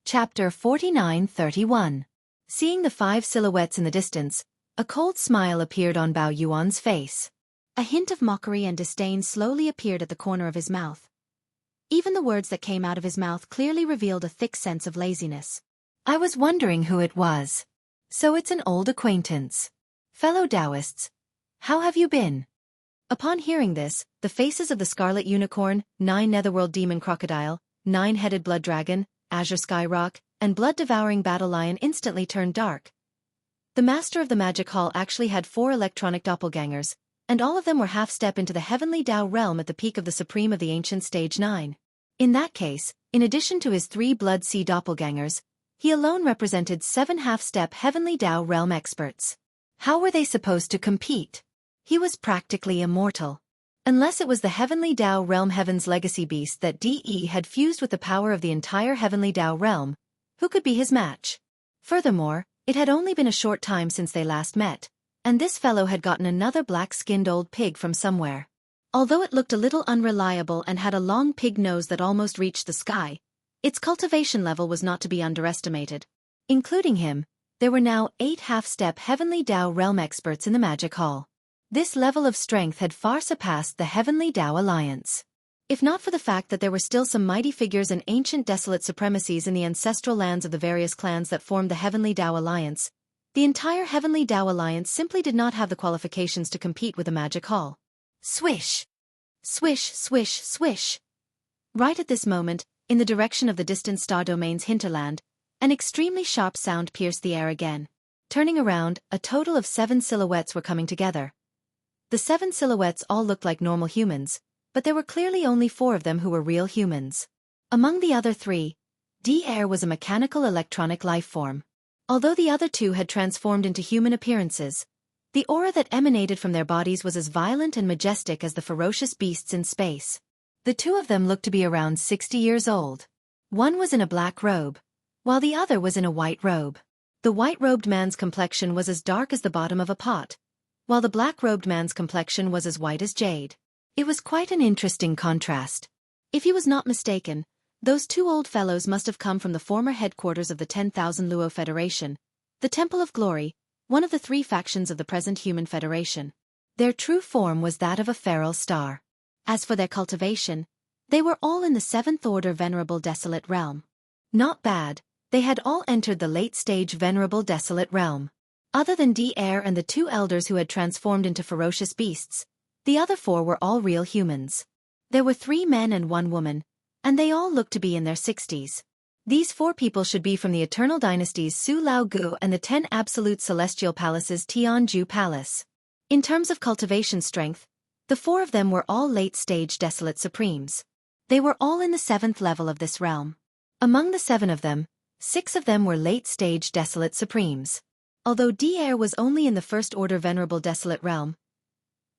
Chapter 49-31. Seeing the 5 silhouettes in the distance, a cold smile appeared on Bao Yuan's face. A hint of mockery and disdain slowly appeared at the corner of his mouth. Even the words that came out of his mouth clearly revealed a thick sense of laziness. I was wondering who it was. So it's an old acquaintance. Fellow Taoists, how have you been? Upon hearing this, the faces of the Scarlet Unicorn, 9 Netherworld Demon Crocodile, 9-Headed Blood Dragon, Azure Skyrock, and Blood-Devouring Battle Lion instantly turned dark. The Master of the Magic Hall actually had 4 electronic doppelgangers, and all of them were half-step into the Heavenly Tao realm at the peak of the Supreme of the Ancient Stage 9. In that case, in addition to his 3 Blood Sea doppelgangers, he alone represented 7 half-step Heavenly Tao realm experts. How were they supposed to compete? He was practically immortal. Unless it was the Heavenly Tao realm Heaven's legacy beast that DE had fused with the power of the entire Heavenly Tao realm, who could be his match? Furthermore, it had only been a short time since they last met, and this fellow had gotten another black-skinned old pig from somewhere. Although it looked a little unreliable and had a long pig nose that almost reached the sky, its cultivation level was not to be underestimated. Including him, there were now 8 half-step Heavenly Tao realm experts in the Magic Hall. This level of strength had far surpassed the Heavenly Tao Alliance. If not for the fact that there were still some mighty figures and ancient desolate supremacies in the ancestral lands of the various clans that formed the Heavenly Tao Alliance, the entire Heavenly Tao Alliance simply did not have the qualifications to compete with the Magic Hall. Swish! Swish, swish, swish! Right at this moment, in the direction of the distant star domain's hinterland, an extremely sharp sound pierced the air again. Turning around, a total of 7 silhouettes were coming together. The 7 silhouettes all looked like normal humans, but there were clearly only 4 of them who were real humans. Among the other 3, D-Air was a mechanical electronic life form. Although the other 2 had transformed into human appearances, the aura that emanated from their bodies was as violent and majestic as the ferocious beasts in space. The 2 of them looked to be around 60 years old. One was in a black robe, while the other was in a white robe. The white-robed man's complexion was as dark as the bottom of a pot, while the black-robed man's complexion was as white as jade. It was quite an interesting contrast. If he was not mistaken, those 2 old fellows must have come from the former headquarters of the 10,000 Luo Federation, the Temple of Glory, one of the 3 factions of the present Human Federation. Their true form was that of a feral star. As for their cultivation, they were all in the 7th Order Venerable Desolate Realm. Not bad, they had all entered the late-stage Venerable Desolate Realm. Other than D-Air and the 2 elders who had transformed into ferocious beasts, the other 4 were all real humans. There were 3 men and 1 woman, and they all looked to be in their 60s. These 4 people should be from the Eternal Dynasties Su Lao Gu and the 10 Absolute Celestial Palaces Tianju Palace. In terms of cultivation strength, the 4 of them were all late-stage Desolate Supremes. They were all in the 7th level of this realm. Among the 7 of them, 6 of them were late-stage Desolate Supremes. Although D-Air was only in the 1st Order Venerable Desolate Realm,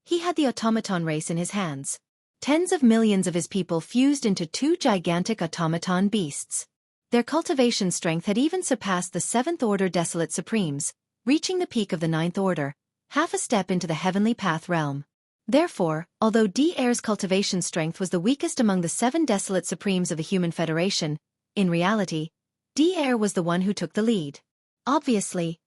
he had the automaton race in his hands. Tens of millions of his people fused into 2 gigantic automaton beasts. Their cultivation strength had even surpassed the 7th Order Desolate Supremes, reaching the peak of the 9th Order, half a step into the Heavenly Path realm. Therefore, although D-Air's cultivation strength was the weakest among the 7 Desolate Supremes of the Human Federation, in reality, D-Air was the one who took the lead. Obviously,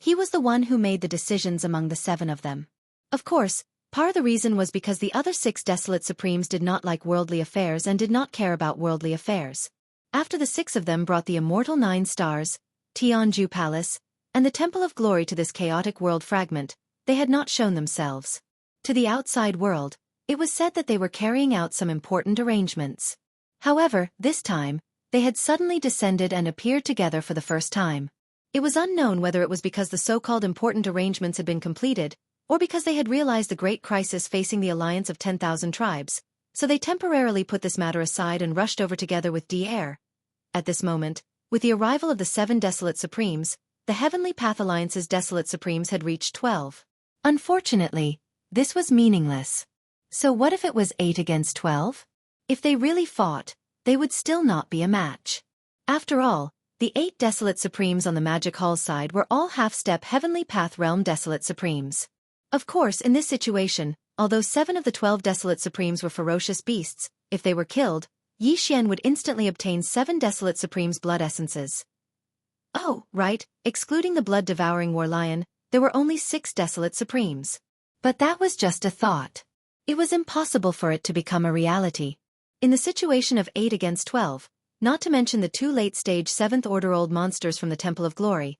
he was the one who made the decisions among the 7 of them. Of course, part of the reason was because the other 6 Desolate Supremes did not like worldly affairs and did not care about worldly affairs. After the 6 of them brought the immortal 9 stars, Tianju Palace, and the Temple of Glory to this chaotic world fragment, they had not shown themselves. To the outside world, it was said that they were carrying out some important arrangements. However, this time, they had suddenly descended and appeared together for the first time. It was unknown whether it was because the so-called important arrangements had been completed, or because they had realized the great crisis facing the alliance of 10,000 tribes, so they temporarily put this matter aside and rushed over together with D-Air. At this moment, with the arrival of the 7 Desolate Supremes, the Heavenly Path Alliance's Desolate Supremes had reached 12. Unfortunately, this was meaningless. So what if it was 8 against 12? If they really fought, they would still not be a match. After all, the 8 Desolate Supremes on the Magic Hall side were all half-step Heavenly Path Realm Desolate Supremes. Of course, in this situation, although 7 of the 12 Desolate Supremes were ferocious beasts, if they were killed, Yi Xian would instantly obtain 7 Desolate Supreme's blood essences. Oh, right, excluding the blood-devouring war lion, there were only 6 Desolate Supremes. But that was just a thought. It was impossible for it to become a reality. In the situation of 8 against 12, not to mention the 2 late-stage 7th Order old monsters from the Temple of Glory,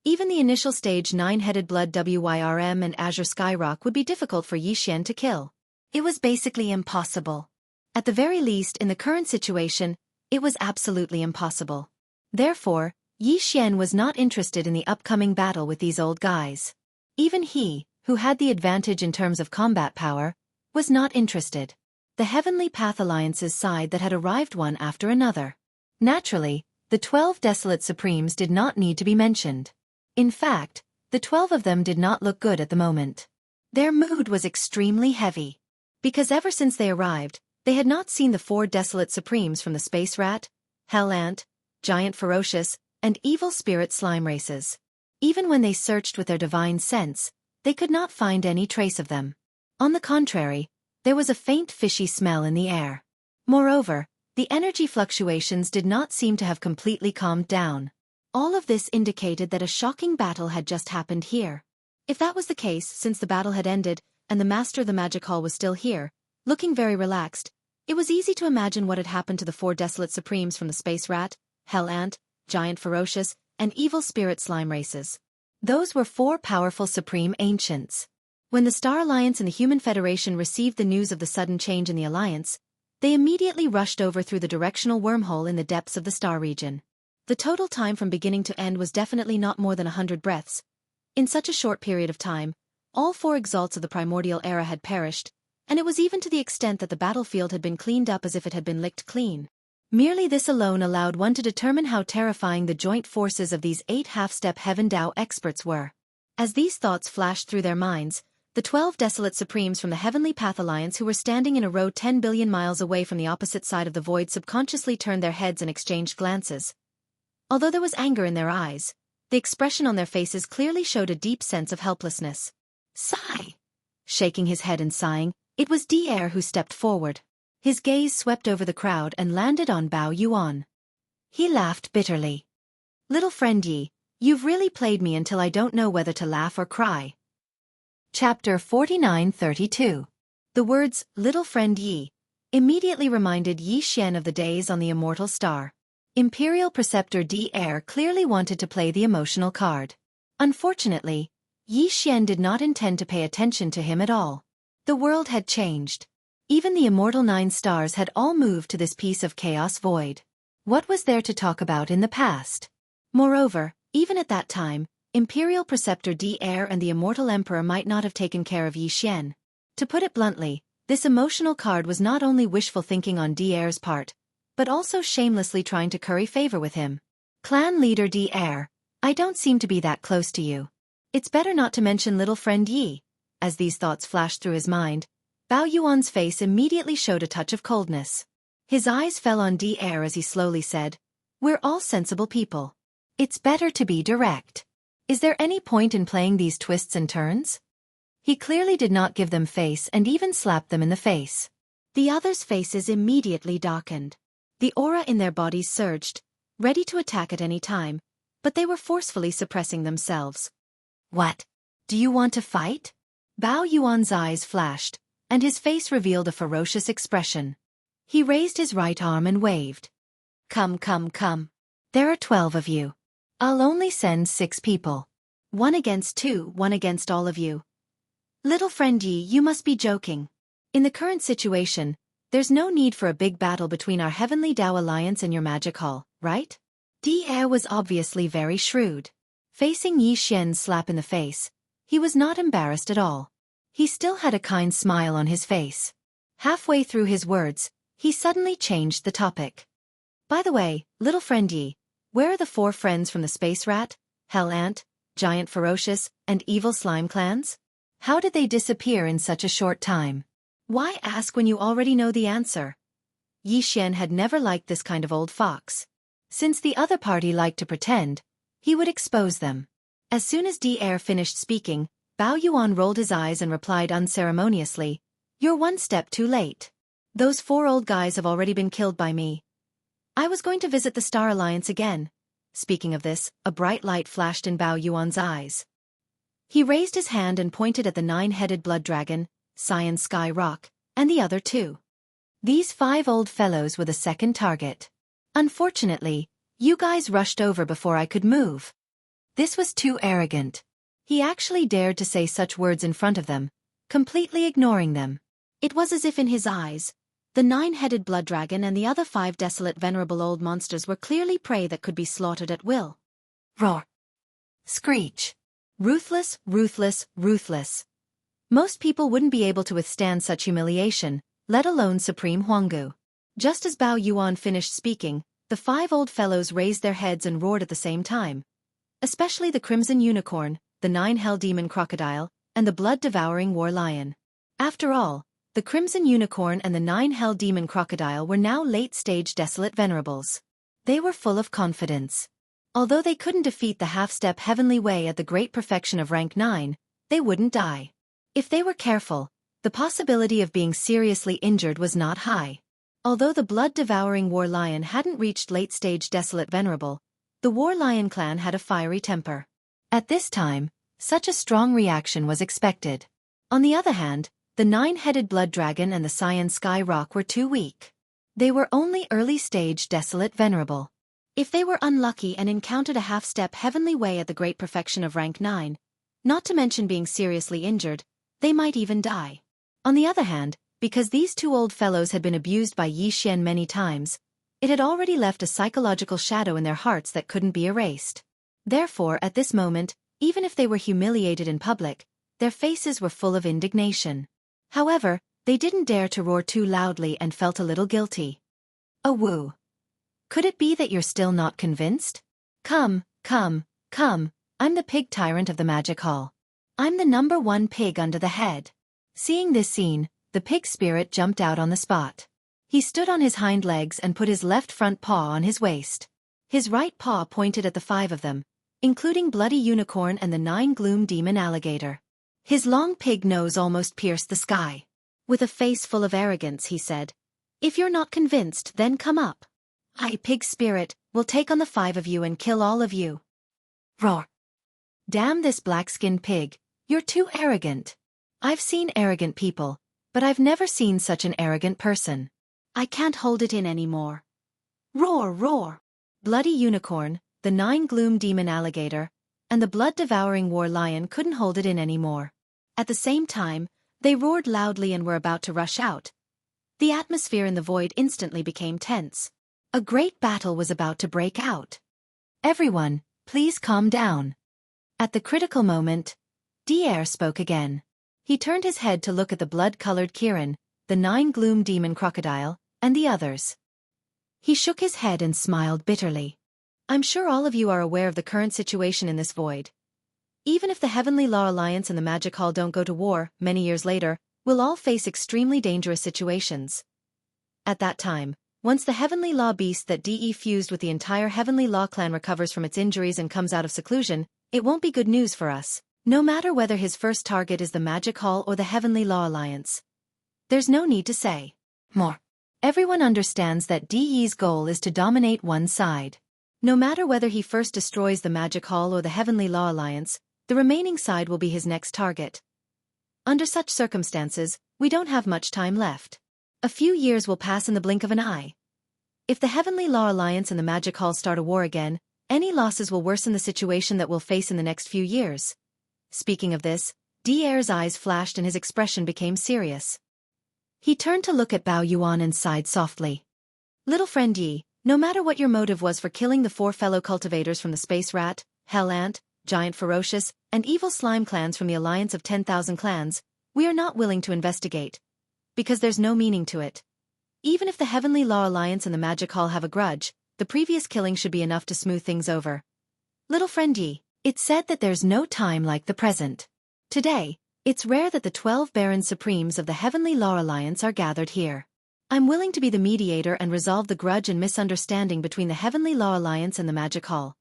even the initial stage 9-headed blood Wyrm and Azure Skyrock would be difficult for Yi Xian to kill. It was basically impossible. At the very least, in the current situation, it was absolutely impossible. Therefore, Yi Xian was not interested in the upcoming battle with these old guys. Even he, who had the advantage in terms of combat power, was not interested. The Heavenly Path Alliance's side that had arrived one after another. Naturally, the 12 Desolate Supremes did not need to be mentioned. In fact, the 12 of them did not look good at the moment. Their mood was extremely heavy. Because ever since they arrived, they had not seen the 4 Desolate Supremes from the Space Rat, Hell Ant, Giant Ferocious, and Evil Spirit Slime races. Even when they searched with their divine sense, they could not find any trace of them. On the contrary, there was a faint fishy smell in the air. Moreover, the energy fluctuations did not seem to have completely calmed down. All of this indicated that a shocking battle had just happened here. If that was the case, since the battle had ended, and the Master of the Magic Hall was still here, looking very relaxed, it was easy to imagine what had happened to the 4 Desolate Supremes from the Space Rat, Hell Ant, Giant Ferocious, and Evil Spirit Slime races. Those were 4 powerful Supreme Ancients. When the Star Alliance and the Human Federation received the news of the sudden change in the Alliance, they immediately rushed over through the directional wormhole in the depths of the star region. The total time from beginning to end was definitely not more than 100 breaths. In such a short period of time, all 4 exalts of the primordial era had perished, and it was even to the extent that the battlefield had been cleaned up as if it had been licked clean. Merely this alone allowed one to determine how terrifying the joint forces of these 8 half-step Heaven Dao experts were. As these thoughts flashed through their minds, the 12 Desolate Supremes from the Heavenly Path Alliance who were standing in a row 10 billion miles away from the opposite side of the void subconsciously turned their heads and exchanged glances. Although there was anger in their eyes, the expression on their faces clearly showed a deep sense of helplessness. Sigh! Shaking his head and sighing, it was Di'er who stepped forward. His gaze swept over the crowd and landed on Bao Yuan. He laughed bitterly. Little friend Yi, you've really played me until I don't know whether to laugh or cry. Chapter 4932. The words, little friend Yi, immediately reminded Yi Xian of the days on the immortal star. Imperial Preceptor Di'er clearly wanted to play the emotional card. Unfortunately, Yi Xian did not intend to pay attention to him at all. The world had changed. Even the immortal 9 stars had all moved to this piece of chaos void. What was there to talk about in the past? Moreover, even at that time, Imperial Preceptor Di'er and the Immortal Emperor might not have taken care of Yi Xian. To put it bluntly, this emotional card was not only wishful thinking on Di'er's part, but also shamelessly trying to curry favor with him. Clan leader Di'er, I don't seem to be that close to you. It's better not to mention little friend Yi. As these thoughts flashed through his mind, Bao Yuan's face immediately showed a touch of coldness. His eyes fell on Di'er as he slowly said, "We're all sensible people. It's better to be direct. Is there any point in playing these twists and turns?" He clearly did not give them face and even slapped them in the face. The others' faces immediately darkened. The aura in their bodies surged, ready to attack at any time, but they were forcefully suppressing themselves. What? Do you want to fight? Bao Yuan's eyes flashed, and his face revealed a ferocious expression. He raised his right arm and waved. Come, come, come. There are 12 of you. I'll only send 6 people. 1 against 2, 1 against all of you. Little friend Yi, you must be joking. In the current situation, there's no need for a big battle between our Heavenly Dao Alliance and your magic hall, right? Di'er was obviously very shrewd. Facing Yi Xian's slap in the face, he was not embarrassed at all. He still had a kind smile on his face. Halfway through his words, he suddenly changed the topic. By the way, little friend Yi, where are the 4 friends from the Space Rat, Hell Ant, Giant Ferocious, and Evil Slime clans? How did they disappear in such a short time? Why ask when you already know the answer? Yi Xian had never liked this kind of old fox. Since the other party liked to pretend, he would expose them. As soon as Di'er finished speaking, Bao Yuan rolled his eyes and replied unceremoniously, "You're 1 step too late." Those 4 old guys have already been killed by me. I was going to visit the Star Alliance again. Speaking of this, a bright light flashed in Bao Yuan's eyes. He raised his hand and pointed at the 9-headed blood dragon, Cyan Sky Rock, and the other 2. These 5 old fellows were the second target. Unfortunately, you guys rushed over before I could move. This was too arrogant. He actually dared to say such words in front of them, completely ignoring them. It was as if in his eyes, the 9-headed blood dragon and the other 5 desolate venerable old monsters were clearly prey that could be slaughtered at will. Roar. Screech. Ruthless, ruthless, ruthless. Most people wouldn't be able to withstand such humiliation, let alone Supreme Huanggu. Just as Bao Yuan finished speaking, the 5 old fellows raised their heads and roared at the same time. Especially the Crimson Unicorn, the 9-Hell Demon Crocodile, and the Blood-Devouring War Lion. After all, the Crimson Unicorn and the 9-Hell Demon Crocodile were now late-stage desolate venerables. They were full of confidence. Although they couldn't defeat the half-step Heavenly Way at the great perfection of rank 9, they wouldn't die. If they were careful, the possibility of being seriously injured was not high. Although the Blood-Devouring War Lion hadn't reached late-stage desolate venerable, the War Lion clan had a fiery temper. At this time, such a strong reaction was expected. On the other hand, the 9-headed blood dragon and the Cyan Sky Rock were too weak. They were only early-stage desolate venerable. If they were unlucky and encountered a half-step Heavenly Way at the great perfection of rank 9, not to mention being seriously injured, they might even die. On the other hand, because these 2 old fellows had been abused by Yi Xian many times, it had already left a psychological shadow in their hearts that couldn't be erased. Therefore, at this moment, even if they were humiliated in public, their faces were full of indignation. However, they didn't dare to roar too loudly and felt a little guilty. A woo. Could it be that you're still not convinced? Come, come, come, I'm the pig tyrant of the magic hall. I'm the number 1 pig under the head. Seeing this scene, the pig spirit jumped out on the spot. He stood on his hind legs and put his left front paw on his waist. His right paw pointed at the 5 of them, including Bloody Unicorn and the 9 Gloom Demon Alligator. His long pig nose almost pierced the sky. With a face full of arrogance, he said, "If you're not convinced, then come up. I, pig spirit, will take on the 5 of you and kill all of you." Roar. Damn this black-skinned pig, you're too arrogant. I've seen arrogant people, but I've never seen such an arrogant person. I can't hold it in anymore. Roar, roar. Bloody Unicorn, the 9 Gloom Demon Alligator, and the Blood-Devouring War Lion couldn't hold it in anymore. At the same time, they roared loudly and were about to rush out. The atmosphere in the void instantly became tense. A great battle was about to break out. Everyone, please calm down. At the critical moment, Dier spoke again. He turned his head to look at the blood-colored Kirin, the 9 Gloom Demon Crocodile, and the others. He shook his head and smiled bitterly. I'm sure all of you are aware of the current situation in this void. Even if the Heavenly Law Alliance and the Magic Hall don't go to war, many years later, we'll all face extremely dangerous situations. At that time, once the Heavenly Law beast that DE fused with the entire Heavenly Law clan recovers from its injuries and comes out of seclusion, it won't be good news for us, no matter whether his first target is the Magic Hall or the Heavenly Law Alliance. There's no need to say more. Everyone understands that DE's goal is to dominate one side. No matter whether he first destroys the Magic Hall or the Heavenly Law Alliance, the remaining side will be his next target. Under such circumstances, we don't have much time left. A few years will pass in the blink of an eye. If the Heavenly Law Alliance and the Magic Hall start a war again, any losses will worsen the situation that we'll face in the next few years. Speaking of this, Dier's eyes flashed and his expression became serious. He turned to look at Bao Yuan and sighed softly. Little friend Yi, no matter what your motive was for killing the 4 fellow cultivators from the Space Rat, Hell Ant, Giant Ferocious, and Evil Slime clans from the Alliance of 10,000 clans, we are not willing to investigate. Because there's no meaning to it. Even if the Heavenly Law Alliance and the Magic Hall have a grudge, the previous killing should be enough to smooth things over. Little friend Yi, it's said that there's no time like the present. Today, it's rare that the 12 Barons Supremes of the Heavenly Law Alliance are gathered here. I'm willing to be the mediator and resolve the grudge and misunderstanding between the Heavenly Law Alliance and the Magic Hall.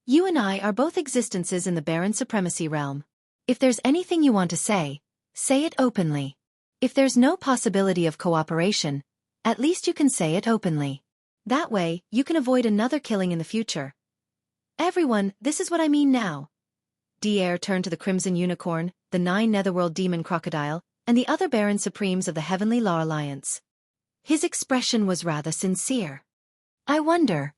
You and I are both existences in the Baron Supremacy realm. If there's anything you want to say it openly. If there's no possibility of cooperation, at least you can say it openly. That way, you can avoid another killing in the future. Everyone, this is what I mean now. Dier turned to the Crimson Unicorn, the 9 Netherworld Demon Crocodile, and the other Baron Supremes of the Heavenly Law Alliance. His expression was rather sincere. I wonder.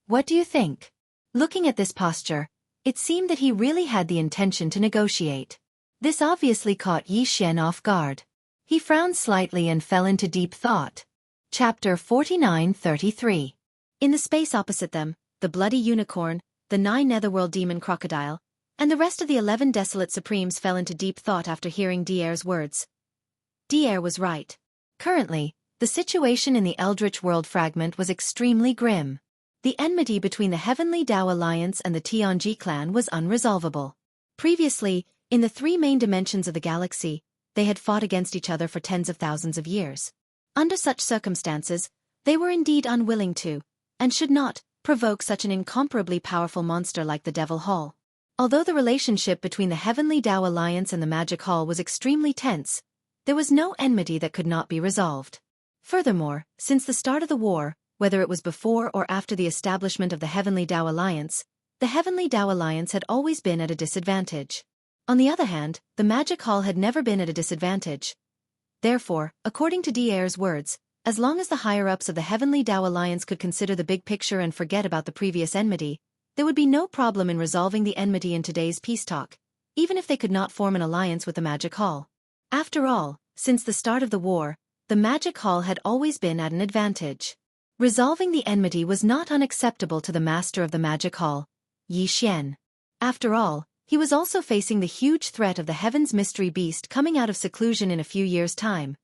What do you think? Looking at this posture, it seemed that he really had the intention to negotiate. This obviously caught Yi Xian off guard. He frowned slightly and fell into deep thought. Chapter 49:33. In the space opposite them, the Bloody Unicorn, the 9 Netherworld Demon Crocodile, and the rest of the 11 Desolate Supremes fell into deep thought after hearing Dier's words. Dier was right. Currently, the situation in the Eldritch World Fragment was extremely grim. The enmity between the Heavenly Dao Alliance and the Tianji clan was unresolvable. Previously, in the 3 main dimensions of the galaxy, they had fought against each other for tens of thousands of years. Under such circumstances, they were indeed unwilling to, and should not, provoke such an incomparably powerful monster like the Devil Hall. Although the relationship between the Heavenly Dao Alliance and the Magic Hall was extremely tense, there was no enmity that could not be resolved. Furthermore, since the start of the war, whether it was before or after the establishment of the Heavenly Dao Alliance, the Heavenly Dao Alliance had always been at a disadvantage. On the other hand, the Magic Hall had never been at a disadvantage. Therefore, according to Dier's words, as long as the higher-ups of the Heavenly Dao Alliance could consider the big picture and forget about the previous enmity, there would be no problem in resolving the enmity in today's peace talk, even if they could not form an alliance with the Magic Hall. After all, since the start of the war, the Magic Hall had always been at an advantage. Resolving the enmity was not unacceptable to the master of the Magic Hall, Yi Xian. After all, he was also facing the huge threat of the Heaven's Mystery Beast coming out of seclusion in a few years' time.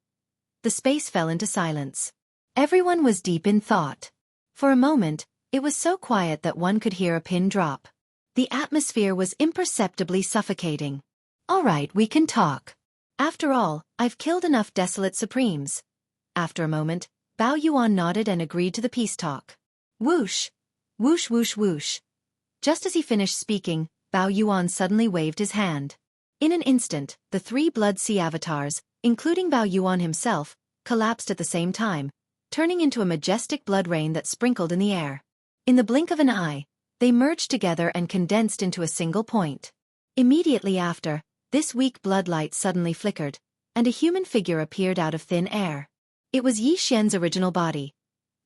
The space fell into silence. Everyone was deep in thought. For a moment, it was so quiet that one could hear a pin drop. The atmosphere was imperceptibly suffocating. All right, we can talk. After all, I've killed enough Desolate Supremes. After a moment, Bao Yuan nodded and agreed to the peace talk. Whoosh! Whoosh whoosh whoosh. Just as he finished speaking, Bao Yuan suddenly waved his hand. In an instant, the 3 Blood Sea avatars, including Bao Yuan himself, collapsed at the same time, turning into a majestic blood rain that sprinkled in the air. In the blink of an eye, they merged together and condensed into a single point. Immediately after, this weak blood light suddenly flickered, and a human figure appeared out of thin air. It was Yi Xian's original body.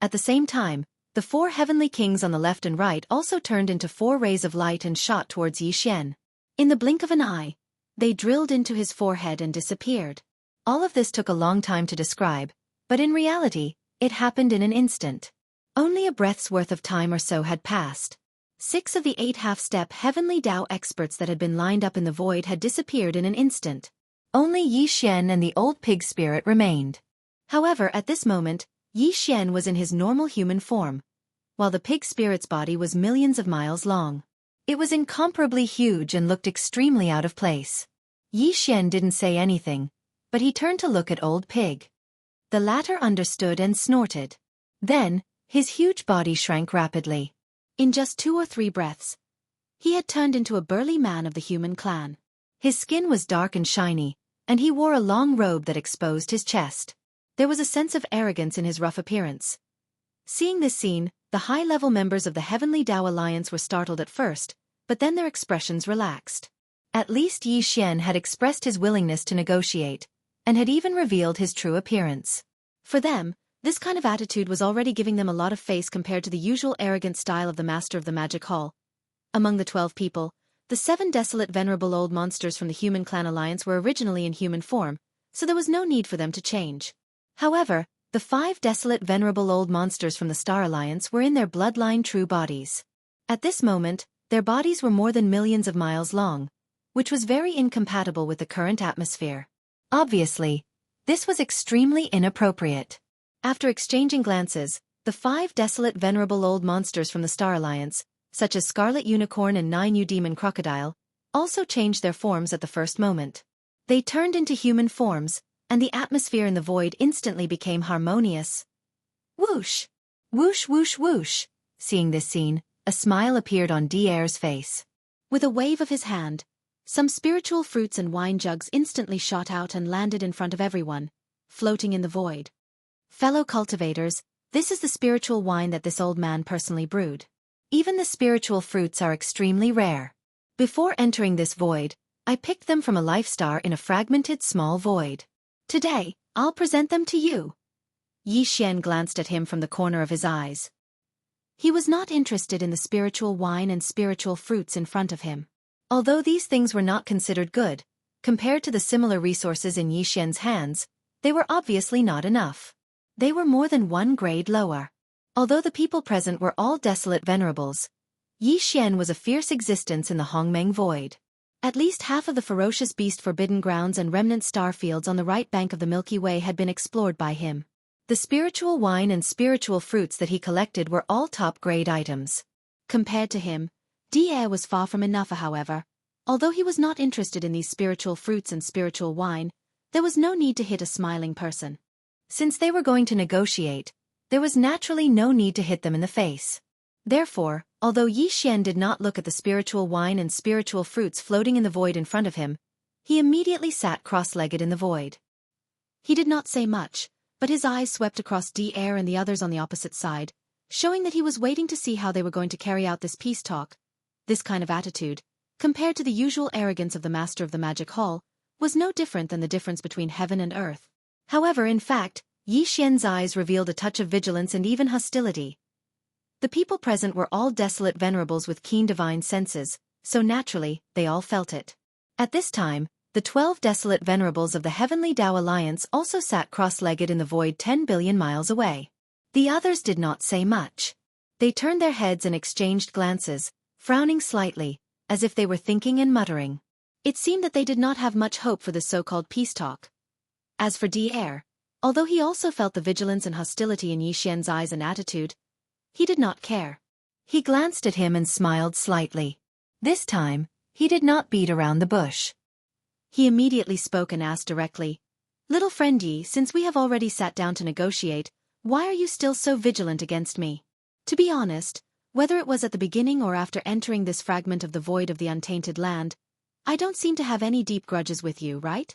At the same time, the 4 heavenly kings on the left and right also turned into 4 rays of light and shot towards Yi Xian. In the blink of an eye, they drilled into his forehead and disappeared. All of this took a long time to describe, but in reality, it happened in an instant. Only a breath's worth of time or so had passed. 6 of the 8 half-step Heavenly Dao experts that had been lined up in the void had disappeared in an instant. Only Yi Xian and the old pig spirit remained. However, at this moment, Yi Xian was in his normal human form, while the pig spirit's body was millions of miles long. It was incomparably huge and looked extremely out of place. Yi Xian didn't say anything, but he turned to look at Old Pig. The latter understood and snorted. Then, his huge body shrank rapidly. In just 2 or 3 breaths, he had turned into a burly man of the human clan. His skin was dark and shiny, and he wore a long robe that exposed his chest. There was a sense of arrogance in his rough appearance. Seeing this scene, the high-level members of the Heavenly Dao Alliance were startled at first, but then their expressions relaxed. At least Yi Xian had expressed his willingness to negotiate, and had even revealed his true appearance. For them, this kind of attitude was already giving them a lot of face compared to the usual arrogant style of the Master of the Magic Hall. Among the 12 people, the 7 desolate venerable old monsters from the Human Clan Alliance were originally in human form, so there was no need for them to change. However, the 5 desolate venerable old monsters from the Star Alliance were in their bloodline true bodies. At this moment, their bodies were more than millions of miles long, which was very incompatible with the current atmosphere. Obviously, this was extremely inappropriate. After exchanging glances, the 5 desolate venerable old monsters from the Star Alliance, such as Scarlet Unicorn and 9U Demon Crocodile, also changed their forms at the first moment. They turned into human forms, and the atmosphere in the void instantly became harmonious. Whoosh! Whoosh whoosh whoosh! Seeing this scene, a smile appeared on Dier's face. With a wave of his hand, some spiritual fruits and wine jugs instantly shot out and landed in front of everyone, floating in the void. Fellow cultivators, this is the spiritual wine that this old man personally brewed. Even the spiritual fruits are extremely rare. Before entering this void, I picked them from a life star in a fragmented small void. Today, I'll present them to you. Yi Xian glanced at him from the corner of his eyes. He was not interested in the spiritual wine and spiritual fruits in front of him. Although these things were not considered good, compared to the similar resources in Yi Xian's hands, they were obviously not enough. They were more than one grade lower. Although the people present were all desolate venerables, Yi Xian was a fierce existence in the Hongmeng Void. At least half of the ferocious beast forbidden grounds and remnant star fields on the right bank of the Milky Way had been explored by him. The spiritual wine and spiritual fruits that he collected were all top-grade items. Compared to him, Die was far from enough, however. Although he was not interested in these spiritual fruits and spiritual wine, there was no need to hit a smiling person. Since they were going to negotiate, there was naturally no need to hit them in the face. Therefore, although Yi Xian did not look at the spiritual wine and spiritual fruits floating in the void in front of him, he immediately sat cross-legged in the void. He did not say much, but his eyes swept across Die and the others on the opposite side, showing that he was waiting to see how they were going to carry out this peace talk. This kind of attitude, compared to the usual arrogance of the master of the magic hall, was no different than the difference between heaven and earth. However, in fact, Yi Xian's eyes revealed a touch of vigilance and even hostility. The people present were all desolate venerables with keen divine senses, so naturally, they all felt it. At this time, the 12 desolate venerables of the Heavenly Tao Alliance also sat cross-legged in the void 10 billion miles away. The others did not say much. They turned their heads and exchanged glances, frowning slightly, as if they were thinking and muttering. It seemed that they did not have much hope for this so-called peace talk. As for Die, although he also felt the vigilance and hostility in Yi Xian's eyes and attitude, he did not care. He glanced at him and smiled slightly. This time, he did not beat around the bush. He immediately spoke and asked directly, "Little friend Yi, since we have already sat down to negotiate, why are you still so vigilant against me? To be honest, whether it was at the beginning or after entering this fragment of the void of the untainted land, I don't seem to have any deep grudges with you, right?"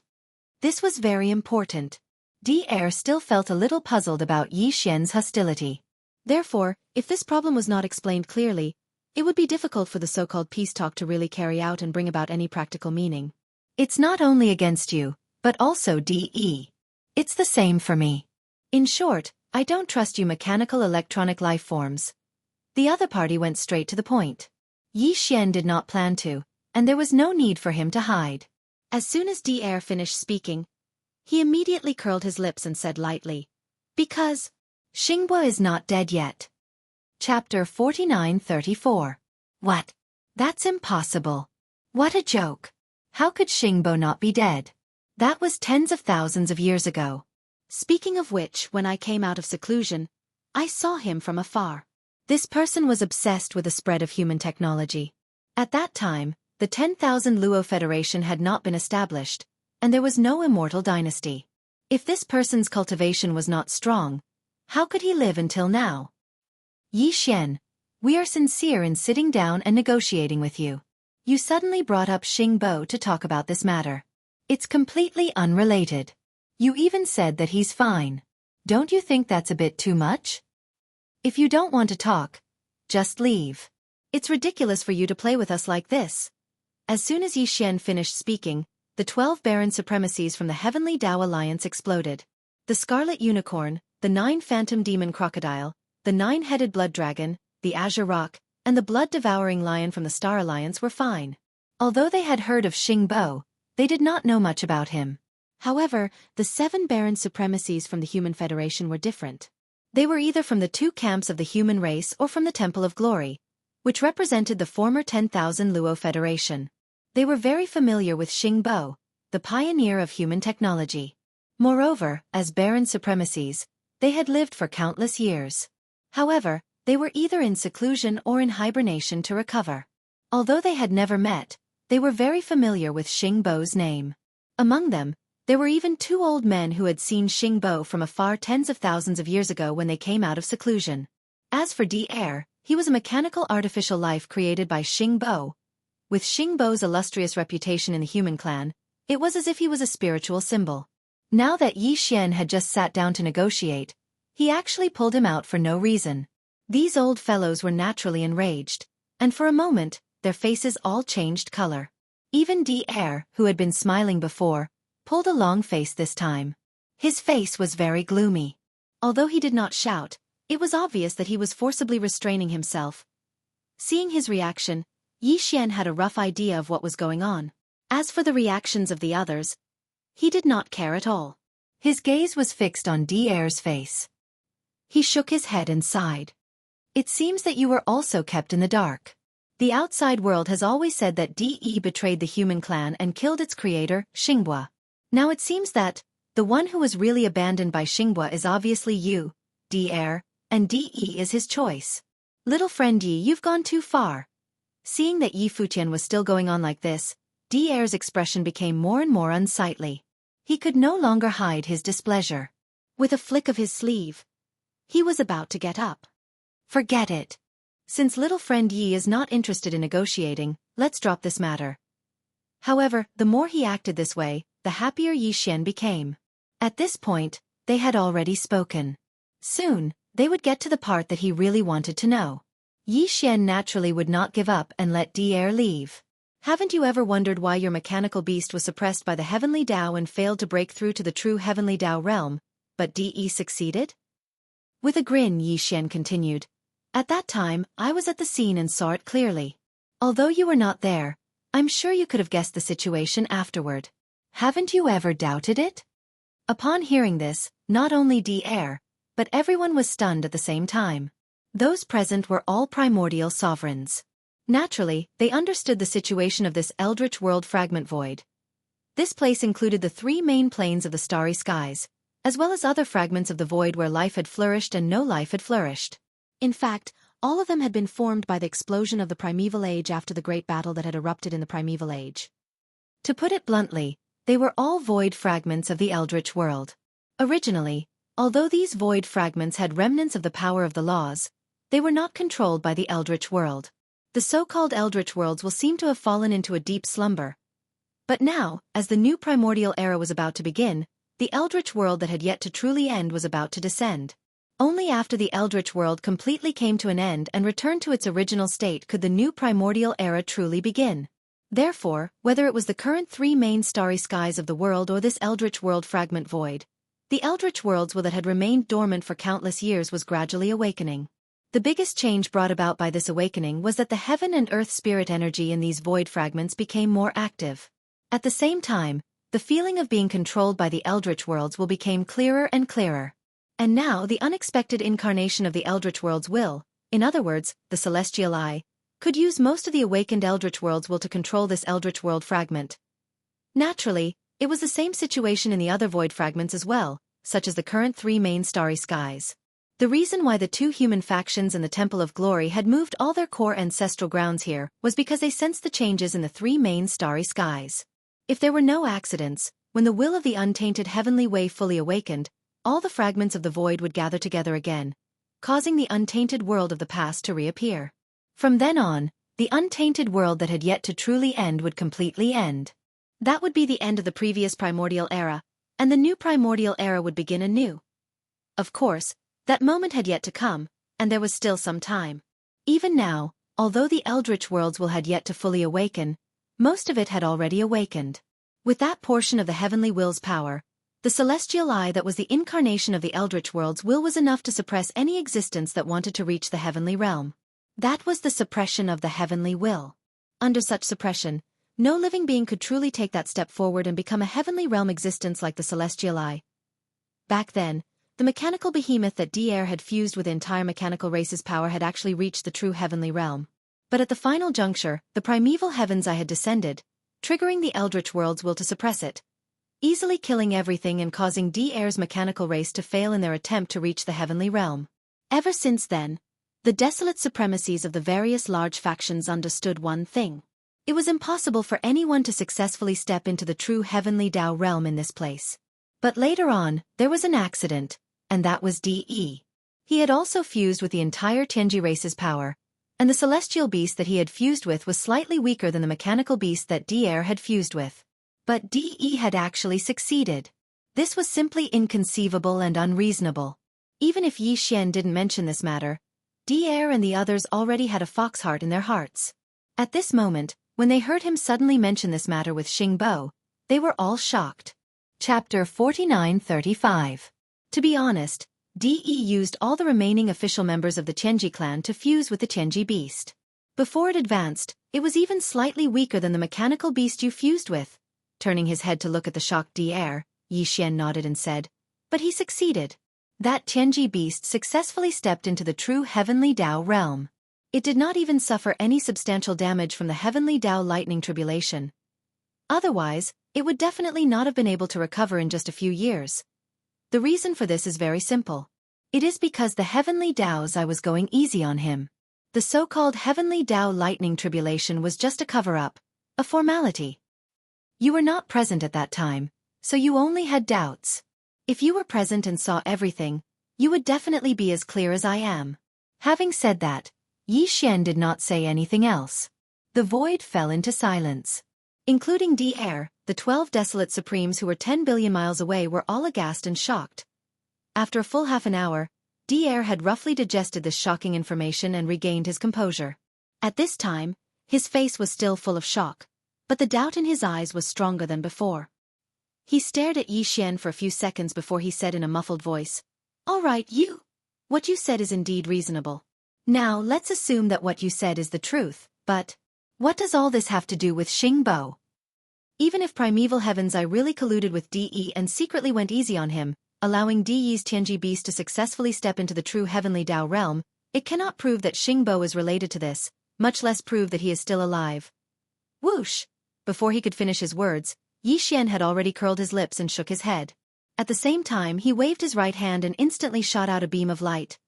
This was very important. Die still felt a little puzzled about Yi Xian's hostility. Therefore, if this problem was not explained clearly, it would be difficult for the so-called peace talk to really carry out and bring about any practical meaning. It's not only against you, but also DE. It's the same for me. In short, I don't trust you mechanical electronic life forms. The other party went straight to the point. Yi Xian did not plan to, and there was no need for him to hide. As soon as Die finished speaking, he immediately curled his lips and said lightly, "Because Xingbo is not dead yet." Chapter 49-34. What? That's impossible. What a joke. How could Xingbo not be dead? That was tens of thousands of years ago. Speaking of which, when I came out of seclusion, I saw him from afar. This person was obsessed with the spread of human technology. At that time, the 10,000 Luo Federation had not been established, and there was no immortal dynasty. If this person's cultivation was not strong, how could he live until now? Yi Xian, we are sincere in sitting down and negotiating with you. You suddenly brought up Xingbo to talk about this matter. It's completely unrelated. You even said that he's fine. Don't you think that's a bit too much? If you don't want to talk, just leave. It's ridiculous for you to play with us like this. As soon as Yi Xian finished speaking, the 12 barren supremacies from the Heavenly Tao Alliance exploded. The Scarlet Unicorn, the 9 Phantom Demon Crocodile, the 9-headed Blood Dragon, the Azure Rock, and the blood-devouring lion from the Star Alliance were fine. Although they had heard of Xingbo, they did not know much about him. However, the 7 barren supremacies from the Human Federation were different. They were either from the 2 camps of the human race or from the Temple of Glory, which represented the former 10,000 Luo Federation. They were very familiar with Xingbo, the pioneer of human technology. Moreover, as barren supremacies, they had lived for countless years. However, they were either in seclusion or in hibernation to recover. Although they had never met, they were very familiar with Xingbo's name. Among them, there were even 2 old men who had seen Xingbo from afar tens of thousands of years ago when they came out of seclusion. As for Die, he was a mechanical artificial life created by Xingbo. With Xingbo's illustrious reputation in the human clan, it was as if he was a spiritual symbol. Now that Yi Xian had just sat down to negotiate, he actually pulled him out for no reason. These old fellows were naturally enraged, and for a moment, their faces all changed color. Even DR, who had been smiling before, pulled a long face this time. His face was very gloomy. Although he did not shout, it was obvious that he was forcibly restraining himself. Seeing his reaction, Yi Xian had a rough idea of what was going on. As for the reactions of the others, he did not care at all. His gaze was fixed on DR's face. He shook his head and sighed. It seems that you were also kept in the dark. The outside world has always said that DE betrayed the human clan and killed its creator, Xinghua. Now it seems that the one who was really abandoned by Xinghua is obviously you, DR, and DE is his choice. Little friend Yi, you've gone too far. Seeing that Yi Futian was still going on like this, DR's expression became more and more unsightly. He could no longer hide his displeasure. With a flick of his sleeve, he was about to get up. Forget it. Since little friend Yi is not interested in negotiating, let's drop this matter. However, the more he acted this way, the happier Yi Xian became. At this point, they had already spoken. Soon, they would get to the part that he really wanted to know. Yi Xian naturally would not give up and let DR leave. Haven't you ever wondered why your mechanical beast was suppressed by the heavenly Tao and failed to break through to the true heavenly Tao realm, but DE succeeded? With a grin, Yi Xian continued. At that time, I was at the scene and saw it clearly. Although you were not there, I'm sure you could have guessed the situation afterward. Haven't you ever doubted it? Upon hearing this, not only DR, but everyone was stunned at the same time. Those present were all primordial sovereigns. Naturally, they understood the situation of this eldritch world fragment void. This place included the three main planes of the starry skies, as well as other fragments of the void where life had flourished and no life had flourished. In fact, all of them had been formed by the explosion of the primeval age after the great battle that had erupted in the primeval age. To put it bluntly, they were all void fragments of the eldritch world. Originally, although these void fragments had remnants of the power of the laws, they were not controlled by the eldritch world. The so-called eldritch worlds will seem to have fallen into a deep slumber. But now, as the new primordial era was about to begin, the eldritch world that had yet to truly end was about to descend. Only after the eldritch world completely came to an end and returned to its original state could the new primordial era truly begin. Therefore, whether it was the current three main starry skies of the world or this eldritch world fragment void, the eldritch worlds that had remained dormant for countless years was gradually awakening. The biggest change brought about by this awakening was that the heaven and earth spirit energy in these void fragments became more active. At the same time, the feeling of being controlled by the eldritch worlds will become clearer and clearer. And now the unexpected incarnation of the eldritch world's will, in other words, the celestial eye, could use most of the awakened eldritch world's will to control this eldritch world fragment. Naturally, it was the same situation in the other void fragments as well, such as the current three main starry skies. The reason why the two human factions in the Temple of Glory had moved all their core ancestral grounds here was because they sensed the changes in the three main starry skies. If there were no accidents, when the will of the untainted heavenly way fully awakened, all the fragments of the void would gather together again, causing the untainted world of the past to reappear. From then on, the untainted world that had yet to truly end would completely end. That would be the end of the previous primordial era, and the new primordial era would begin anew. Of course, that moment had yet to come, and there was still some time. Even now, although the eldritch world's will had yet to fully awaken, most of it had already awakened. With that portion of the heavenly will's power, the celestial eye that was the incarnation of the eldritch world's will was enough to suppress any existence that wanted to reach the heavenly realm. That was the suppression of the heavenly will. Under such suppression, no living being could truly take that step forward and become a heavenly realm existence like the celestial eye. Back then, the mechanical behemoth that DR had fused with the entire mechanical race's power had actually reached the true heavenly realm. But at the final juncture, the primeval heavens eye had descended, triggering the eldritch world's will to suppress it, easily killing everything and causing DR's mechanical race to fail in their attempt to reach the heavenly realm. Ever since then, the desolate supremacies of the various large factions understood one thing. It was impossible for anyone to successfully step into the true heavenly Tao realm in this place. But later on, there was an accident, and that was DE. He had also fused with the entire Tianji race's power, and the celestial beast that he had fused with was slightly weaker than the mechanical beast that DR had fused with. But DE had actually succeeded. This was simply inconceivable and unreasonable. Even if Yi Xian didn't mention this matter, Di'er and the others already had a fox heart in their hearts. At this moment, when they heard him suddenly mention this matter with Xing Bo, they were all shocked. Chapter 49:35. To be honest, De used all the remaining official members of the Tianji clan to fuse with the Tianji beast. Before it advanced, it was even slightly weaker than the mechanical beast you fused with. Turning his head to look at the shocked Di'er, Yi Xian nodded and said, "But he succeeded. That Tianji beast successfully stepped into the true Heavenly Dao realm. It did not even suffer any substantial damage from the Heavenly Dao lightning tribulation. Otherwise, it would definitely not have been able to recover in just a few years. The reason for this is very simple. It is because the Heavenly Dao's I was going easy on him. The so-called Heavenly Dao lightning tribulation was just a cover-up, a formality. You were not present at that time, so you only had doubts. If you were present and saw everything, you would definitely be as clear as I am." Having said that, Yi Xian did not say anything else. The void fell into silence. Including Di'er, the 12 desolate supremes who were 10 billion miles away were all aghast and shocked. After a full half an hour, Di'er had roughly digested this shocking information and regained his composure. At this time, his face was still full of shock, but the doubt in his eyes was stronger than before. He stared at Yi Xian for a few seconds before he said in a muffled voice, "All right, what you said is indeed reasonable. Now let's assume that what you said is the truth, but what does all this have to do with Xing Bo? Even if Primeval Heavens I really colluded with De and secretly went easy on him, allowing De's Tianji beast to successfully step into the true Heavenly Dao realm, it cannot prove that Xing Bo is related to this, much less prove that he is still alive." Whoosh! Before he could finish his words, Yi Xian had already curled his lips and shook his head. At the same time he waved his right hand and instantly shot out a beam of light.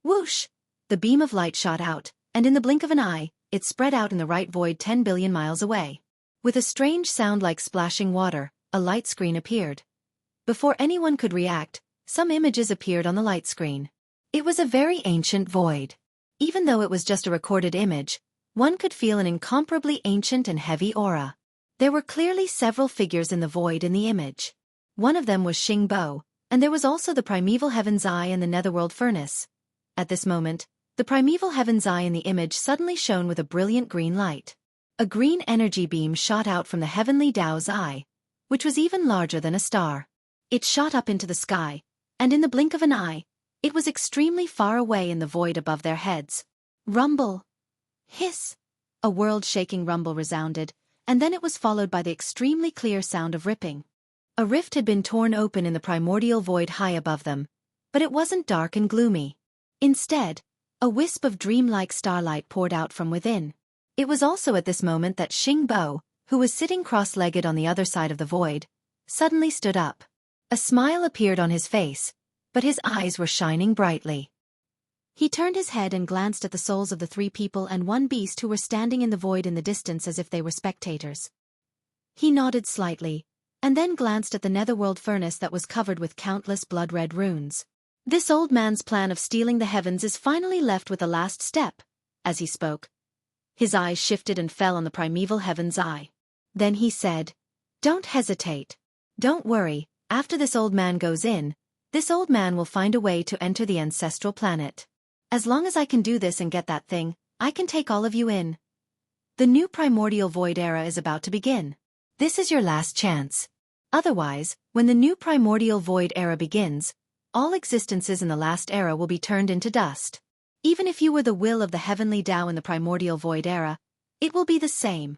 Whoosh! The beam of light shot out, and in the blink of an eye, it spread out in the right void 10 billion miles away. With a strange sound like splashing water, a light screen appeared. Before anyone could react, some images appeared on the light screen. It was a very ancient void. Even though it was just a recorded image, one could feel an incomparably ancient and heavy aura. There were clearly several figures in the void in the image. One of them was Xing Bo, and there was also the Primeval Heaven's Eye and the Netherworld Furnace. At this moment, the Primeval Heaven's Eye in the image suddenly shone with a brilliant green light. A green energy beam shot out from the Heavenly Dao's eye, which was even larger than a star. It shot up into the sky, and in the blink of an eye, it was extremely far away in the void above their heads. Rumble! Hiss! A world-shaking rumble resounded, and then it was followed by the extremely clear sound of ripping. A rift had been torn open in the primordial void high above them, but it wasn't dark and gloomy. Instead, a wisp of dreamlike starlight poured out from within. It was also at this moment that Xing Bo, who was sitting cross-legged on the other side of the void, suddenly stood up. A smile appeared on his face, but his eyes were shining brightly. He turned his head and glanced at the souls of the 3 people and 1 beast who were standing in the void in the distance as if they were spectators. He nodded slightly, and then glanced at the netherworld furnace that was covered with countless blood-red runes. "This old man's plan of stealing the heavens is finally left with the last step." As he spoke, his eyes shifted and fell on the Primeval Heaven's Eye. Then he said, "Don't hesitate. Don't worry, after this old man goes in, this old man will find a way to enter the ancestral planet. As long as I can do this and get that thing, I can take all of you in. The new primordial void era is about to begin. This is your last chance. Otherwise, when the new primordial void era begins, all existences in the last era will be turned into dust. Even if you were the will of the Heavenly Dao in the primordial void era, it will be the same.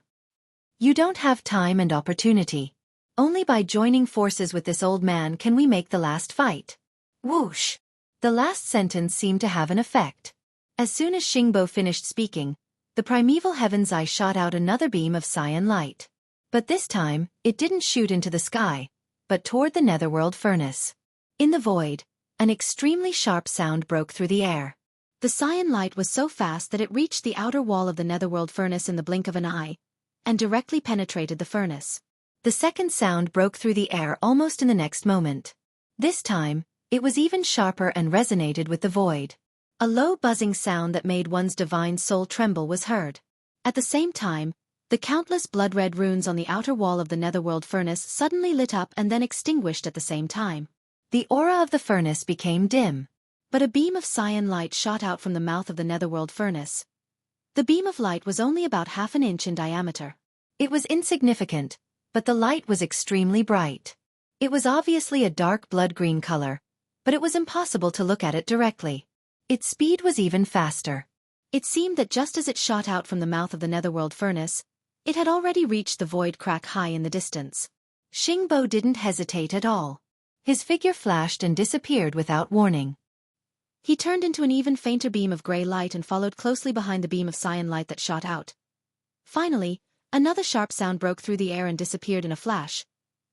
You don't have time and opportunity. Only by joining forces with this old man can we make the last fight." Whoosh! The last sentence seemed to have an effect. As soon as Xing Bo finished speaking, the Primeval Heaven's Eye shot out another beam of cyan light. But this time, it didn't shoot into the sky, but toward the netherworld furnace. In the void, an extremely sharp sound broke through the air. The cyan light was so fast that it reached the outer wall of the netherworld furnace in the blink of an eye, and directly penetrated the furnace. The second sound broke through the air almost in the next moment. This time, it was even sharper and resonated with the void. A low buzzing sound that made one's divine soul tremble was heard. At the same time, The countless blood-red runes on the outer wall of the netherworld furnace suddenly lit up and then extinguished at the same time. The aura of the furnace became dim. But a beam of cyan light shot out from the mouth of the netherworld furnace. The beam of light was only about half an inch in diameter. It was insignificant, but the light was extremely bright. It was obviously a dark blood-green color, but it was impossible to look at it directly. Its speed was even faster. It seemed that just as it shot out from the mouth of the netherworld furnace, it had already reached the void crack high in the distance. Xingbo didn't hesitate at all. His figure flashed and disappeared without warning. He turned into an even fainter beam of gray light and followed closely behind the beam of cyan light that shot out. Finally, another sharp sound broke through the air and disappeared in a flash.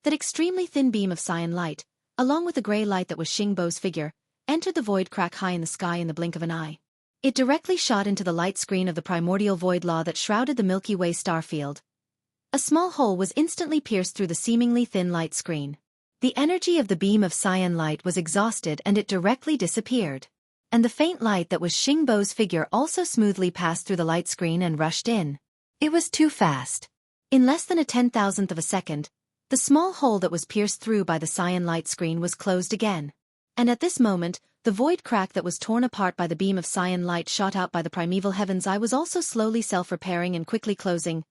That extremely thin beam of cyan light, along with the gray light that was Xingbo's figure, entered the void crack high in the sky in the blink of an eye. It directly shot into the light screen of the primordial void law that shrouded the Milky Way star field. A small hole was instantly pierced through the seemingly thin light screen. The energy of the beam of cyan light was exhausted and it directly disappeared. And the faint light that was Xingbo's figure also smoothly passed through the light screen and rushed in. It was too fast. In less than a 10,000th of a second, the small hole that was pierced through by the cyan light screen was closed again. And at this moment, the void crack that was torn apart by the beam of cyan light shot out by the primeval heaven's eye was also slowly self-repairing and quickly closing.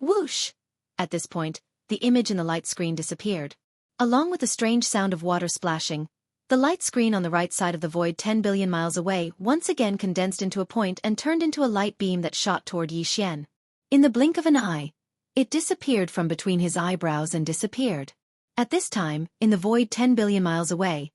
Whoosh! At this point, the image in the light screen disappeared. Along with the strange sound of water splashing, the light screen on the right side of the void 10 billion miles away once again condensed into a point and turned into a light beam that shot toward Yi Xian. In the blink of an eye, it disappeared from between his eyebrows and disappeared. At this time, in the void 10 billion miles away,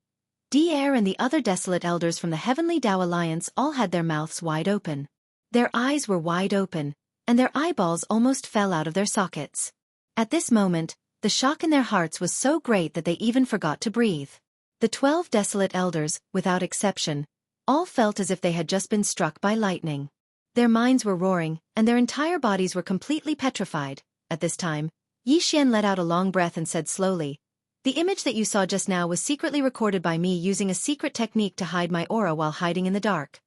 Di-Er and the other desolate elders from the Heavenly Tao Alliance all had their mouths wide open. Their eyes were wide open, and their eyeballs almost fell out of their sockets. At this moment, the shock in their hearts was so great that they even forgot to breathe. The 12 desolate elders, without exception, all felt as if they had just been struck by lightning. Their minds were roaring, and their entire bodies were completely petrified. At this time, Yi Xian let out a long breath and said slowly, "The image that you saw just now was secretly recorded by me using a secret technique to hide my aura while hiding in the dark."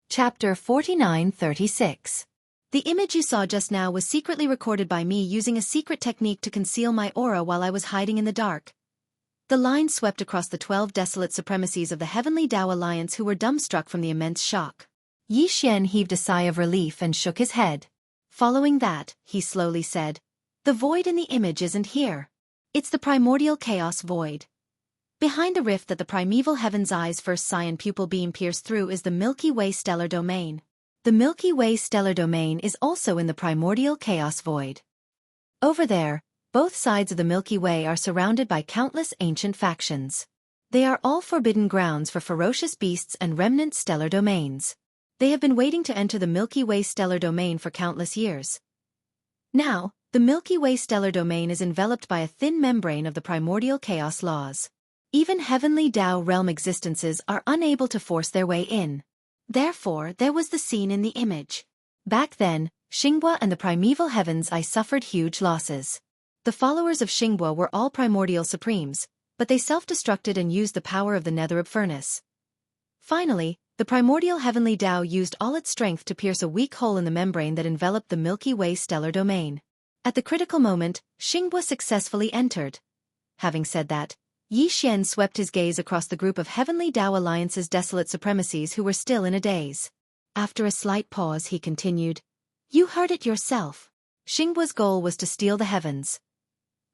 Chapter 49:36. The image you saw just now was secretly recorded by me using a secret technique to conceal my aura while I was hiding in the dark. The line swept across the 12 desolate supremacies of the Heavenly Tao Alliance who were dumbstruck from the immense shock. Yi Xian heaved a sigh of relief and shook his head. Following that, he slowly said, "The void in the image isn't here. It's the primordial chaos void. Behind the rift that the primeval heaven's eye's first cyan pupil beam pierced through is the Milky Way stellar domain. The Milky Way stellar domain is also in the primordial chaos void. Over there, both sides of the Milky Way are surrounded by countless ancient factions. They are all forbidden grounds for ferocious beasts and remnant stellar domains. They have been waiting to enter the Milky Way stellar domain for countless years. Now, the Milky Way stellar domain is enveloped by a thin membrane of the primordial chaos laws. Even Heavenly Tao realm existences are unable to force their way in. Therefore, there was the scene in the image. Back then, Xingbo and the primeval heavens I suffered huge losses. The followers of Xingbo were all primordial supremes, but they self-destructed and used the power of the netherib furnace. Finally, the primordial Heavenly Tao used all its strength to pierce a weak hole in the membrane that enveloped the Milky Way stellar domain. At the critical moment, Xingbo successfully entered. Having said that, Yi Xian swept his gaze across the group of Heavenly Tao Alliance's desolate supremacies who were still in a daze. After a slight pause he continued, "You heard it yourself. Xingbo's goal was to steal the heavens.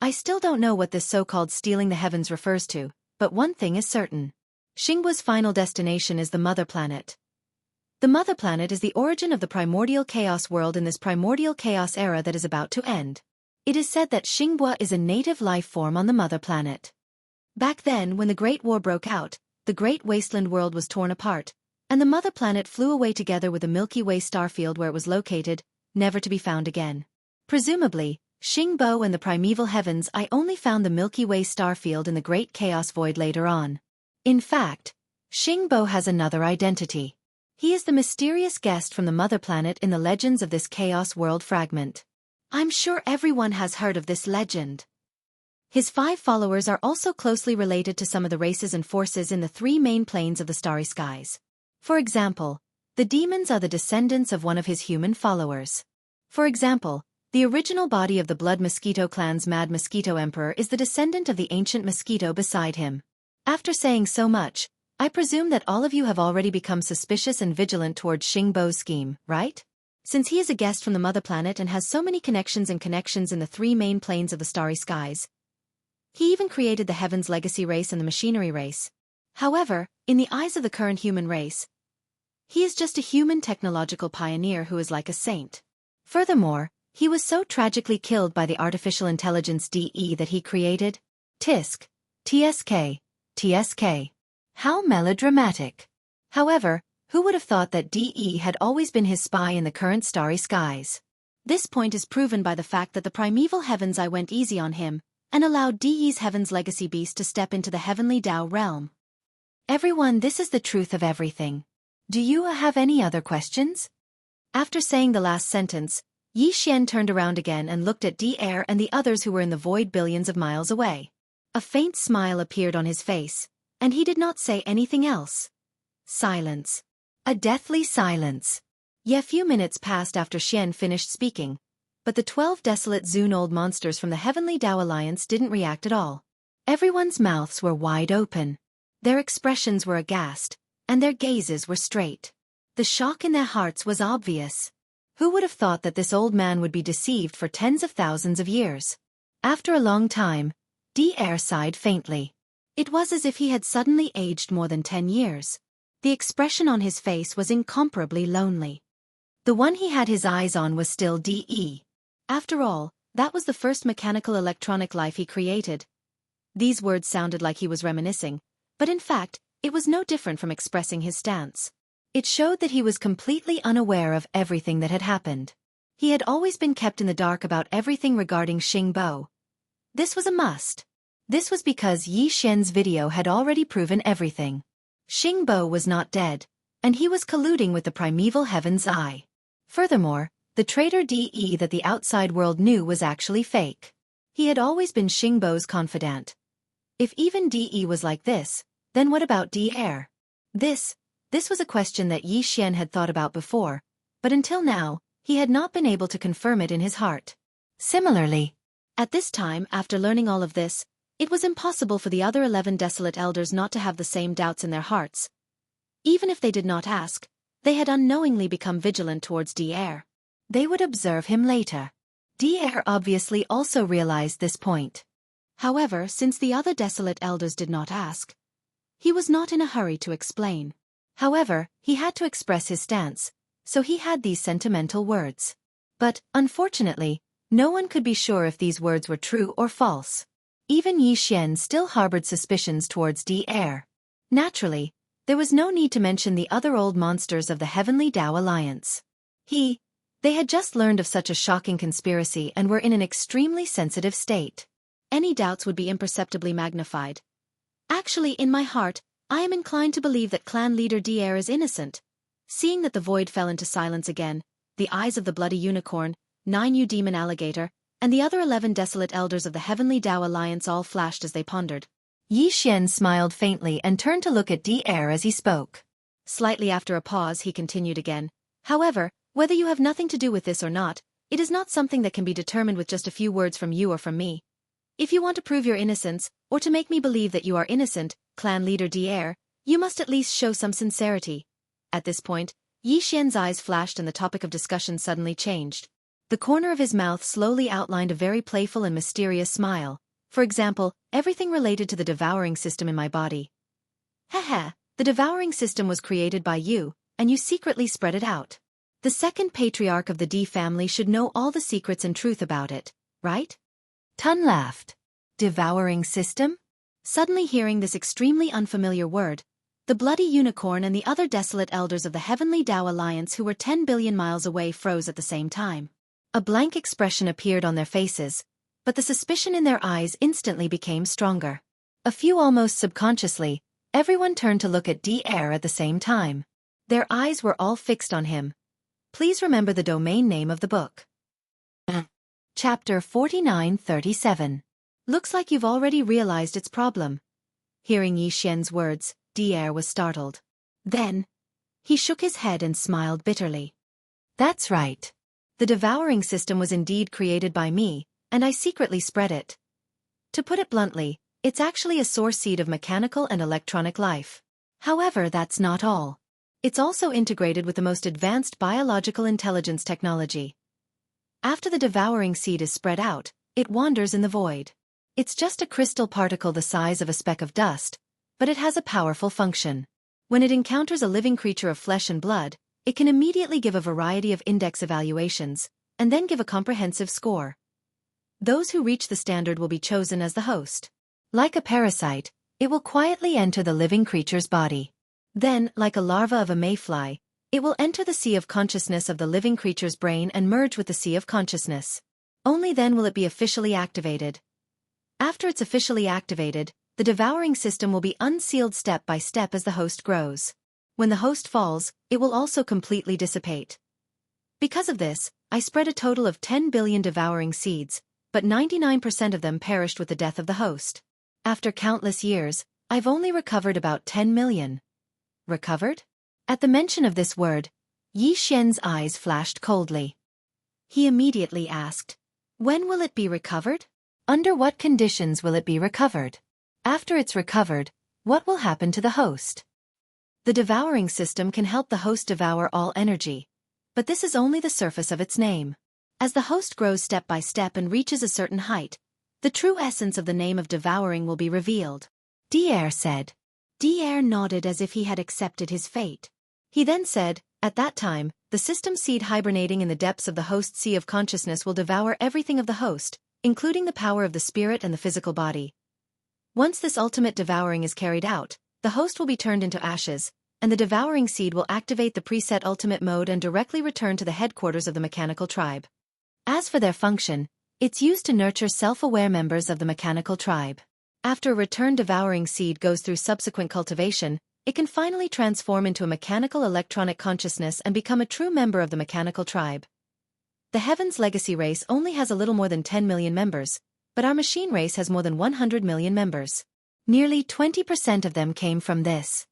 I still don't know what this so-called stealing the heavens refers to, but one thing is certain. Xingbo's final destination is the Mother Planet. The Mother Planet is the origin of the primordial chaos world in this primordial chaos era that is about to end. It is said that Xingbo is a native life form on the Mother Planet. Back then, when the Great War broke out, the Great Wasteland world was torn apart, and the Mother Planet flew away together with the Milky Way starfield where it was located, never to be found again. Presumably, Xingbo and the primeval heavens I only found the Milky Way starfield in the Great Chaos Void later on. In fact, Xingbo has another identity. He is the mysterious guest from the Mother Planet in the legends of this Chaos World fragment. I'm sure everyone has heard of this legend. His 5 followers are also closely related to some of the races and forces in the 3 main planes of the starry skies. For example, the demons are the descendants of one of his human followers. For example, The original body of the Blood Mosquito clan's Mad Mosquito Emperor is the descendant of the ancient mosquito beside him. After saying so much, I presume that all of you have already become suspicious and vigilant towards Xingbo's scheme, right? Since he is a guest from the mother planet and has so many connections in the three main planes of the starry skies. He even created the Heaven's Legacy race and the Machinery race. However, in the eyes of the current human race, he is just a human technological pioneer who is like a saint. Furthermore, he was so tragically killed by the artificial intelligence DE that he created. Tisk. TSK. TSK. How melodramatic. However, who would have thought that DE had always been his spy in the current starry skies? This point is proven by the fact that the primeval heavens I went easy on him, and allowed DE's Heaven's Legacy beast to step into the heavenly Tao realm. Everyone, this is the truth of everything. Do you have any other questions? After saying the last sentence, Yi Xian turned around again and looked at DR and the others who were in the void billions of miles away. A faint smile appeared on his face, and he did not say anything else. Silence. A deathly silence. A few minutes passed after Xian finished speaking, but the 12 desolate Zune old monsters from the Heavenly Tao Alliance didn't react at all. Everyone's mouths were wide open. Their expressions were aghast, and their gazes were straight. The shock in their hearts was obvious. Who would have thought that this old man would be deceived for tens of thousands of years? After a long time, DR sighed faintly. It was as if he had suddenly aged more than 10 years. The expression on his face was incomparably lonely. The one he had his eyes on was still DE. After all, that was the first mechanical electronic life he created. These words sounded like he was reminiscing, but in fact, it was no different from expressing his stance. It showed that he was completely unaware of everything that had happened. He had always been kept in the dark about everything regarding Xingbo. This was a must. This was because Yi Xian's video had already proven everything. Xingbo was not dead, and he was colluding with the primeval Heaven's Eye. Furthermore, the traitor DE that the outside world knew was actually fake. He had always been Xingbo's confidant. If even DE was like this, then what about DR? This was a question that Yi Xian had thought about before, but until now, he had not been able to confirm it in his heart. Similarly, at this time, after learning all of this, it was impossible for the other 11 desolate elders not to have the same doubts in their hearts. Even if they did not ask, they had unknowingly become vigilant towards DR. They would observe him later. DR obviously also realized this point. However, since the other desolate elders did not ask, he was not in a hurry to explain. However, he had to express his stance, so he had these sentimental words. But, unfortunately, no one could be sure if these words were true or false. Even Yi Xian still harbored suspicions towards DR. Naturally, there was no need to mention the other old monsters of the Heavenly Tao Alliance. They had just learned of such a shocking conspiracy and were in an extremely sensitive state. Any doubts would be imperceptibly magnified. Actually, in my heart, I am inclined to believe that clan leader DR is innocent. Seeing that the void fell into silence again, the eyes of the bloody unicorn, 9U demon alligator, and the other 11 desolate elders of the Heavenly Tao Alliance all flashed as they pondered. Yi Xian smiled faintly and turned to look at DR as he spoke. Slightly after a pause, he continued again. However, whether you have nothing to do with this or not, it is not something that can be determined with just a few words from you or from me. If you want to prove your innocence, or to make me believe that you are innocent, clan leader DR, you must at least show some sincerity. At this point, Yi Xian's eyes flashed and the topic of discussion suddenly changed. The corner of his mouth slowly outlined a very playful and mysterious smile. For example, everything related to the devouring system in my body. Haha, the devouring system was created by you, and you secretly spread it out. The second patriarch of the D family should know all the secrets and truth about it, right? Tun laughed. Devouring system? Suddenly hearing this extremely unfamiliar word, the bloody unicorn and the other desolate elders of the Heavenly Tao Alliance who were 10 billion miles away froze at the same time. A blank expression appeared on their faces, but the suspicion in their eyes instantly became stronger. A few almost subconsciously, everyone turned to look at DR at the same time. Their eyes were all fixed on him. Please remember the domain name of the book. Chapter 4937. Looks like you've already realized its problem. Hearing Yi Xian's words, DR was startled. Then, he shook his head and smiled bitterly. That's right. The devouring system was indeed created by me, and I secretly spread it. To put it bluntly, it's actually a source seed of mechanical and electronic life. However, that's not all. It's also integrated with the most advanced biological intelligence technology. After the devouring seed is spread out, it wanders in the void. It's just a crystal particle the size of a speck of dust, but it has a powerful function. When it encounters a living creature of flesh and blood, it can immediately give a variety of index evaluations, and then give a comprehensive score. Those who reach the standard will be chosen as the host. Like a parasite, it will quietly enter the living creature's body. Then, like a larva of a mayfly, it will enter the sea of consciousness of the living creature's brain and merge with the sea of consciousness. Only then will it be officially activated. After it's officially activated, the devouring system will be unsealed step by step as the host grows. When the host falls, it will also completely dissipate. Because of this, I spread a total of 10 billion devouring seeds, but 99% of them perished with the death of the host. After countless years, I've only recovered about 10 million. Recovered? At the mention of this word, Yi Xian's eyes flashed coldly. He immediately asked, "When will it be recovered? Under what conditions will it be recovered? After it's recovered, what will happen to the host?" The devouring system can help the host devour all energy, but this is only the surface of its name. As the host grows step by step and reaches a certain height, the true essence of the name of devouring will be revealed. Dier said. Dier nodded as if he had accepted his fate. He then said, "At that time, the system seed hibernating in the depths of the host sea of consciousness will devour everything of the host, including the power of the spirit and the physical body. Once this ultimate devouring is carried out, the host will be turned into ashes, and the devouring seed will activate the preset ultimate mode and directly return to the headquarters of the mechanical tribe. As for their function, it's used to nurture self-aware members of the mechanical tribe. After a returned devouring seed goes through subsequent cultivation, it can finally transform into a mechanical electronic consciousness and become a true member of the mechanical tribe. The Heaven's Legacy race only has a little more than 10 million members, but our machine race has more than 100 million members. Nearly 20% of them came from this.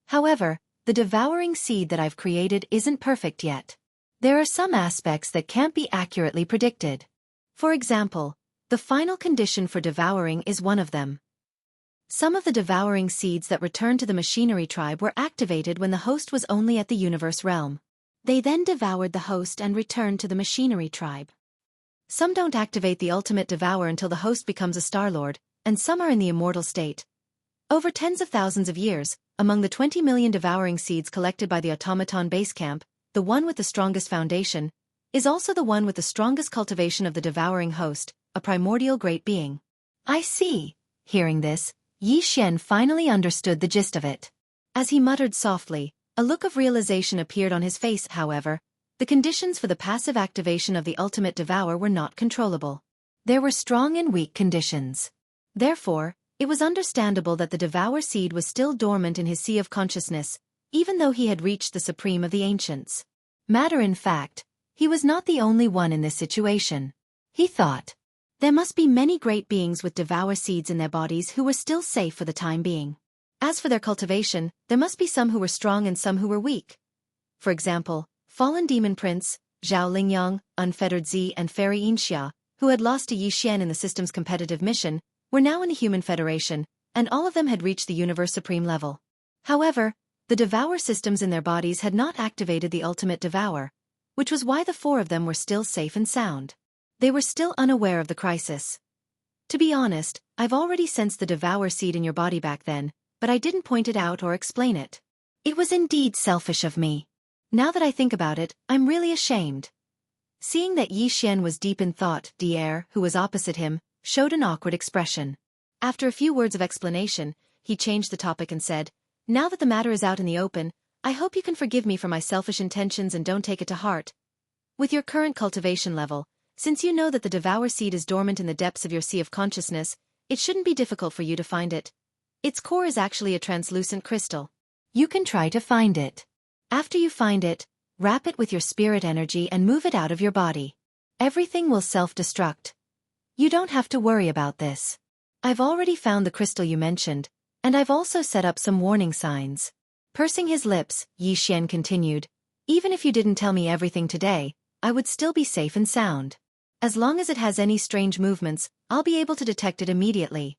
However, the devouring seed that I've created isn't perfect yet. There are some aspects that can't be accurately predicted. For example, the final condition for devouring is one of them. Some of the devouring seeds that returned to the machinery tribe were activated when the host was only at the universe realm. They then devoured the host and returned to the machinery tribe. Some don't activate the ultimate devour until the host becomes a Star-Lord, and some are in the immortal state. Over tens of thousands of years, among the 20 million devouring seeds collected by the automaton base camp, the one with the strongest foundation is also the one with the strongest cultivation of the devouring host, a primordial great being. I see. Hearing this, Yi Xian finally understood the gist of it. As he muttered softly, a look of realization appeared on his face. However, the conditions for the passive activation of the ultimate devour were not controllable. There were strong and weak conditions. Therefore, it was understandable that the devour seed was still dormant in his sea of consciousness, even though he had reached the supreme of the ancients. Matter in fact, he was not the only one in this situation. He thought, there must be many great beings with devour seeds in their bodies who were still safe for the time being. As for their cultivation, there must be some who were strong and some who were weak. For example, Fallen Demon Prince, Zhao Lingyang, Unfettered Z and Fairy Inxia, who had lost to Yi Xian in the system's competitive mission, were now in the Human Federation, and all of them had reached the Universe Supreme level. However, the devour systems in their bodies had not activated the ultimate devour, which was why the four of them were still safe and sound. They were still unaware of the crisis. To be honest, I've already sensed the devour seed in your body back then, but I didn't point it out or explain it. It was indeed selfish of me. Now that I think about it, I'm really ashamed. Seeing that Yi Xian was deep in thought, Dier, who was opposite him, showed an awkward expression. After a few words of explanation, he changed the topic and said, "Now that the matter is out in the open, I hope you can forgive me for my selfish intentions and don't take it to heart. With your current cultivation level, since you know that the devour seed is dormant in the depths of your sea of consciousness, it shouldn't be difficult for you to find it. Its core is actually a translucent crystal. You can try to find it. After you find it, wrap it with your spirit energy and move it out of your body. Everything will self-destruct. You don't have to worry about this. I've already found the crystal you mentioned, and I've also set up some warning signs." Pursing his lips, Yi Xian continued, "Even if you didn't tell me everything today, I would still be safe and sound. As long as it has any strange movements, I'll be able to detect it immediately.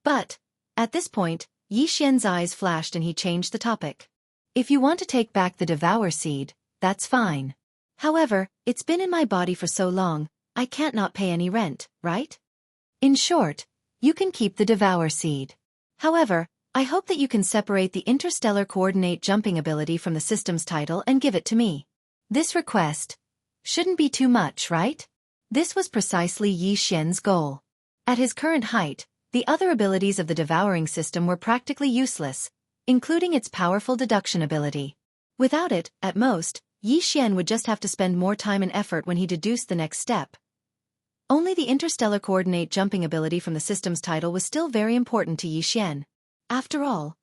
But, at this point, Yi Xian's eyes flashed and he changed the topic. If you want to take back the Devour Seed, that's fine. However, it's been in my body for so long, I can't not pay any rent, right? In short, you can keep the Devour Seed. However, I hope that you can separate the interstellar coordinate jumping ability from the system's title and give it to me. This request shouldn't be too much, right? This was precisely Yi Xian's goal. At his current height, the other abilities of the devouring system were practically useless, including its powerful deduction ability. Without it, at most, Yi Xian would just have to spend more time and effort when he deduced the next step. Only the interstellar coordinate jumping ability from the system's title was still very important to Yi Xian. After all,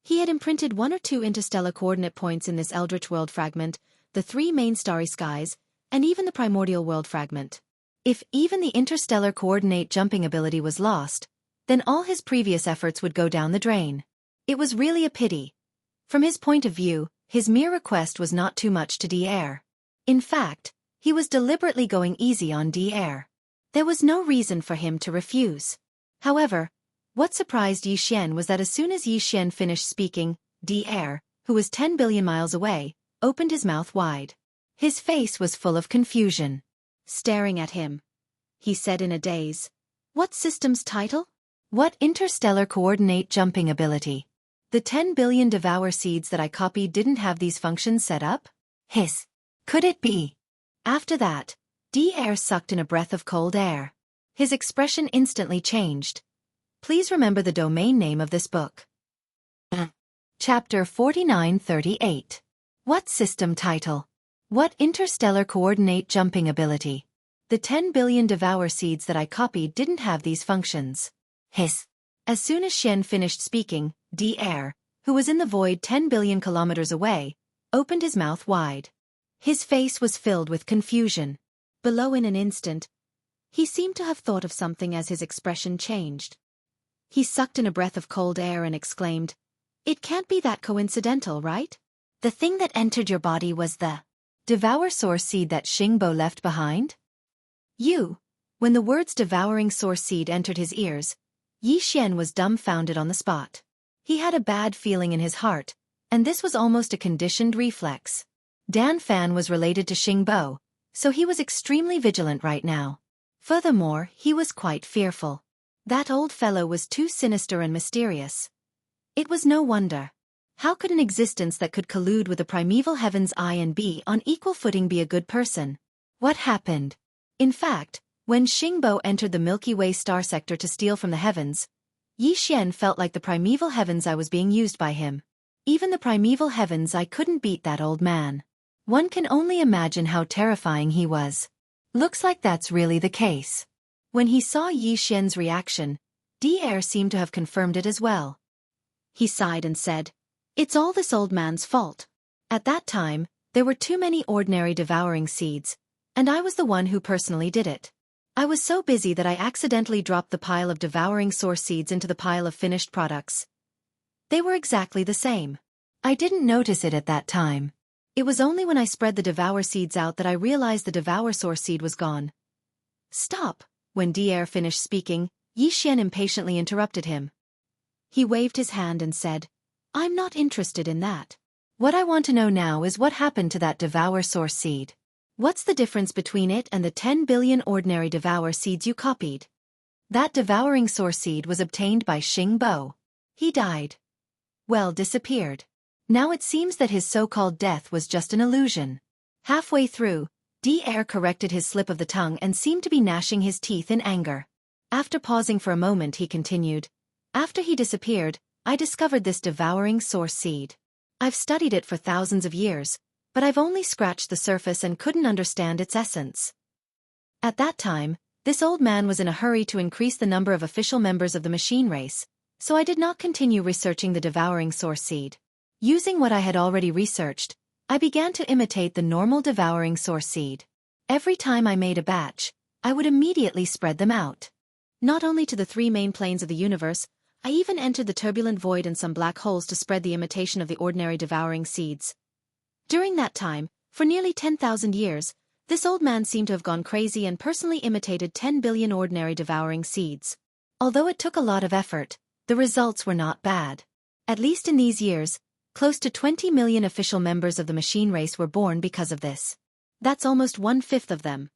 he had imprinted 1 or 2 interstellar coordinate points in this eldritch world fragment, the 3 main starry skies, and even the primordial world fragment. If even the interstellar coordinate jumping ability was lost, then all his previous efforts would go down the drain. It was really a pity. From his point of view, his mere request was not too much to D-Air. In fact, he was deliberately going easy on D-Air. There was no reason for him to refuse. However, what surprised Yi Xian was that as soon as Yi Xian finished speaking, D-Air, who was 10 billion miles away, opened his mouth wide. His face was full of confusion. Staring at him, he said in a daze, "What system's title? What interstellar coordinate jumping ability? The 10 billion Devour Seeds that I copied didn't have these functions set up? Hiss. Could it be?" After that, D-Air sucked in a breath of cold air. His expression instantly changed. Please remember the domain name of this book. Chapter 4938. What system title? What interstellar coordinate jumping ability? The 10 billion Devour Seeds that I copied didn't have these functions. Hiss. As soon as Xian finished speaking, D-Air, who was in the void 10 billion kilometers away, opened his mouth wide. His face was filled with confusion. Below in an instant, he seemed to have thought of something as his expression changed. He sucked in a breath of cold air and exclaimed, "It can't be that coincidental, right? The thing that entered your body was the Devour Source Seed that Xingbo left behind?" When the words Devouring Source Seed entered his ears, Yi Xian was dumbfounded on the spot. He had a bad feeling in his heart, and this was almost a conditioned reflex. Dan Fan was related to Xingbo, so he was extremely vigilant right now. Furthermore, he was quite fearful. That old fellow was too sinister and mysterious. It was no wonder. How could an existence that could collude with the primeval heavens I and B on equal footing be a good person? What happened? In fact, when Xingbo entered the Milky Way star sector to steal from the heavens, Yi Xian felt like the primeval heavens I was being used by him. Even the primeval heavens I couldn't beat that old man. One can only imagine how terrifying he was. Looks like that's really the case. When he saw Yi Xian's reaction, D-Air seemed to have confirmed it as well. He sighed and said, "It's all this old man's fault. At that time, there were too many ordinary devouring seeds, and I was the one who personally did it. I was so busy that I accidentally dropped the pile of devouring source seeds into the pile of finished products. They were exactly the same. I didn't notice it at that time. It was only when I spread the Devour Seeds out that I realized the Devour Source Seed was gone." "Stop!" When D-Air finished speaking, Yi Xian impatiently interrupted him. He waved his hand and said, "I'm not interested in that. What I want to know now is what happened to that Devour Source Seed. What's the difference between it and the 10 billion ordinary Devour Seeds you copied?" "That Devouring Source Seed was obtained by Xingbo. He died. Well, disappeared. Now it seems that his so-called death was just an illusion." Halfway through, D-Air corrected his slip of the tongue and seemed to be gnashing his teeth in anger. After pausing for a moment he continued, "After he disappeared, I discovered this Devouring Source Seed. I've studied it for thousands of years, but I've only scratched the surface and couldn't understand its essence. At that time, this old man was in a hurry to increase the number of official members of the machine race, so I did not continue researching the Devouring Source Seed. Using what I had already researched, I began to imitate the normal Devouring Source Seed. Every time I made a batch, I would immediately spread them out. Not only to the 3 main planes of the universe, I even entered the turbulent void and some black holes to spread the imitation of the ordinary devouring seeds. During that time, for nearly 10,000 years, This old man seemed to have gone crazy and personally imitated 10 billion ordinary devouring seeds. Although it took a lot of effort, the results were not bad. At least in these years, close to 20 million official members of the machine race were born because of this. That's almost 1/5 of them.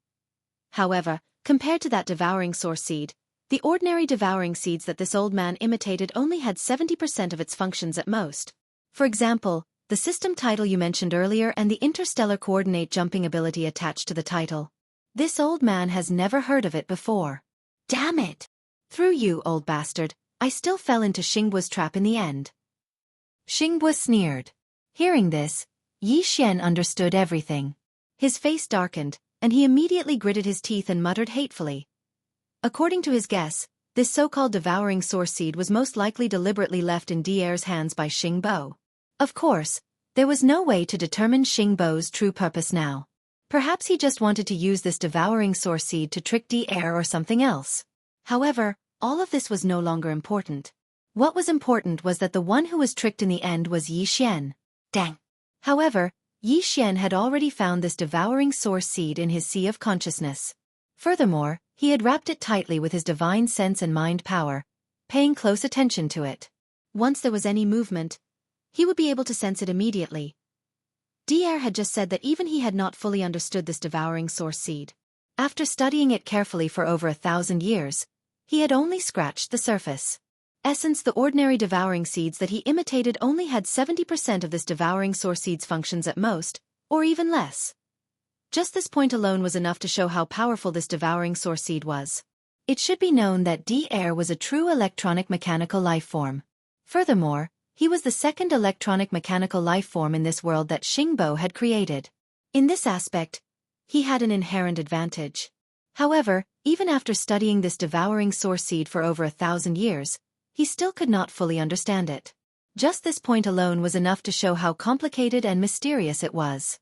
However, compared to that devouring source seed, the ordinary devouring seeds that this old man imitated only had 70% of its functions at most. For example, the system title you mentioned earlier and the interstellar coordinate jumping ability attached to the title. This old man has never heard of it before. Damn it! Through you, old bastard, I still fell into Xingbu's trap in the end. Xingbu sneered. Hearing this, Yi Xian understood everything. His face darkened, and he immediately gritted his teeth and muttered hatefully. According to his guess, this so-called devouring source seed was most likely deliberately left in Dier's hands by Xingbu. Of course, there was no way to determine Xingbu's true purpose now. Perhaps he just wanted to use this devouring source seed to trick Dier or something else. However, all of this was no longer important. What was important was that the one who was tricked in the end was Yi Xian. Dang. However, Yi Xian had already found this devouring source seed in his sea of consciousness. Furthermore, he had wrapped it tightly with his divine sense and mind power, paying close attention to it. Once there was any movement, he would be able to sense it immediately. Dier had just said that even he had not fully understood this devouring source seed. After studying it carefully for over 1,000 years, he had only scratched the surface. Essence, the ordinary devouring seeds that he imitated only had 70% of this devouring source seed's functions at most, or even less. Just this point alone was enough to show how powerful this devouring source seed was. It should be known that Dier was a true electronic mechanical life form. Furthermore, he was the second electronic mechanical life form in this world that Xingbu had created. In this aspect, he had an inherent advantage. However, even after studying this devouring source seed for over 1,000 years, he still could not fully understand it. Just this point alone was enough to show how complicated and mysterious it was.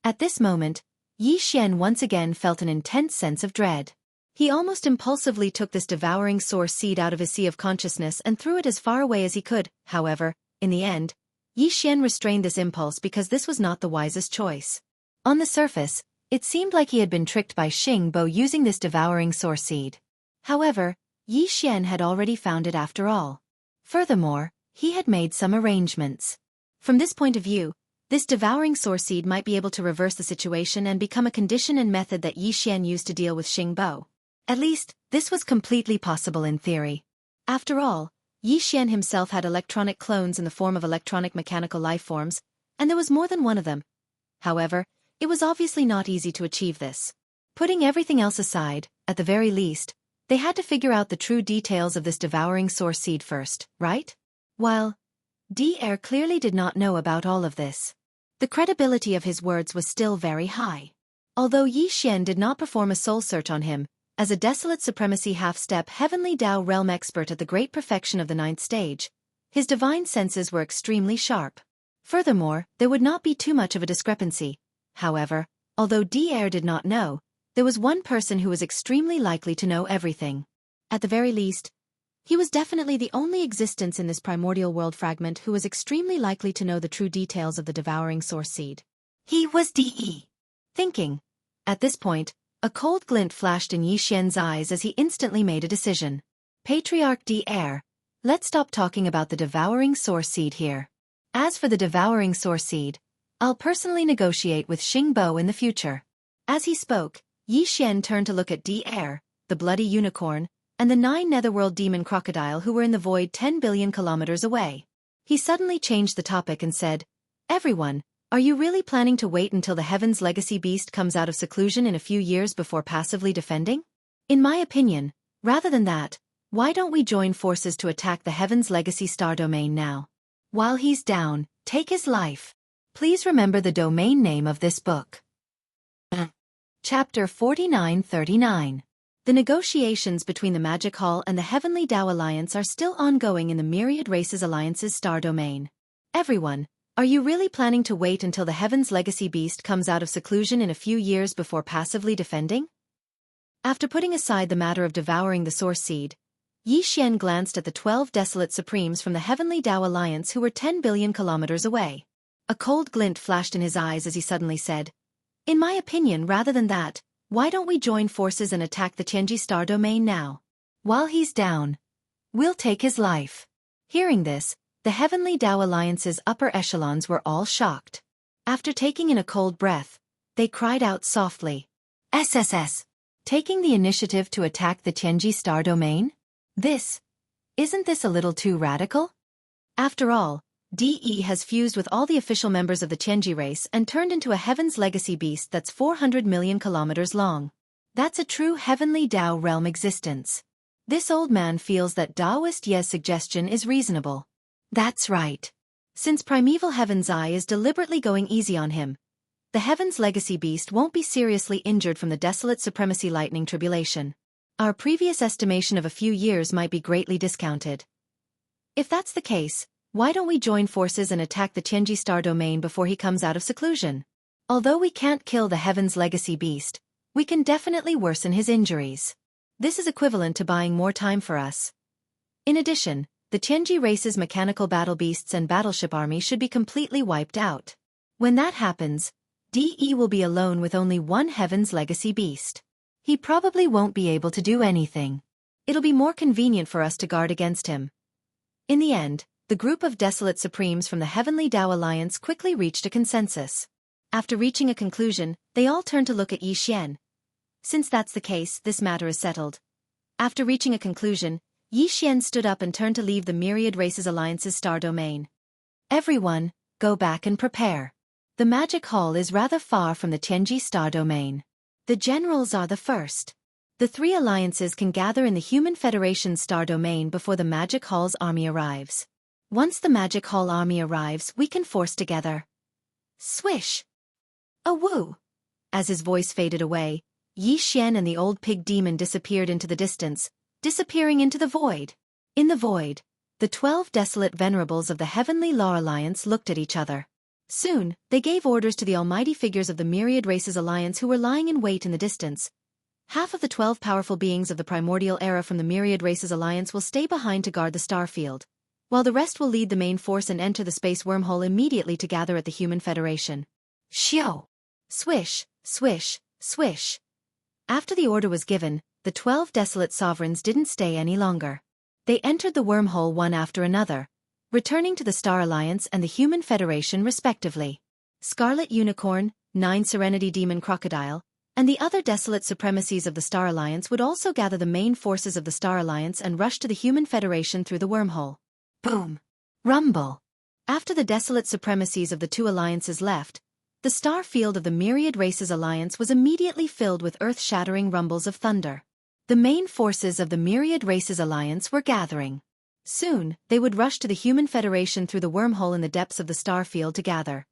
At this moment, Yi Xian once again felt an intense sense of dread. He almost impulsively took this devouring source seed out of his sea of consciousness and threw it as far away as he could. However, in the end, Yi Xian restrained this impulse because this was not the wisest choice. On the surface, it seemed like he had been tricked by Xingbu using this devouring source seed. However, Yi Xian had already found it after all. Furthermore, he had made some arrangements. From this point of view, this devouring source seed might be able to reverse the situation and become a condition and method that Yi Xian used to deal with Xingbu. At least, this was completely possible in theory. After all, Yi Xian himself had electronic clones in the form of electronic mechanical life forms, and there was more than one of them. However, it was obviously not easy to achieve this. Putting everything else aside, at the very least, they had to figure out the true details of this devouring source seed first, right? While Dier clearly did not know about all of this, the credibility of his words was still very high. Although Yi Xian did not perform a soul search on him, as a desolate supremacy half-step heavenly Tao realm expert at the great perfection of the 9th stage, his divine senses were extremely sharp. Furthermore, there would not be too much of a discrepancy. However, although Dier did not know, there was one person who was extremely likely to know everything. At the very least, he was definitely the only existence in this primordial world fragment who was extremely likely to know the true details of the devouring source seed. He was De. Thinking. At this point, a cold glint flashed in Yi Xian's eyes as he instantly made a decision. Patriarch Dier, let's stop talking about the devouring source seed here. As for the devouring source seed, I'll personally negotiate with Xingbu in the future. As he spoke, Yi Xian turned to look at Dier, the bloody unicorn, and the 9 netherworld demon crocodile who were in the void 10 billion kilometers away. He suddenly changed the topic and said, "Everyone, are you really planning to wait until the Heaven's Legacy beast comes out of seclusion in a few years before passively defending? In my opinion, rather than that, why don't we join forces to attack the Heaven's Legacy star domain now? While he's down, take his life. Please remember the domain name of this book." Chapter 4939. The negotiations between the Magic Hall and the Heavenly Tao Alliance are still ongoing in the Myriad Races Alliance's star domain. Everyone, are you really planning to wait until the Heaven's Legacy beast comes out of seclusion in a few years before passively defending? After putting aside the matter of devouring the source seed, Yi Xian glanced at the 12 desolate supremes from the Heavenly Tao Alliance who were 10 billion kilometers away. A cold glint flashed in his eyes as he suddenly said, In my opinion, rather than that, why don't we join forces and attack the Tianji star domain now? While he's down, we'll take his life. Hearing this, the Heavenly Dao Alliance's upper echelons were all shocked. After taking in a cold breath, they cried out softly, "SSS! Taking the initiative to attack the Tianji star domain? Isn't this a little too radical?" After all, DE has fused with all the official members of the Tianji race and turned into a Heaven's Legacy beast that's 400 million kilometers long. That's a true Heavenly Dao realm existence. This old man feels that Daoist Ye's suggestion is reasonable. That's right. Since Primeval Heaven's Eye is deliberately going easy on him, the Heaven's Legacy beast won't be seriously injured from the Desolate Supremacy Lightning Tribulation. Our previous estimation of a few years might be greatly discounted. If that's the case, why don't we join forces and attack the Tianji star domain before he comes out of seclusion? Although we can't kill the Heaven's Legacy beast, we can definitely worsen his injuries. This is equivalent to buying more time for us. In addition, the Tianji race's mechanical battle beasts and battleship army should be completely wiped out. When that happens, DE will be alone with only one Heaven's Legacy beast. He probably won't be able to do anything. It'll be more convenient for us to guard against him. In the end, the group of Desolate Supremes from the Heavenly Dao Alliance quickly reached a consensus. After reaching a conclusion, they all turned to look at Yi Xian. Since that's the case, this matter is settled. After reaching a conclusion, Yi Xian stood up and turned to leave the Myriad Races Alliance's star domain. Everyone, go back and prepare. The Magic Hall is rather far from the Tianji star domain. The generals are the first. The three alliances can gather in the Human Federation's star domain before the Magic Hall's army arrives. Once the Magic Hall army arrives, we can force together. Swish! A woo! As his voice faded away, Yi Xian and the old pig demon disappeared into the distance, disappearing into the void. In the void, the 12 desolate venerables of the Heavenly Law Alliance looked at each other. Soon, they gave orders to the almighty figures of the Myriad Races Alliance who were lying in wait in the distance. Half of the 12 powerful beings of the primordial era from the Myriad Races Alliance will stay behind to guard the star field, while the rest will lead the main force and enter the space wormhole immediately to gather at the Human Federation. Shio! Swish, swish, swish. After the order was given, the 12 desolate sovereigns didn't stay any longer. They entered the wormhole one after another, returning to the Star Alliance and the Human Federation respectively. Scarlet Unicorn, 9 Serenity Demon Crocodile, and the other desolate supremacies of the Star Alliance would also gather the main forces of the Star Alliance and rush to the Human Federation through the wormhole. Boom! Rumble! After the desolate supremacies of the two alliances left, the star field of the Myriad Races Alliance was immediately filled with earth-shattering rumbles of thunder. The main forces of the Myriad Races Alliance were gathering. Soon, they would rush to the Human Federation through the wormhole in the depths of the star field to gather.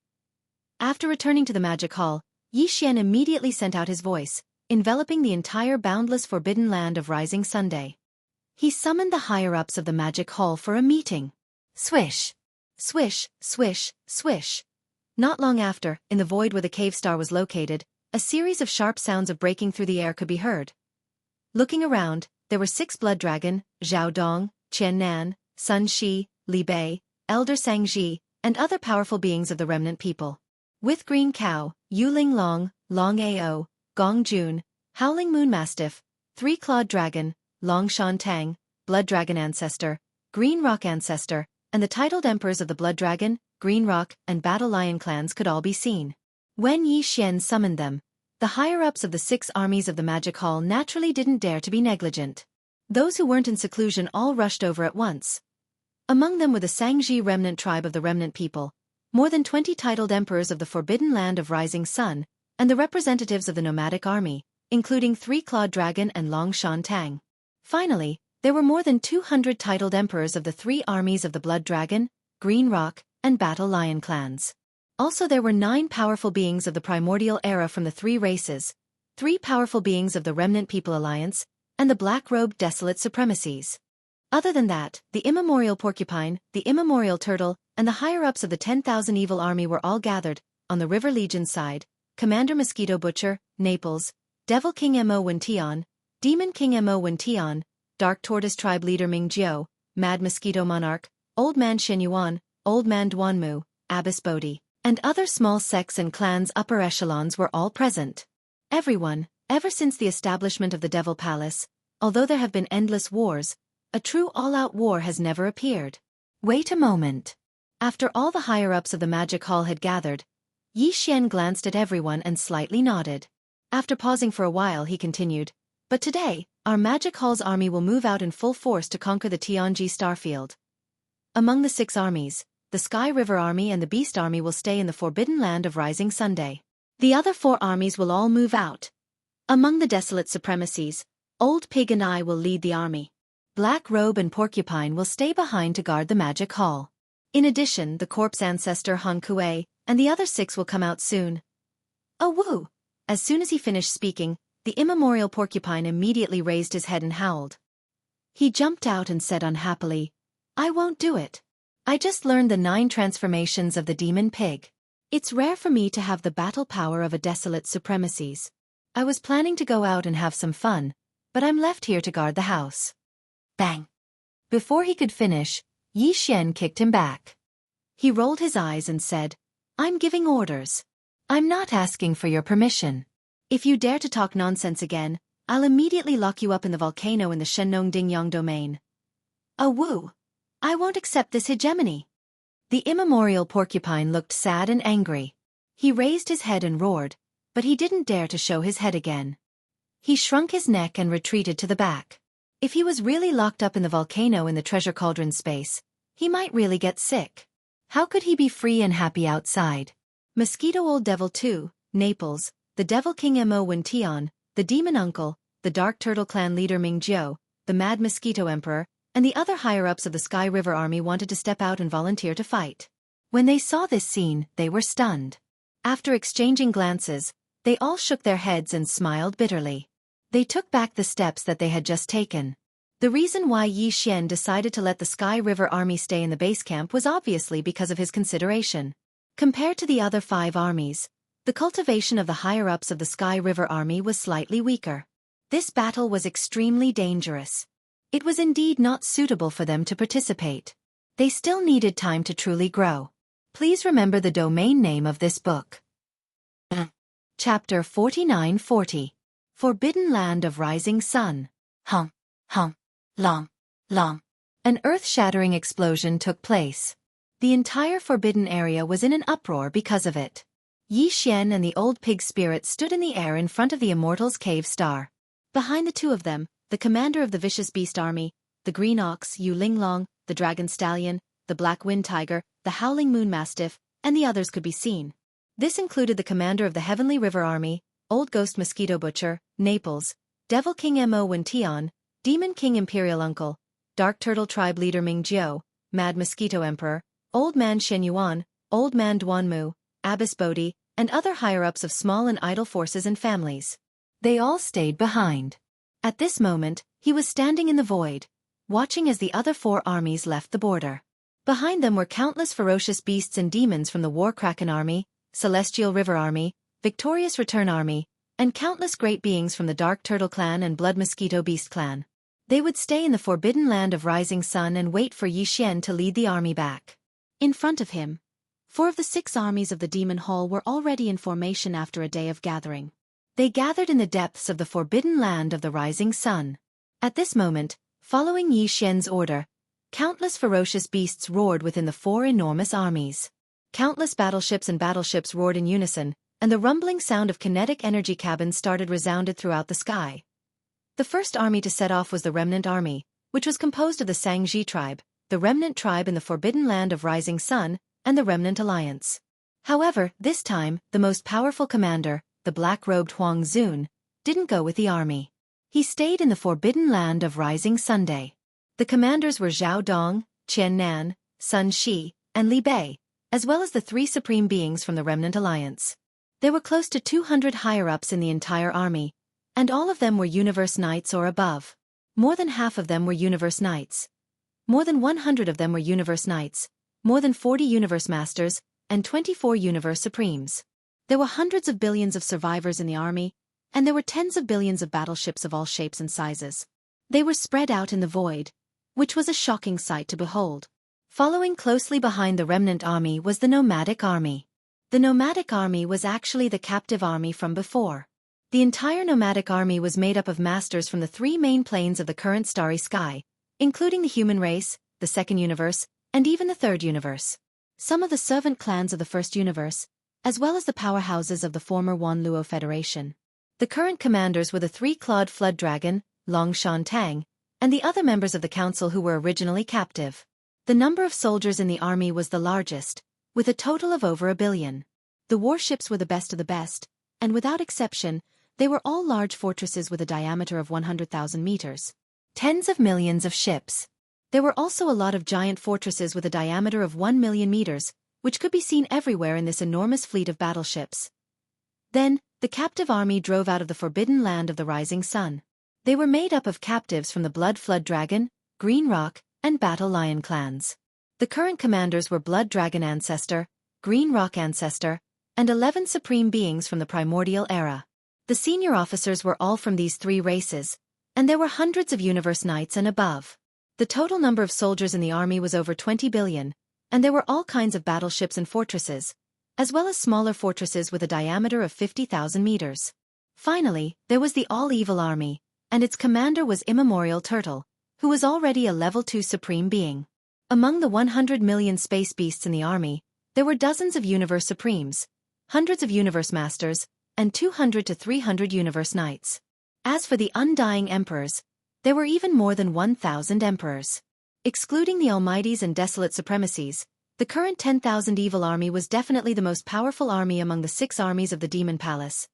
After returning to the Magic Hall, Yi Xian immediately sent out his voice, enveloping the entire boundless forbidden land of Rising Sunday. He summoned the higher-ups of the Magic Hall for a meeting. Swish! Swish, swish, swish. Not long after, in the void where the cave star was located, a series of sharp sounds of breaking through the air could be heard. Looking around, there were 6 Blood Dragon, Zhao Dong, Qian Nan, Sun Shi, Li Bei, Elder Sang Ji, and other powerful beings of the remnant people. With Green Cow, Yu Ling Long, Long Ao, Gong Jun, Howling Moon Mastiff, 3-Clawed Dragon, Long Shan Tang, Blood Dragon Ancestor, Green Rock Ancestor, and the titled emperors of the Blood Dragon, Green Rock, and Battle Lion clans could all be seen. When Yi Xian summoned them, the higher-ups of the 6 armies of the Magic Hall naturally didn't dare to be negligent. Those who weren't in seclusion all rushed over at once. Among them were the Sangji remnant tribe of the remnant people, more than 20 titled emperors of the forbidden land of Rising Sun, and the representatives of the nomadic army, including 3-Clawed Dragon and Long Shan Tang. Finally, there were more than 200 titled emperors of the 3 armies of the Blood Dragon, Green Rock, and Battle Lion clans. Also there were 9 powerful beings of the primordial era from the 3 races, 3 powerful beings of the Remnant People Alliance, and the black-robed desolate supremacies. Other than that, the immemorial porcupine, the immemorial turtle, and the higher-ups of the 10,000 evil army were all gathered, on the River Legion side, Commander Mosquito Butcher, Naples, Devil King Mo Wention, Demon King Mo Wention, Dark Tortoise Tribe Leader Ming Jiao, Mad Mosquito Monarch, Old Man Shen Yuan, Old Man Duanmu, Abbess Bodhi. and other small sects and clans upper echelons were all present. Everyone, ever since the establishment of the Devil Palace, although there have been endless wars, a true all-out war has never appeared. Wait a moment. After all the higher-ups of the Magic Hall had gathered, Yi Xian glanced at everyone and slightly nodded. After pausing for a while he continued, "But today, our Magic Hall's army will move out in full force to conquer the Tianji Starfield. Among the 6 armies, the Sky River Army and the Beast Army will stay in the Forbidden Land of Rising Sunday. The other 4 armies will all move out. Among the Desolate Supremacies, Old Pig and I will lead the army. Black Robe and Porcupine will stay behind to guard the Magic Hall. In addition, the Corpse Ancestor Han Kuei and the other 6 will come out soon." "Oh woo!" As soon as he finished speaking, the immemorial Porcupine immediately raised his head and howled. He jumped out and said unhappily, "I won't do it. I just learned the 9 transformations of the Demon Pig. It's rare for me to have the battle power of a Desolate Supremacies. I was planning to go out and have some fun, but I'm left here to guard the house." Bang! Before he could finish, Yi Xian kicked him back. He rolled his eyes and said, "I'm giving orders. I'm not asking for your permission. If you dare to talk nonsense again, I'll immediately lock you up in the volcano in the Shenong Dingyang domain." "Oh woo! I won't accept this hegemony." The immemorial Porcupine looked sad and angry. He raised his head and roared, but he didn't dare to show his head again. He shrunk his neck and retreated to the back. If he was really locked up in the volcano in the treasure cauldron space, he might really get sick. How could he be free and happy outside? Mosquito Old Devil 2, Naples, the Devil King Mo Wen Tian, the Demon Uncle, the Dark Turtle Clan leader Ming Jiao, the Mad Mosquito Emperor, and the other higher-ups of the Sky River Army wanted to step out and volunteer to fight. When they saw this scene, they were stunned. After exchanging glances, they all shook their heads and smiled bitterly. They took back the steps that they had just taken. The reason why Yi Xian decided to let the Sky River Army stay in the base camp was obviously because of his consideration. Compared to the other 5 armies, the cultivation of the higher-ups of the Sky River Army was slightly weaker. This battle was extremely dangerous. It was indeed not suitable for them to participate. They still needed time to truly grow. Please remember the domain name of this book. Chapter 4940. Forbidden Land of Rising Sun. Hum, hum, long, long. An earth-shattering explosion took place. The entire forbidden area was in an uproar because of it. Yi Xian and the old pig spirit stood in the air in front of the Immortals' Cave Star. Behind the 2 of them, the commander of the Vicious Beast Army, the Green Ox Yu Linglong, the Dragon Stallion, the Black Wind Tiger, the Howling Moon Mastiff, and the others could be seen. This included the commander of the Heavenly River Army, Old Ghost Mosquito Butcher, Naples, Devil King Mo Wen Tian, Demon King Imperial Uncle, Dark Turtle Tribe Leader Ming Jiao, Mad Mosquito Emperor, Old Man Shen Yuan, Old Man Duanmu, Abbess Bodhi, and other higher-ups of small and idle forces and families. They all stayed behind. At this moment, he was standing in the void, watching as the other 4 armies left the border. Behind them were countless ferocious beasts and demons from the War Kraken Army, Celestial River Army, Victorious Return Army, and countless great beings from the Dark Turtle Clan and Blood Mosquito Beast Clan. They would stay in the Forbidden Land of Rising Sun and wait for Yi Xian to lead the army back. In front of him, 4 of the 6 armies of the Demon Hall were already in formation after a day of gathering. They gathered in the depths of the Forbidden Land of the Rising Sun. At this moment, following Yi Xian's order, countless ferocious beasts roared within the 4 enormous armies. Countless battleships and battleships roared in unison, and the rumbling sound of kinetic energy cabins started resounded throughout the sky. The first army to set off was the Remnant Army, which was composed of the Sangji tribe, the Remnant tribe in the Forbidden Land of Rising Sun, and the Remnant Alliance. However, this time, the most powerful commander, the black-robed Huang Zun, didn't go with the army. He stayed in the Forbidden Land of Rising Sunday. The commanders were Zhao Dong, Qian Nan, Sun Shi, and Li Bei, as well as the 3 supreme beings from the Remnant Alliance. There were close to 200 higher-ups in the entire army, and all of them were Universe Knights or above. More than half of them were Universe Knights. More than 100 of them were Universe Knights, more than 40 Universe Masters, and 24 Universe Supremes. There were hundreds of billions of survivors in the army, and there were tens of billions of battleships of all shapes and sizes. They were spread out in the void, which was a shocking sight to behold. Following closely behind the Remnant Army was the Nomadic Army. The nomadic army was actually the captive army from before. The entire nomadic army was made up of masters from the three main planes of the current starry sky, including the human race, the second universe, and even the third universe. Some of the servant clans of the first universe, as well as the powerhouses of the former Wan Luo Federation. The current commanders were the three-clawed flood dragon, Long Shan Tang, and the other members of the council who were originally captive. The number of soldiers in the army was the largest, with a total of over 1 billion. The warships were the best of the best, and without exception, they were all large fortresses with a diameter of 100,000 meters. Tens of millions of ships. There were also a lot of giant fortresses with a diameter of 1 million meters, which could be seen everywhere in this enormous fleet of battleships. Then, the captive army drove out of the forbidden land of the rising sun. They were made up of captives from the Blood Flood Dragon, Green Rock, and Battle Lion clans. The current commanders were Blood Dragon Ancestor, Green Rock Ancestor, and 11 supreme beings from the primordial era. The senior officers were all from these three races, and there were hundreds of universe knights and above. The total number of soldiers in the army was over 20 billion, and there were all kinds of battleships and fortresses, as well as smaller fortresses with a diameter of 50,000 meters. Finally, there was the all-evil army, and its commander was Immemorial Turtle, who was already a level 2 supreme being. Among the 100 million space beasts in the army, there were dozens of universe supremes, hundreds of universe masters, and 200 to 300 universe knights. As for the undying emperors, there were even more than 1,000 emperors. Excluding the almighties and desolate supremacies, the current 10,000 evil army was definitely the most powerful army among the 6 armies of the Demon Palace.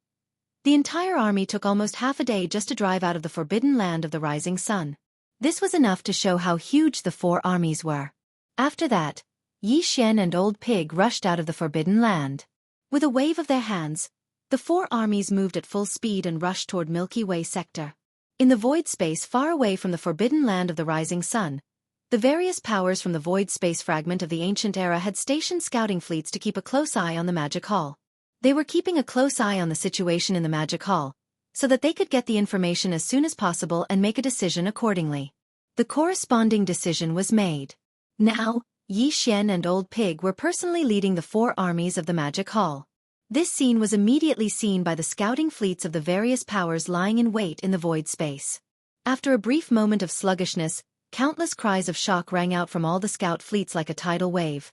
The entire army took almost half a day just to drive out of the forbidden land of the rising sun. This was enough to show how huge the 4 armies were. After that, Yi Xian and Old Pig rushed out of the forbidden land. With a wave of their hands, the 4 armies moved at full speed and rushed toward Milky Way sector. In the void space far away from the forbidden land of the rising sun, the various powers from the void space fragment of the ancient era had stationed scouting fleets to keep a close eye on the Magic Hall. They were keeping a close eye on the situation in the Magic Hall, so that they could get the information as soon as possible and make a decision accordingly. The corresponding decision was made. Now, Yi Xian and Old Pig were personally leading the 4 armies of the Magic Hall. This scene was immediately seen by the scouting fleets of the various powers lying in wait in the void space. After a brief moment of sluggishness, countless cries of shock rang out from all the scout fleets like a tidal wave.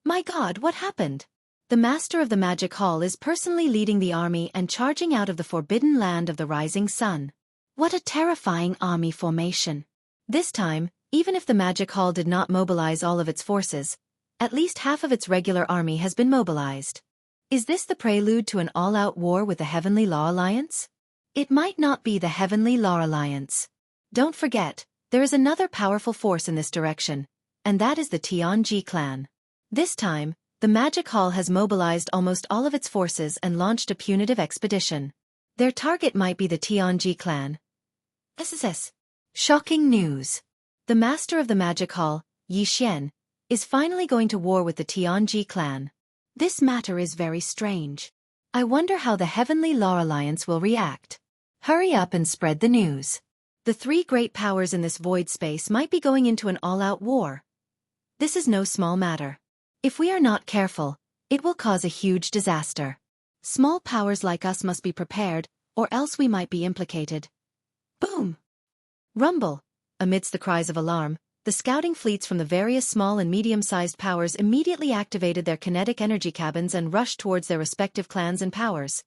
My God, what happened? The master of the Magic Hall is personally leading the army and charging out of the forbidden land of the rising sun. What a terrifying army formation. This time, even if the Magic Hall did not mobilize all of its forces, at least half of its regular army has been mobilized. Is this the prelude to an all-out war with the Heavenly Law Alliance? It might not be the Heavenly Law Alliance. Don't forget, there is another powerful force in this direction, and that is the Tianji clan. This time, the Magic Hall has mobilized almost all of its forces and launched a punitive expedition. Their target might be the Tianji clan. SSS. Shocking news. The master of the Magic Hall, Yi Xian, is finally going to war with the Tianji clan. This matter is very strange. I wonder how the Heavenly Law Alliance will react. Hurry up and spread the news. The 3 great powers in this void space might be going into an all-out war. This is no small matter. If we are not careful, it will cause a huge disaster. Small powers like us must be prepared, or else we might be implicated. Boom! Rumble! Amidst the cries of alarm, the scouting fleets from the various small and medium-sized powers immediately activated their kinetic energy cabins and rushed towards their respective clans and powers.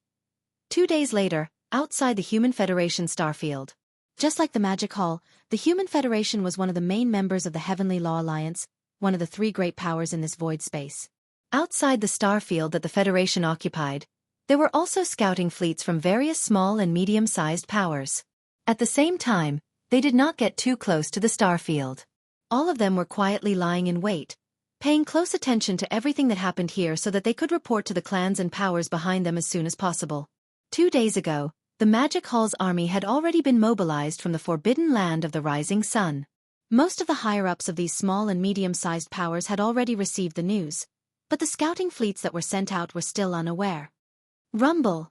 2 days later, outside the Human Federation starfield. Just like the Magic Hall, the Human Federation was one of the main members of the Heavenly Law Alliance, one of the 3 great powers in this void space. Outside the starfield that the Federation occupied, there were also scouting fleets from various small and medium-sized powers. At the same time, they did not get too close to the starfield. All of them were quietly lying in wait, paying close attention to everything that happened here so that they could report to the clans and powers behind them as soon as possible. 2 days ago, the Magic Hall's army had already been mobilized from the forbidden land of the rising sun. Most of the higher-ups of these small and medium-sized powers had already received the news, but the scouting fleets that were sent out were still unaware. Rumble!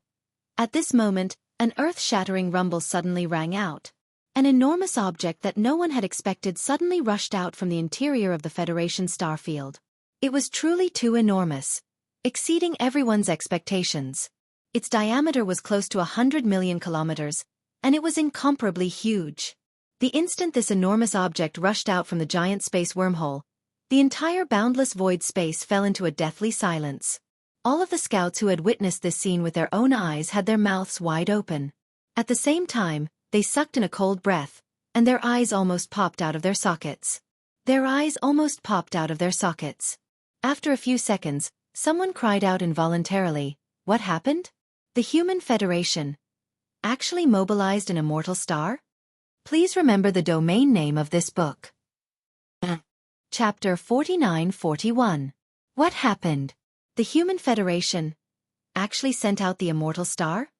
At this moment, an earth-shattering rumble suddenly rang out. An enormous object that no one had expected suddenly rushed out from the interior of the Federation starfield. It was truly too enormous. exceeding everyone's expectations. Its diameter was close to 100 million kilometers, and it was incomparably huge. The instant this enormous object rushed out from the giant space wormhole, the entire boundless void space fell into a deathly silence. All of the scouts who had witnessed this scene with their own eyes had their mouths wide open. At the same time, they sucked in a cold breath, and their eyes almost popped out of their sockets. Their eyes almost popped out of their sockets. After a few seconds, someone cried out involuntarily, "What happened?" The Human Federation actually mobilized an immortal star? Please remember the domain name of this book. Chapter 4941. What happened? The Human Federation actually sent out the immortal star?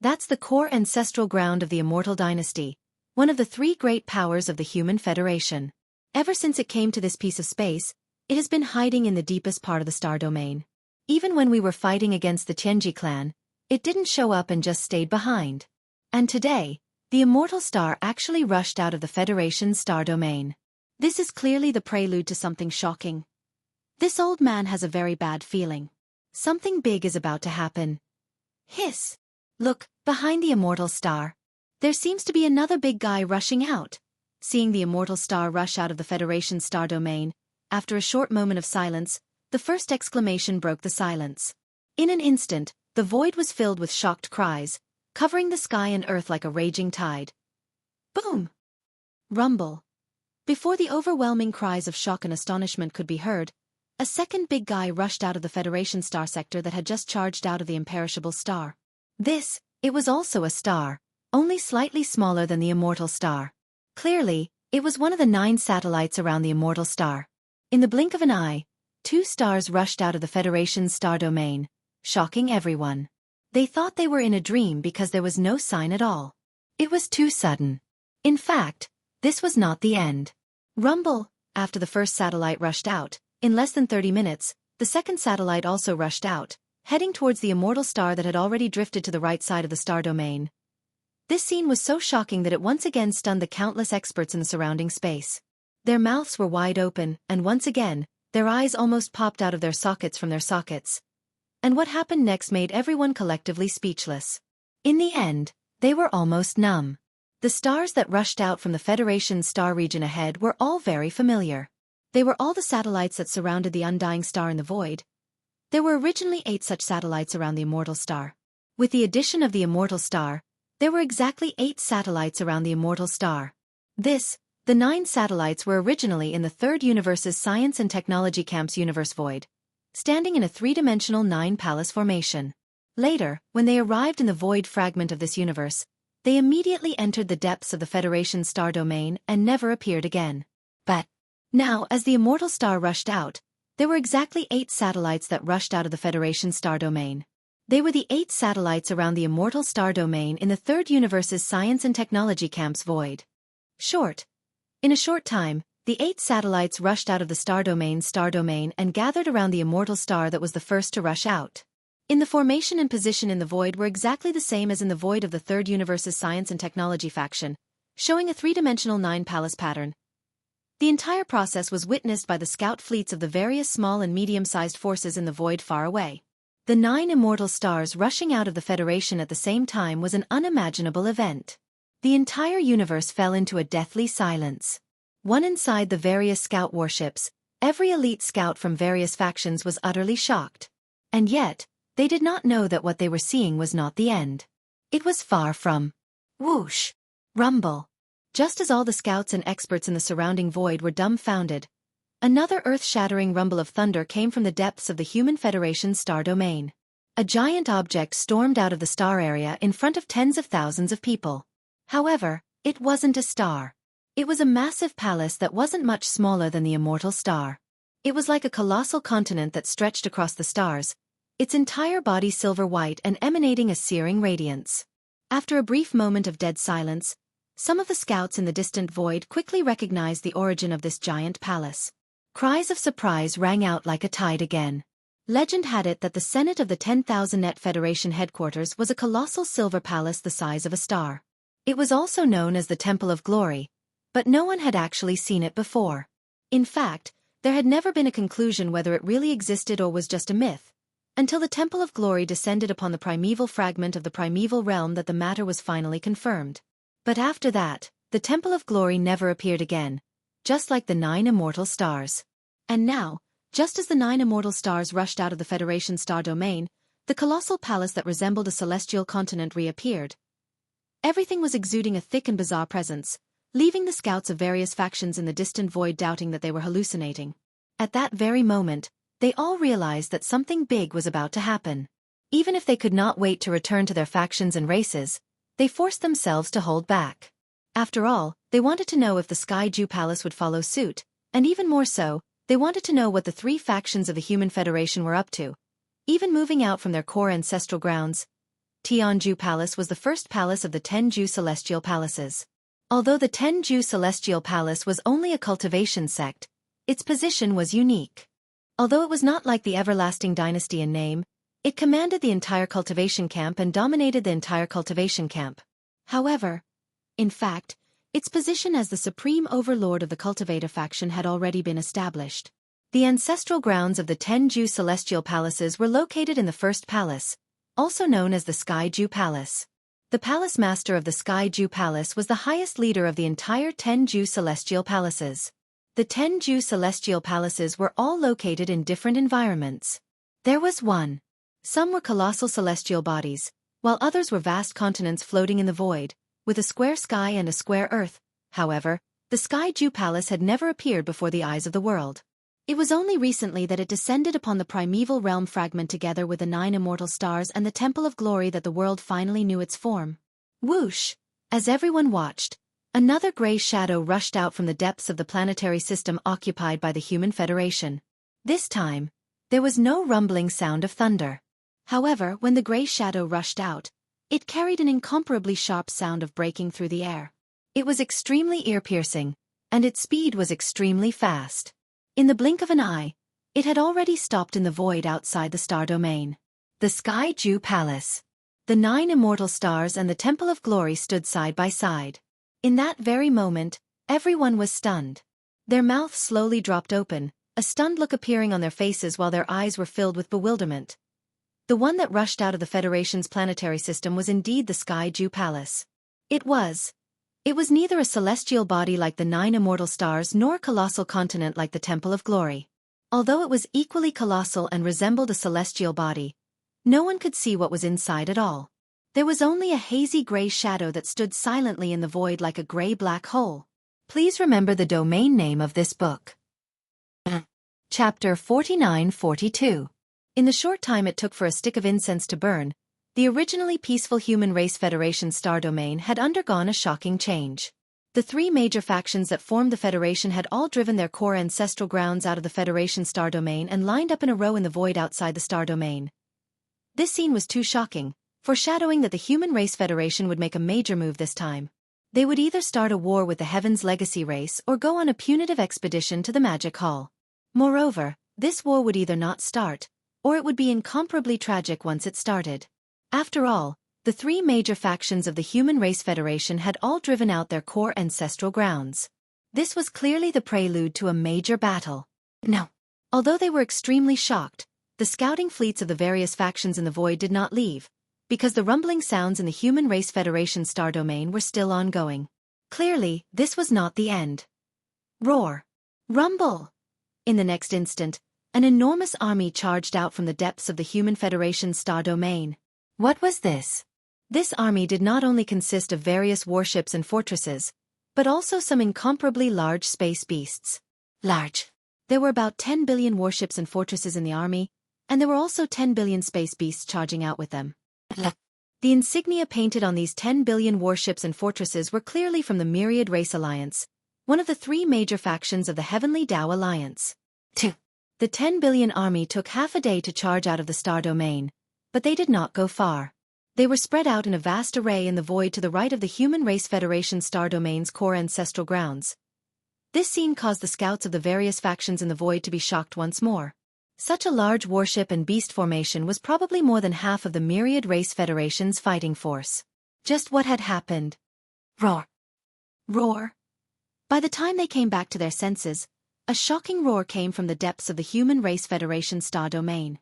That's the core ancestral ground of the Immortal Dynasty, one of the three great powers of the Human Federation. Ever since it came to this piece of space, it has been hiding in the deepest part of the star domain. Even when we were fighting against the Tianji clan, it didn't show up and just stayed behind. And today, the immortal star actually rushed out of the Federation's star domain. This is clearly the prelude to something shocking. This old man has a very bad feeling. Something big is about to happen. Hiss! Look, behind the immortal star. There seems to be another big guy rushing out. Seeing the immortal star rush out of the Federation's star domain, after a short moment of silence, the first exclamation broke the silence. In an instant, the void was filled with shocked cries, covering the sky and earth like a raging tide. Boom! Rumble. Before the overwhelming cries of shock and astonishment could be heard, a second big guy rushed out of the Federation star sector that had just charged out of the imperishable star. It was also a star, only slightly smaller than the immortal star. Clearly, it was one of the 9 satellites around the immortal star. In the blink of an eye, 2 stars rushed out of the Federation's star domain, shocking everyone. They thought they were in a dream because there was no sign at all. It was too sudden. In fact, this was not the end. Rumble. After the first satellite rushed out, in less than 30 minutes, the second satellite also rushed out, heading towards the immortal star that had already drifted to the right side of the star domain. This scene was so shocking that it once again stunned the countless experts in the surrounding space. Their mouths were wide open, and once again, their eyes almost popped out of their sockets from their sockets. And what happened next made everyone collectively speechless. In the end, they were almost numb. The stars that rushed out from the Federation's star region ahead were all very familiar. They were all the satellites that surrounded the undying star in the void. There were originally 8 such satellites around the immortal star. With the addition of the immortal star, there were exactly 8 satellites around the immortal star. The 9 satellites were originally in the Third Universe's Science and Technology Camp's universe void, standing in a 3-dimensional 9-palace formation. Later, when they arrived in the void fragment of this universe, they immediately entered the depths of the Federation's star domain and never appeared again. But now, as the immortal star rushed out, there were exactly 8 satellites that rushed out of the Federation star domain. They were the 8 satellites around the immortal star domain in the Third Universe's Science and Technology Camp's void. In a short time, the 8 satellites rushed out of the star domain and gathered around the immortal star that was the first to rush out. In the formation and position in the void were exactly the same as in the void of the Third Universe's Science and Technology faction, showing a 3-dimensional 9-palace pattern. The entire process was witnessed by the scout fleets of the various small and medium-sized forces in the void far away. The 9 immortal stars rushing out of the Federation at the same time was an unimaginable event. The entire universe fell into a deathly silence. One inside the various scout warships, every elite scout from various factions was utterly shocked. And yet, they did not know that what they were seeing was not the end. It was far from. Whoosh! Rumble! Just as all the scouts and experts in the surrounding void were dumbfounded, another earth-shattering rumble of thunder came from the depths of the Human Federation's star domain. A giant object stormed out of the star area in front of tens of thousands of people. However, it wasn't a star. It was a massive palace that wasn't much smaller than the immortal star. It was like a colossal continent that stretched across the stars, its entire body silver-white and emanating a searing radiance. After a brief moment of dead silence, some of the scouts in the distant void quickly recognized the origin of this giant palace. Cries of surprise rang out like a tide again. Legend had it that the Senate of the 10,000 Net Federation headquarters was a colossal silver palace the size of a star. It was also known as the Temple of Glory, but no one had actually seen it before. In fact, there had never been a conclusion whether it really existed or was just a myth, until the Temple of Glory descended upon the primeval fragment of the primeval realm that the matter was finally confirmed. But after that, the Temple of Glory never appeared again, just like the 9 immortal stars. And now, just as the 9 immortal stars rushed out of the Federation star domain, the colossal palace that resembled a celestial continent reappeared. Everything was exuding a thick and bizarre presence, leaving the scouts of various factions in the distant void doubting that they were hallucinating. At that very moment, they all realized that something big was about to happen. Even if they could not wait to return to their factions and races, they forced themselves to hold back. After all, they wanted to know if the Sky Jew Palace would follow suit, and even more so, they wanted to know what the 3 factions of the Human Federation were up to. Even moving out from their core ancestral grounds, Tian Jew Palace was the first palace of the 10 Jew Celestial Palaces. Although the 10 Jew Celestial Palace was only a cultivation sect, its position was unique. Although it was not like the Everlasting Dynasty in name, it commanded the entire cultivation camp and dominated the entire cultivation camp. However, in fact, its position as the supreme overlord of the cultivator faction had already been established. The ancestral grounds of the 10 Jew Celestial Palaces were located in the first palace, also known as the Sky Jew Palace. The palace master of the Sky Jew Palace was the highest leader of the entire 10 Jew Celestial Palaces. The 10 Jew Celestial Palaces were all located in different environments. There was one. Some were colossal celestial bodies, while others were vast continents floating in the void, with a square sky and a square earth. However, the Sky Jew Palace had never appeared before the eyes of the world. It was only recently that it descended upon the primeval realm fragment together with the 9 immortal stars and the Temple of Glory that the world finally knew its form. Whoosh! As everyone watched, another gray shadow rushed out from the depths of the planetary system occupied by the Human Federation. This time, there was no rumbling sound of thunder. However, when the gray shadow rushed out, it carried an incomparably sharp sound of breaking through the air. It was extremely ear-piercing, and its speed was extremely fast. In the blink of an eye, it had already stopped in the void outside the star domain. The Sky Jew Palace. The 9 immortal stars and the Temple of Glory stood side by side. In that very moment, everyone was stunned. Their mouths slowly dropped open, a stunned look appearing on their faces while their eyes were filled with bewilderment. The one that rushed out of the Federation's planetary system was indeed the Sky Jew Palace. It was neither a celestial body like the 9 immortal stars nor a colossal continent like the Temple of Glory. Although it was equally colossal and resembled a celestial body, no one could see what was inside at all. There was only a hazy gray shadow that stood silently in the void like a gray black hole. Please remember the domain name of this book. Chapter 49-42. In the short time it took for a stick of incense to burn, the originally peaceful Human Race Federation star domain had undergone a shocking change. The 3 major factions that formed the Federation had all driven their core ancestral grounds out of the Federation star domain and lined up in a row in the void outside the star domain. This scene was too shocking, foreshadowing that the Human Race Federation would make a major move this time. They would either start a war with the Heaven's Legacy race or go on a punitive expedition to the Magic Hall. Moreover, this war would either not start, or it would be incomparably tragic once it started. After all, the 3 major factions of the Human Race Federation had all driven out their core ancestral grounds. This was clearly the prelude to a major battle. No. Although they were extremely shocked, the scouting fleets of the various factions in the void did not leave, because the rumbling sounds in the Human Race Federation star domain were still ongoing. Clearly, this was not the end. Roar! Rumble! In the next instant, an enormous army charged out from the depths of the Human Federation star domain. What was this? This army did not only consist of various warships and fortresses, but also some incomparably large space beasts. Large. There were about 10 billion warships and fortresses in the army, and there were also 10 billion space beasts charging out with them. The insignia painted on these 10 billion warships and fortresses were clearly from the Myriad Race Alliance, one of the 3 major factions of the Heavenly Tao Alliance. 2. The 10 billion army took half a day to charge out of the star domain, but they did not go far. They were spread out in a vast array in the void to the right of the Human Race Federation star domain's core ancestral grounds. This scene caused the scouts of the various factions in the void to be shocked once more. Such a large warship and beast formation was probably more than half of the Myriad Race Federation's fighting force. Just what had happened? Roar! Roar! By the time they came back to their senses, a shocking roar came from the depths of the Human Race Federation star domain.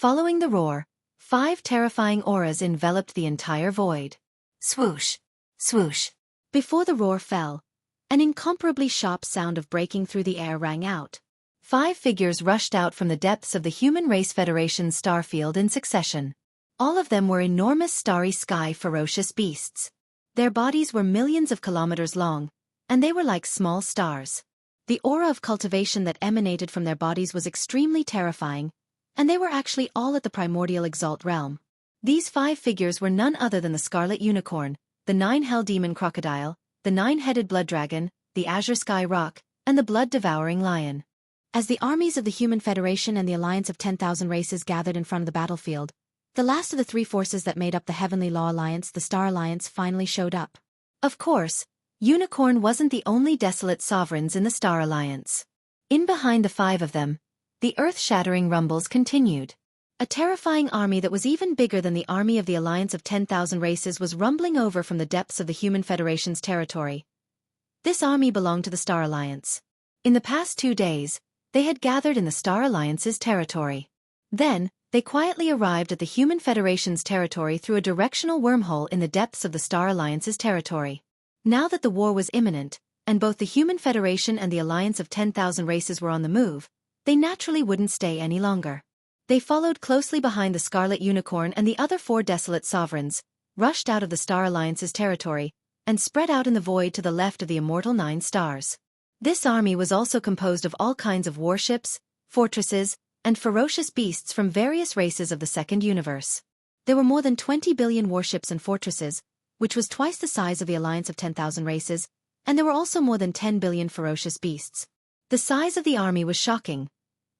Following the roar, 5 terrifying auras enveloped the entire void. Swoosh! Swoosh! Before the roar fell, an incomparably sharp sound of breaking through the air rang out. 5 figures rushed out from the depths of the Human Race Federation's starfield in succession. All of them were enormous starry sky ferocious beasts. Their bodies were millions of kilometers long, and they were like small stars. The aura of cultivation that emanated from their bodies was extremely terrifying, and they were actually all at the primordial exalt realm. These 5 figures were none other than the Scarlet Unicorn, the 9 Hell Demon Crocodile, the 9-headed Blood Dragon, the Azure Sky Rock, and the Blood-Devouring Lion. As the armies of the Human Federation and the Alliance of 10,000 Races gathered in front of the battlefield, the last of the 3 forces that made up the Heavenly Law Alliance, the Star Alliance, finally showed up. Of course, Unicorn wasn't the only desolate sovereigns in the Star Alliance. In behind the 5 of them, the earth-shattering rumbles continued. A terrifying army that was even bigger than the army of the Alliance of 10,000 Races was rumbling over from the depths of the Human Federation's territory. This army belonged to the Star Alliance. In the past 2 days, they had gathered in the Star Alliance's territory. Then, they quietly arrived at the Human Federation's territory through a directional wormhole in the depths of the Star Alliance's territory. Now that the war was imminent, and both the Human Federation and the Alliance of 10,000 Races were on the move, they naturally wouldn't stay any longer. They followed closely behind the Scarlet Unicorn and the other 4 desolate sovereigns, rushed out of the Star Alliance's territory, and spread out in the void to the left of the immortal 9 stars. This army was also composed of all kinds of warships, fortresses, and ferocious beasts from various races of the Second Universe. There were more than 20 billion warships and fortresses, which was twice the size of the Alliance of 10,000 Races, and there were also more than 10 billion ferocious beasts. The size of the army was shocking.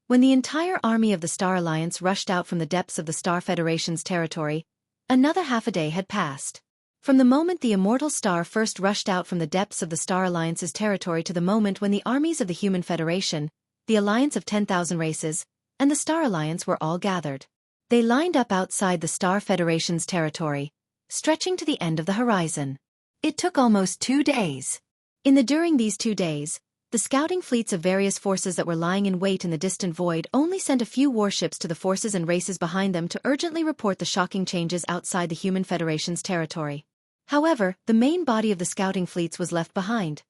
When the entire army of the Star Alliance rushed out from the depths of the Star Federation's territory, another half a day had passed. From the moment the immortal star first rushed out from the depths of the Star Alliance's territory to the moment when the armies of the Human Federation, the Alliance of 10,000 Races, and the Star Alliance were all gathered. They lined up outside the Star Federation's territory, stretching to the end of the horizon. It took almost 2 days. During these 2 days, the scouting fleets of various forces that were lying in wait in the distant void only sent a few warships to the forces and races behind them to urgently report the shocking changes outside the Human Federation's territory. However, the main body of the scouting fleets was left behind.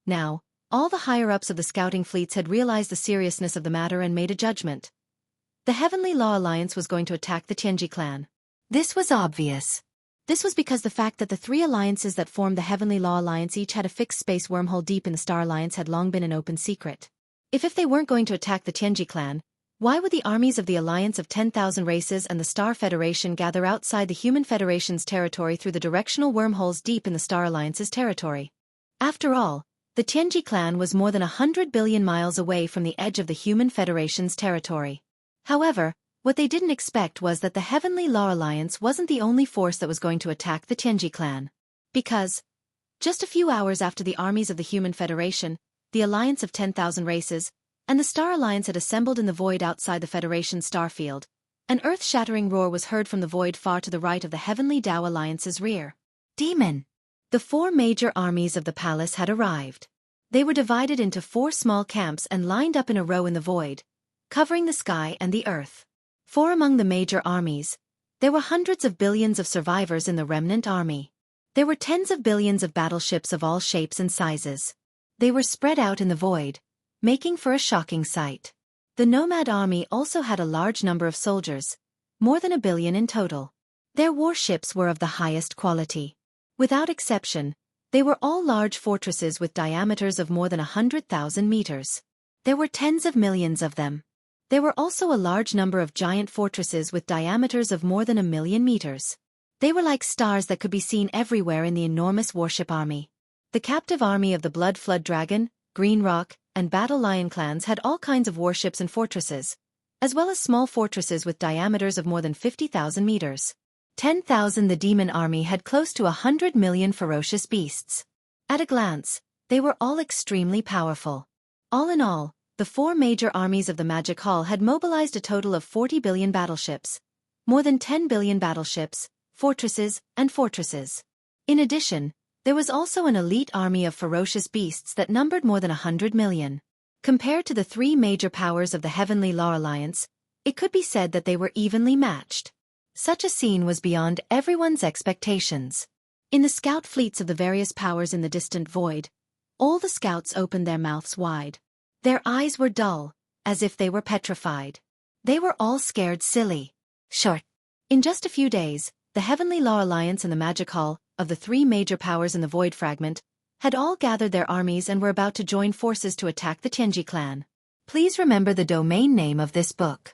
Now, all the higher-ups of the scouting fleets had realized the seriousness of the matter and made a judgment. The Heavenly Law Alliance was going to attack the Tianji clan. This was obvious. This was because the fact that the 3 alliances that formed the Heavenly Law Alliance each had a fixed space wormhole deep in the Star Alliance had long been an open secret. If they weren't going to attack the Tianji clan, why would the armies of the Alliance of 10,000 Races and the Star Federation gather outside the Human Federation's territory through the directional wormholes deep in the Star Alliance's territory? After all, the Tianji clan was more than 100 billion miles away from the edge of the Human Federation's territory. However, what they didn't expect was that the Heavenly Law Alliance wasn't the only force that was going to attack the Tianji clan. Because, just a few hours after the armies of the Human Federation, the Alliance of 10,000 Races, and the Star Alliance had assembled in the void outside the Federation's starfield, an earth-shattering roar was heard from the void far to the right of the Heavenly Dao Alliance's rear. Demon! The 4 major armies of the palace had arrived. They were divided into 4 small camps and lined up in a row in the void, covering the sky and the earth. For among the major armies, there were hundreds of billions of survivors in the remnant army. There were tens of billions of battleships of all shapes and sizes. They were spread out in the void, making for a shocking sight. The Nomad army also had a large number of soldiers, more than 1 billion in total. Their warships were of the highest quality. Without exception, they were all large fortresses with diameters of more than 100,000 meters. There were tens of millions of them. There were also a large number of giant fortresses with diameters of more than 1 million meters. They were like stars that could be seen everywhere in the enormous warship army. The captive army of the Blood Flood Dragon, Green Rock, and Battle Lion clans had all kinds of warships and fortresses, as well as small fortresses with diameters of more than 50,000 meters. 10,000 The Demon army had close to 100 million ferocious beasts. At a glance, they were all extremely powerful. All in all, the 4 major armies of the Magic Hall had mobilized a total of 40 billion battleships, more than 10 billion battleships, fortresses, and fortresses. In addition, there was also an elite army of ferocious beasts that numbered more than 100 million. Compared to the 3 major powers of the Heavenly Law Alliance, It could be said that they were evenly matched. Such a scene was beyond everyone's expectations. In the scout fleets of the various powers in the distant void, all the scouts opened their mouths wide. Their eyes were dull, as if they were petrified. They were all scared silly. Short. In just a few days, the Heavenly Law Alliance and the Magic Hall, of the three major powers in the Void Fragment, had all gathered their armies and were about to join forces to attack the Tianji clan. Please remember the domain name of this book.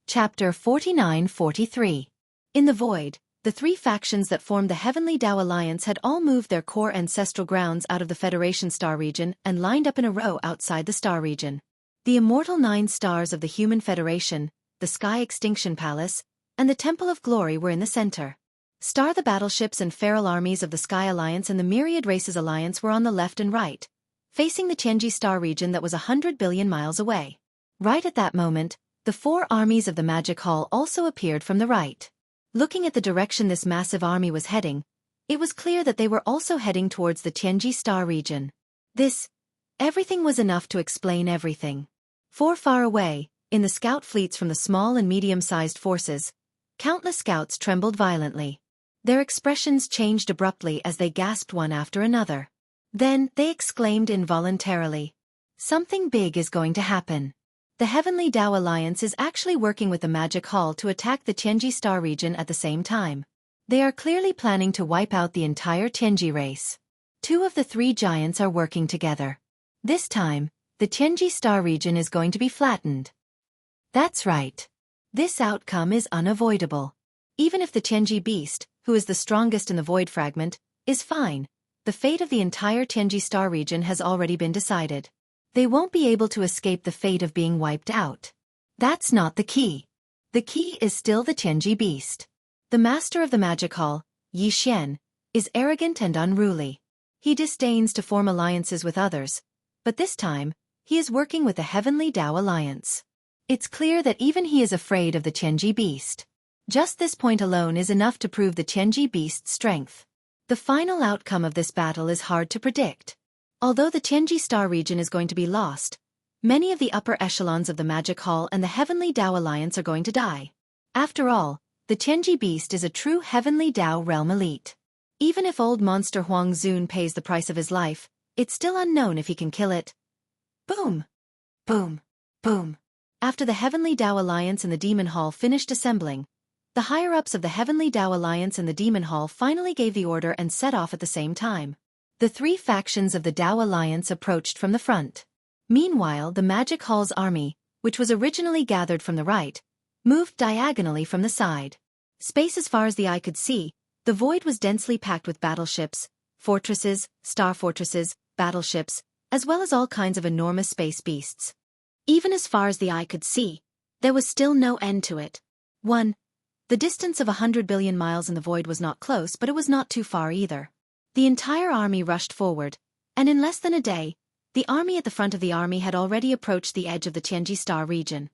Chapter 49-43. In the Void, the three factions that formed the Heavenly Dao Alliance had all moved their core ancestral grounds out of the Federation star region and lined up in a row outside the star region. The immortal 9 stars of the Human Federation, the Sky Extinction Palace, and the Temple of Glory were in the center. The battleships and feral armies of the Sky Alliance and the Myriad Races Alliance were on the left and right, facing the Tianji star region that was 100 billion miles away. Right at that moment, the 4 armies of the Magic Hall also appeared from the right. Looking at the direction this massive army was heading, it was clear that they were also heading towards the Tianji star region. Everything was enough to explain everything. Far away, in the scout fleets from the small and medium-sized forces, countless scouts trembled violently. Their expressions changed abruptly as they gasped one after another. Then, they exclaimed involuntarily, "Something big is going to happen." The Heavenly Dao Alliance is actually working with the Magic Hall to attack the Tianji star region at the same time. They are clearly planning to wipe out the entire Tianji race. 2 of the 3 giants are working together. This time, the Tianji star region is going to be flattened. That's right. This outcome is unavoidable. Even if the Tianji beast, who is the strongest in the Void Fragment, is fine, the fate of the entire Tianji star region has already been decided. They won't be able to escape the fate of being wiped out. That's not the key. The key is still the Tianji beast. The master of the Magic Hall, Yi Xian, is arrogant and unruly. He disdains to form alliances with others, but this time, he is working with the Heavenly Dao Alliance. It's clear that even he is afraid of the Tianji beast. Just this point alone is enough to prove the Tianji beast's strength. The final outcome of this battle is hard to predict. Although the Tianji star region is going to be lost, many of the upper echelons of the Magic Hall and the Heavenly Dao Alliance are going to die. After all, the Tianji beast is a true Heavenly Dao realm elite. Even if old monster Huang Zun pays the price of his life, it's still unknown if he can kill it. Boom! Boom! Boom! After the Heavenly Dao Alliance and the Demon Hall finished assembling, the higher-ups of the Heavenly Dao Alliance and the Demon Hall finally gave the order and set off at the same time. The 3 factions of the Dao Alliance approached from the front. Meanwhile, the Magic Hall's army, which was originally gathered from the right, moved diagonally from the side. Space as far as the eye could see, the void was densely packed with battleships, fortresses, star fortresses, battleships, as well as all kinds of enormous space beasts. Even as far as the eye could see, there was still no end to it. 1. The distance of 100 billion miles in the void was not close, but it was not too far either. The entire army rushed forward, and in less than a day, the army at the front of the army had already approached the edge of the Tianji star region.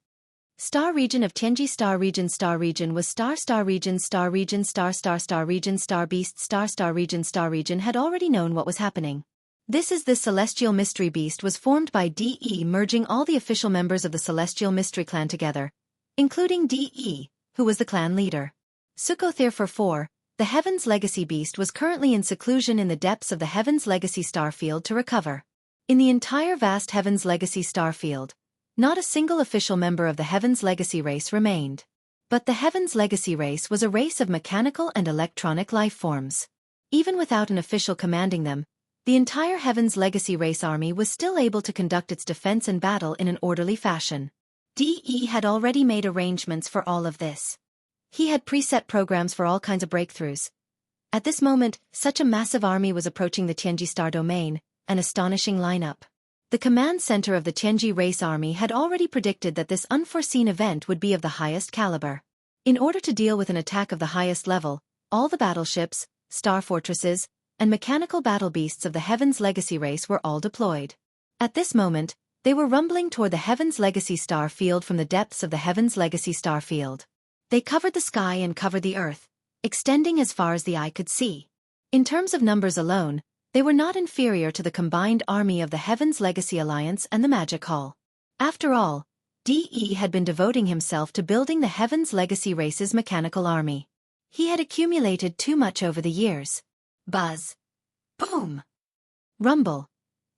Star region of Tianji star region was star region star region star region star beast star region had already known what was happening. This celestial mystery beast was formed by DE merging all the official members of the celestial mystery clan together, including DE, who was the clan leader. Sukothir for 4, the Heaven's Legacy beast was currently in seclusion in the depths of the Heaven's Legacy star field to recover. In the entire vast Heaven's Legacy star field, not a single official member of the Heaven's Legacy race remained. But the Heaven's Legacy race was a race of mechanical and electronic life forms. Even without an official commanding them, the entire Heaven's Legacy race army was still able to conduct its defense and battle in an orderly fashion. DE had already made arrangements for all of this. He had preset programs for all kinds of breakthroughs. At this moment, such a massive army was approaching the Tianji star domain, an astonishing lineup. The command center of the Tianji race army had already predicted that this unforeseen event would be of the highest caliber. In order to deal with an attack of the highest level, all the battleships, star fortresses, and mechanical battle beasts of the Heaven's Legacy race were all deployed. At this moment, they were rumbling toward the Heaven's Legacy star field from the depths of the Heaven's Legacy star field. They covered the sky and covered the earth, extending as far as the eye could see. In terms of numbers alone, they were not inferior to the combined army of the Heaven's Legacy Alliance and the Magic Hall. After all, DE had been devoting himself to building the Heaven's Legacy race's mechanical army. He had accumulated too much over the years. Buzz. Boom. Rumble.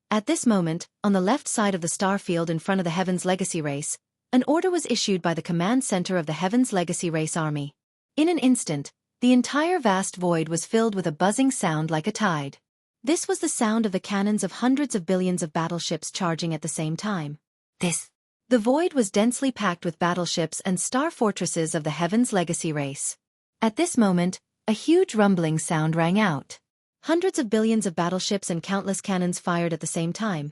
At this moment, on the left side of the star field in front of the Heaven's Legacy race, an order was issued by the command center of the Heaven's Legacy race army. In an instant, the entire vast void was filled with a buzzing sound like a tide. This was the sound of the cannons of hundreds of billions of battleships charging at the same time. The void was densely packed with battleships and star fortresses of the Heaven's Legacy race. At this moment, a huge rumbling sound rang out. Hundreds of billions of battleships and countless cannons fired at the same time.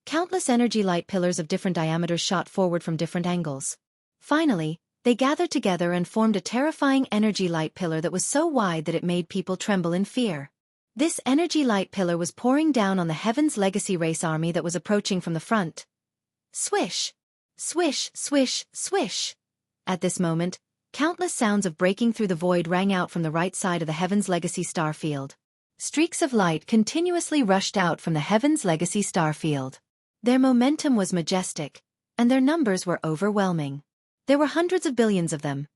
Countless energy light pillars of different diameters shot forward from different angles. Finally, they gathered together and formed a terrifying energy light pillar that was so wide that it made people tremble in fear. This energy light pillar was pouring down on the Heaven's Legacy race army that was approaching from the front. Swish! Swish, swish, swish! At this moment, countless sounds of breaking through the void rang out from the right side of the Heaven's Legacy star field. Streaks of light continuously rushed out from the Heaven's Legacy star field. Their momentum was majestic, and their numbers were overwhelming. There were hundreds of billions of them.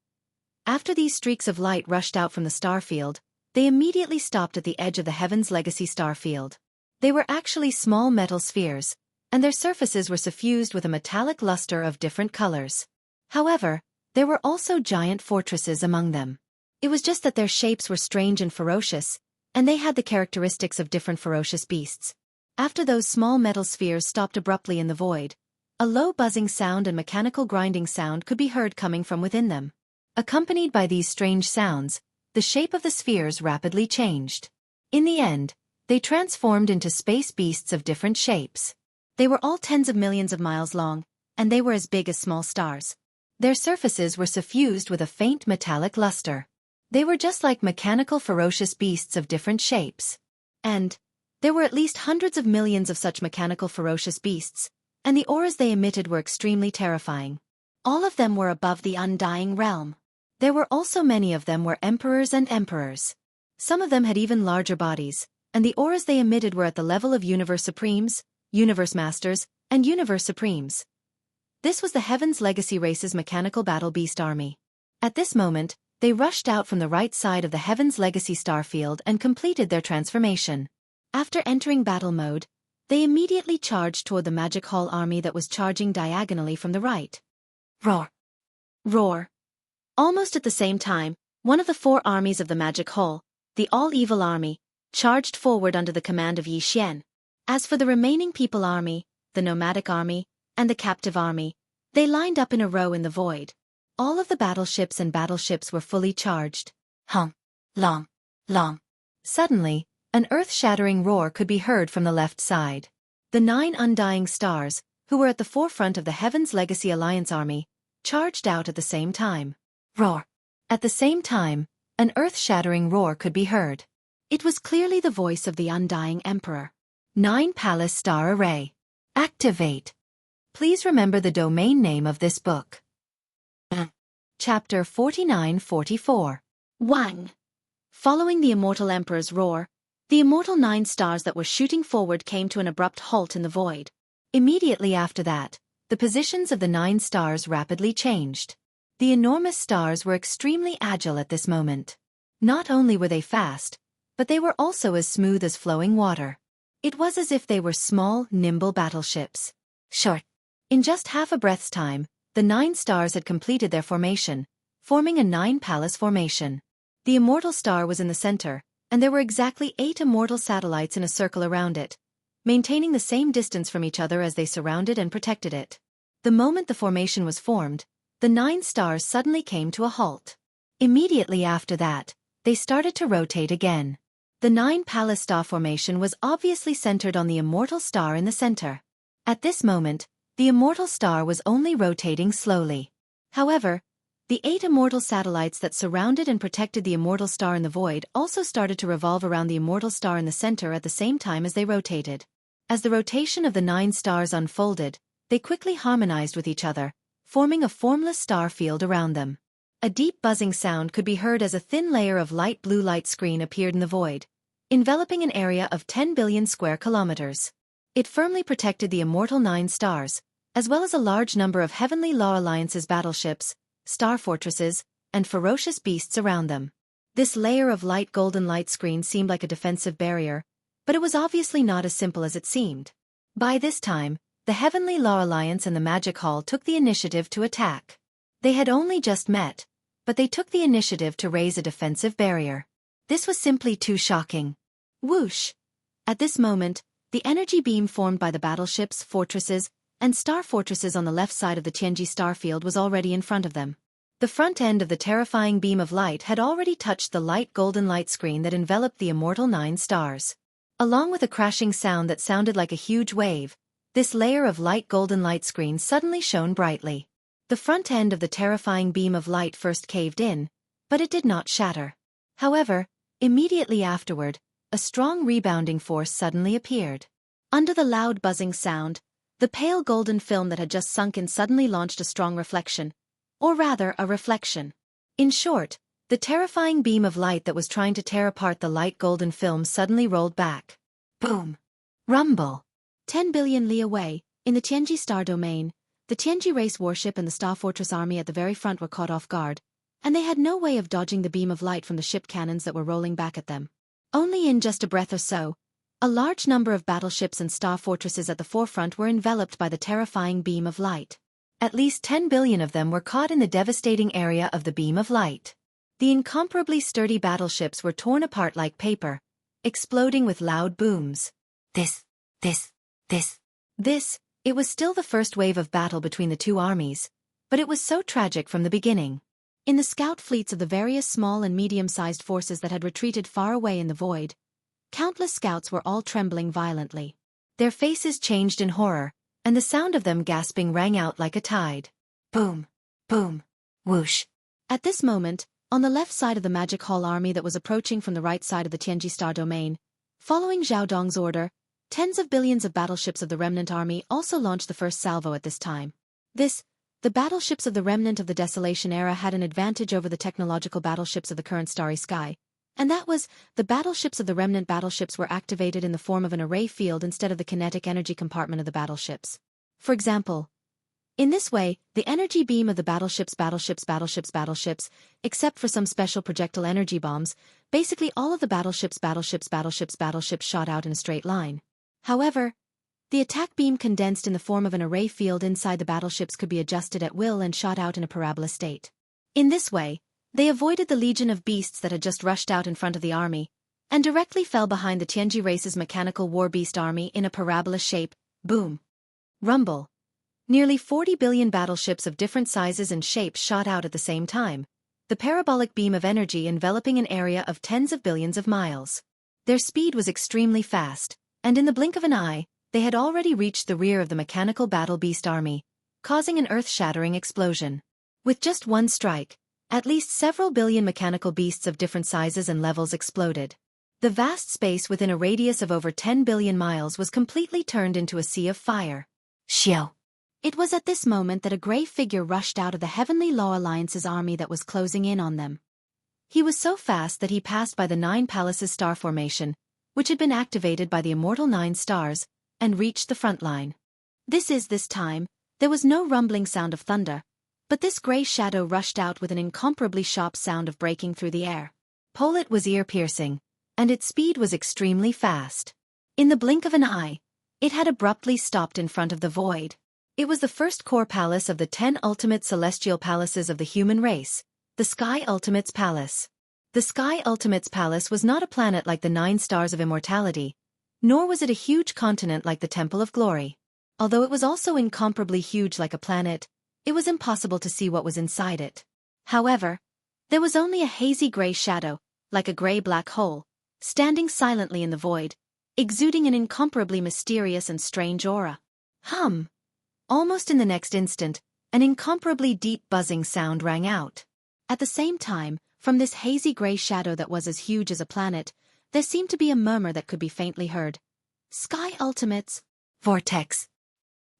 After these streaks of light rushed out from the star field, they immediately stopped at the edge of the Heaven's Legacy star field. They were actually small metal spheres, and their surfaces were suffused with a metallic luster of different colors. However, there were also giant fortresses among them. It was just that their shapes were strange and ferocious, and they had the characteristics of different ferocious beasts. After those small metal spheres stopped abruptly in the void, a low buzzing sound and mechanical grinding sound could be heard coming from within them. Accompanied by these strange sounds, the shape of the spheres rapidly changed. In the end, they transformed into space beasts of different shapes. They were all tens of millions of miles long, and they were as big as small stars. Their surfaces were suffused with a faint metallic luster. They were just like mechanical ferocious beasts of different shapes. And there were at least hundreds of millions of such mechanical ferocious beasts, and the auras they emitted were extremely terrifying. All of them were above the undying realm. There were also many of them were emperors and emperors. Some of them had even larger bodies, and the auras they emitted were at the level of Universe Supremes, Universe Masters, and Universe Supremes. This was the Heaven's Legacy race's mechanical battle beast army. At this moment, they rushed out from the right side of the Heaven's Legacy starfield and completed their transformation. After entering battle mode, they immediately charged toward the Magic Hall army that was charging diagonally from the right. Roar! Roar! Almost at the same time, one of the four armies of the Magic Hall, the All-Evil Army, charged forward under the command of Yi Xian. As for the remaining People Army, the Nomadic Army, and the Captive Army, they lined up in a row in the void. All of the battleships and battleships were fully charged. Hum, long, long. Suddenly, an earth-shattering roar could be heard from the left side. The 9 undying stars, who were at the forefront of the Heaven's Legacy Alliance army, charged out at the same time. Roar! At the same time, an earth-shattering roar could be heard. It was clearly the voice of the undying Emperor. 9 Palace Star Array. Activate. Please remember the domain name of this book. Chapter 49-44. 1. Following the Immortal Emperor's roar, the immortal 9 stars that were shooting forward came to an abrupt halt in the void. Immediately after that, the positions of the 9 stars rapidly changed. The enormous stars were extremely agile at this moment. Not only were they fast, but they were also as smooth as flowing water. It was as if they were small, nimble battleships. Short. In just half a breath's time, the 9 stars had completed their formation, forming a 9-palace formation. The immortal star was in the center, and there were exactly 8 immortal satellites in a circle around it, maintaining the same distance from each other as they surrounded and protected it. The moment the formation was formed, the 9 stars suddenly came to a halt. Immediately after that, they started to rotate again. The 9-palace star formation was obviously centered on the immortal star in the center. At this moment, the immortal star was only rotating slowly. However, the 8 immortal satellites that surrounded and protected the immortal star in the void also started to revolve around the immortal star in the center at the same time as they rotated. As the rotation of the 9 stars unfolded, they quickly harmonized with each other, forming a formless star field around them. A deep buzzing sound could be heard as a thin layer of light blue light screen appeared in the void, enveloping an area of 10 billion square kilometers. It firmly protected the immortal 9 stars, as well as a large number of Heavenly Law Alliance's battleships, star fortresses, and ferocious beasts around them. This layer of light golden light screen seemed like a defensive barrier, but it was obviously not as simple as it seemed. By this time, the Heavenly Law Alliance and the Magic Hall took the initiative to attack. They had only just met, but they took the initiative to raise a defensive barrier. This was simply too shocking. Whoosh! At this moment, the energy beam formed by the battleships, fortresses, and star fortresses on the left side of the Tianji starfield was already in front of them. The front end of the terrifying beam of light had already touched the light golden light screen that enveloped the immortal 9 stars. Along with a crashing sound that sounded like a huge wave, this layer of light golden light screen suddenly shone brightly. The front end of the terrifying beam of light first caved in, but it did not shatter. However, immediately afterward, a strong rebounding force suddenly appeared. Under the loud buzzing sound, the pale golden film that had just sunk in suddenly launched a strong reflection, or rather a reflection. In short, the terrifying beam of light that was trying to tear apart the light golden film suddenly rolled back. Boom! Rumble! 10 billion li away, in the Tianji star domain, the Tianji race warship and the Star Fortress army at the very front were caught off guard, and they had no way of dodging the beam of light from the ship cannons that were rolling back at them. Only in just a breath or so, a large number of battleships and star fortresses at the forefront were enveloped by the terrifying beam of light. At least 10 billion of them were caught in the devastating area of the beam of light. The incomparably sturdy battleships were torn apart like paper, exploding with loud booms. It was still the first wave of battle between the two armies, but it was so tragic from the beginning. In the scout fleets of the various small and medium-sized forces that had retreated far away in the void, countless scouts were all trembling violently. Their faces changed in horror, and the sound of them gasping rang out like a tide. Boom! Boom! Whoosh! At this moment, on the left side of the Magic Hall army that was approaching from the right side of the Tianji star domain, following Zhao Dong's order, tens of billions of battleships of the Remnant Army also launched the first salvo at this time. The battleships of the Remnant of the Desolation era had an advantage over the technological battleships of the current starry sky, and that was, the battleships of the Remnant battleships were activated in the form of an array field instead of the kinetic energy compartment of the battleships. For example, in this way, the energy beam of the battleships, except for some special projectile energy bombs, basically all of the battleships shot out in a straight line. However, the attack beam condensed in the form of an array field inside the battleships could be adjusted at will and shot out in a parabola state. In this way, they avoided the legion of beasts that had just rushed out in front of the army, and directly fell behind the Tianji race's mechanical war beast army in a parabola shape. Boom! Rumble! Nearly 40 billion battleships of different sizes and shapes shot out at the same time, the parabolic beam of energy enveloping an area of tens of billions of miles. Their speed was extremely fast, and in the blink of an eye, they had already reached the rear of the mechanical battle beast army, causing an earth-shattering explosion. With just one strike, at least several billion mechanical beasts of different sizes and levels exploded. The vast space within a radius of over 10 billion miles was completely turned into a sea of fire. Xiao! It was at this moment that a gray figure rushed out of the Heavenly Law Alliance's army that was closing in on them. He was so fast that he passed by the 9 Palaces star formation, which had been activated by the immortal 9 stars, and reached the front line. This time, there was no rumbling sound of thunder, but this gray shadow rushed out with an incomparably sharp sound of breaking through the air. It was ear-piercing, and its speed was extremely fast. In the blink of an eye, it had abruptly stopped in front of the void. It was the first core palace of the 10 ultimate celestial palaces of the human race, the Sky Ultimates Palace. The Sky Ultimates Palace was not a planet like the 9 stars of immortality, nor was it a huge continent like the Temple of Glory. Although it was also incomparably huge like a planet, it was impossible to see what was inside it. However, there was only a hazy gray shadow, like a gray black hole, standing silently in the void, exuding an incomparably mysterious and strange aura. Hum! Almost in the next instant, an incomparably deep buzzing sound rang out. At the same time, from this hazy gray shadow that was as huge as a planet, there seemed to be a murmur that could be faintly heard. Sky Ultimates. Vortex.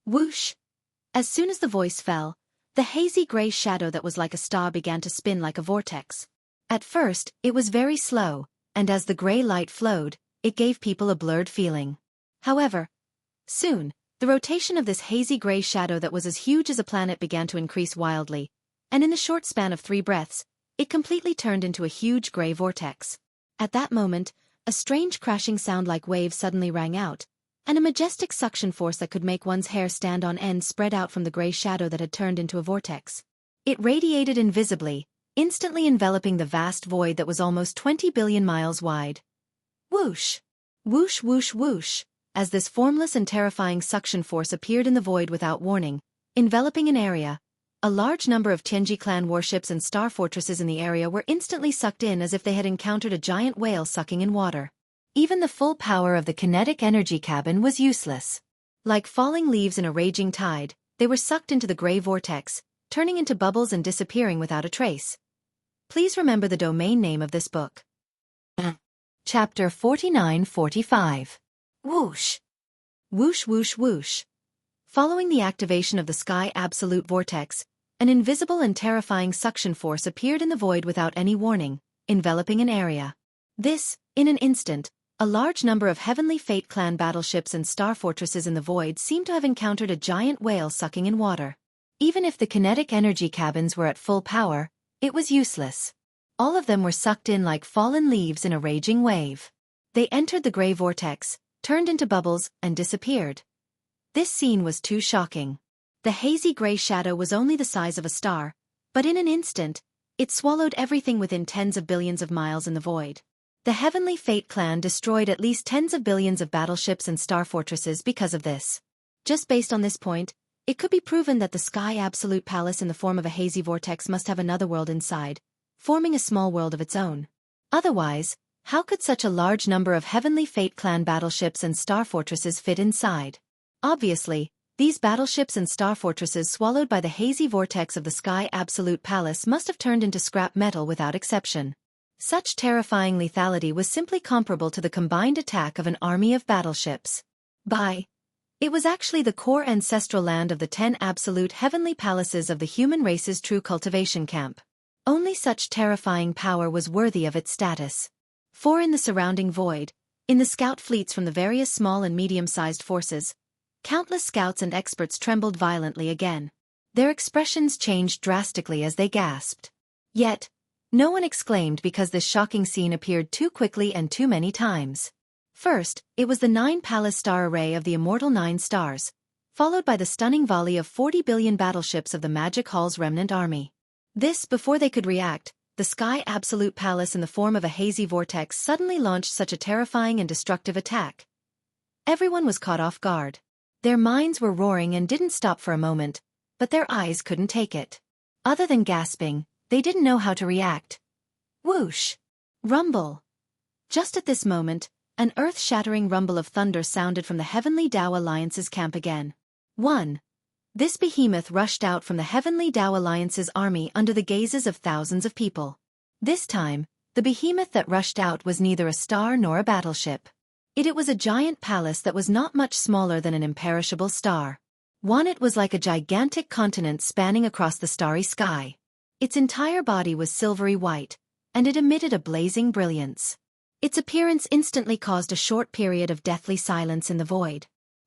Whoosh! As soon as the voice fell, the hazy gray shadow that was like a star began to spin like a vortex. At first, it was very slow, and as the gray light flowed, it gave people a blurred feeling. However, soon, The rotation of this hazy gray shadow that was as huge as a planet began to increase wildly, and in the short span of 3 breaths, it completely turned into a huge gray vortex. At that moment, a strange crashing sound like waves suddenly rang out, and a majestic suction force that could make one's hair stand on end spread out from the gray shadow that had turned into a vortex. It radiated invisibly, instantly enveloping the vast void that was almost 20 billion miles wide. Whoosh! Whoosh whoosh whoosh! As this formless and terrifying suction force appeared in the void without warning, enveloping an area, a large number of Tianji clan warships and star fortresses in the area were instantly sucked in as if they had encountered a giant whale sucking in water. Even the full power of the kinetic energy cabin was useless. Like falling leaves in a raging tide, they were sucked into the gray vortex, turning into bubbles and disappearing without a trace. Please remember the domain name of this book. Chapter 49-45. Whoosh! Whoosh whoosh whoosh. Following the activation of the Sky Absolute Vortex, an invisible and terrifying suction force appeared in the void without any warning, enveloping an area. This, in an instant, a large number of Heavenly Fate clan battleships and star fortresses in the void seemed to have encountered a giant whale sucking in water. Even if the kinetic energy cabins were at full power, it was useless. All of them were sucked in like fallen leaves in a raging wave. They entered the gray vortex, turned into bubbles, and disappeared. This scene was too shocking. The hazy gray shadow was only the size of a star, but in an instant, it swallowed everything within tens of billions of miles in the void. The Heavenly Fate clan destroyed at least tens of billions of battleships and star fortresses because of this. Just based on this point, it could be proven that the Sky Absolute Palace in the form of a hazy vortex must have another world inside, forming a small world of its own. Otherwise, how could such a large number of Heavenly Fate clan battleships and star fortresses fit inside? Obviously, these battleships and star fortresses swallowed by the hazy vortex of the Sky Absolute Palace must have turned into scrap metal without exception. Such terrifying lethality was simply comparable to the combined attack of an army of battleships. It was actually the core ancestral land of the 10 absolute heavenly palaces of the human race's true cultivation camp. Only such terrifying power was worthy of its status. For in the surrounding void, in the scout fleets from the various small and medium-sized forces, countless scouts and experts trembled violently again. Their expressions changed drastically as they gasped. Yet, no one exclaimed because this shocking scene appeared too quickly and too many times. First, it was the 9-palace star array of the immortal 9 stars, followed by the stunning volley of 40 billion battleships of the Magic Hall's remnant army. This, before they could react, the Sky Absolute Palace in the form of a hazy vortex suddenly launched such a terrifying and destructive attack. Everyone was caught off guard. Their minds were roaring and didn't stop for a moment, but their eyes couldn't take it. Other than gasping, they didn't know how to react. Whoosh! Rumble! Just at this moment, an earth-shattering rumble of thunder sounded from the Heavenly Tao Alliance's camp again. 1. This behemoth rushed out from the Heavenly Tao Alliance's army under the gazes of thousands of people. This time, the behemoth that rushed out was neither a star nor a battleship. It was a giant palace that was not much smaller than an imperishable star. It was like a gigantic continent spanning across the starry sky. Its entire body was silvery white, and it emitted a blazing brilliance. Its appearance instantly caused a short period of deathly silence in the void.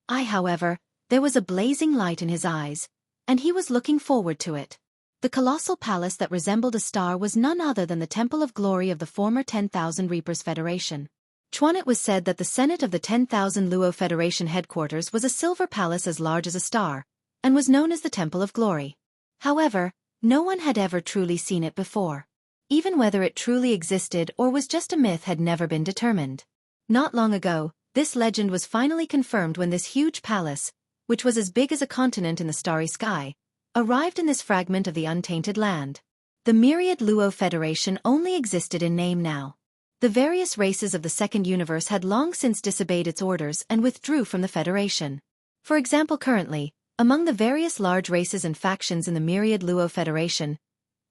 However, there was a blazing light in his eyes, and he was looking forward to it. The colossal palace that resembled a star was none other than the Temple of Glory of the former 10,000 Reapers Federation. It was said that the Senate of the 10,000 Luo Federation headquarters was a silver palace as large as a star, and was known as the Temple of Glory. However, no one had ever truly seen it before. Even whether it truly existed or was just a myth had never been determined. Not long ago, this legend was finally confirmed when this huge palace, which was as big as a continent in the starry sky, arrived in this fragment of the untainted land. The myriad Luo Federation only existed in name now. The various races of the second universe had long since disobeyed its orders and withdrew from the Federation. For example, currently, among the various large races and factions in the myriad Luo Federation,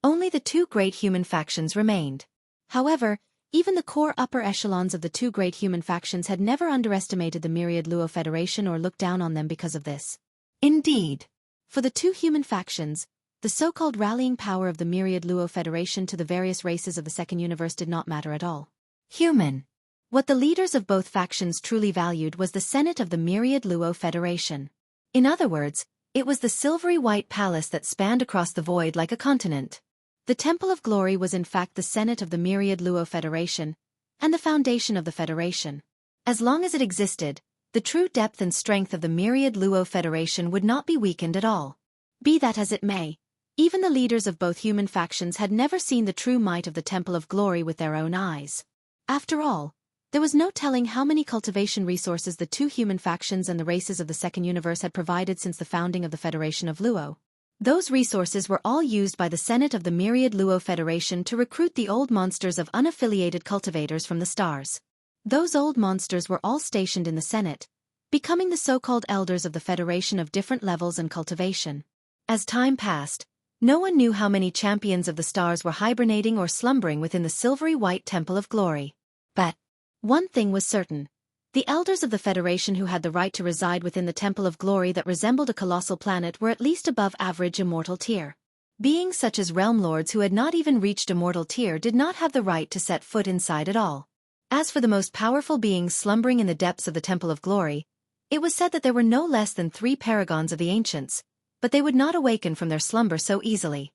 only the 2 great human factions remained. However, even the core upper echelons of the 2 great human factions had never underestimated the myriad Luo Federation or looked down on them because of this. Indeed, for the 2 human factions, the so-called rallying power of the myriad Luo Federation to the various races of the second universe did not matter at all. Human. What the leaders of both factions truly valued was the Senate of the myriad Luo Federation. In other words, it was the silvery white palace that spanned across the void like a continent. The Temple of Glory was in fact the Senate of the myriad Luo Federation, and the foundation of the Federation. As long as it existed, the true depth and strength of the myriad Luo Federation would not be weakened at all. Be that as it may, even the leaders of both human factions had never seen the true might of the Temple of Glory with their own eyes. After all, there was no telling how many cultivation resources the two human factions and the races of the Second Universe had provided since the founding of the Federation of Luo. Those resources were all used by the Senate of the Myriad Luo Federation to recruit the old monsters of unaffiliated cultivators from the stars. Those old monsters were all stationed in the Senate, becoming the so-called elders of the Federation of different levels and cultivation. As time passed, no one knew how many champions of the stars were hibernating or slumbering within the silvery white Temple of Glory. But one thing was certain. The elders of the Federation who had the right to reside within the Temple of Glory that resembled a colossal planet were at least above average immortal tier. Beings such as realm lords who had not even reached immortal tier did not have the right to set foot inside at all. As for the most powerful beings slumbering in the depths of the Temple of Glory, it was said that there were no less than 3 paragons of the ancients, but they would not awaken from their slumber so easily.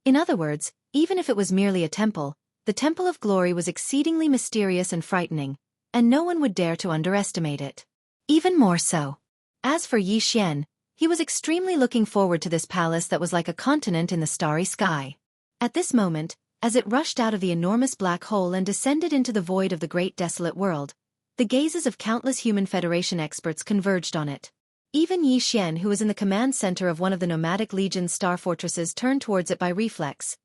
In other words, even if it was merely a temple, the Temple of Glory was exceedingly mysterious and frightening, and no one would dare to underestimate it. Even more so. As for Yi Xian, he was extremely looking forward to this palace that was like a continent in the starry sky. At this moment, as it rushed out of the enormous black hole and descended into the void of the great desolate world, the gazes of countless human Federation experts converged on it. Even Yi Xian, who was in the command center of one of the nomadic legion's star fortresses, turned towards it by reflex,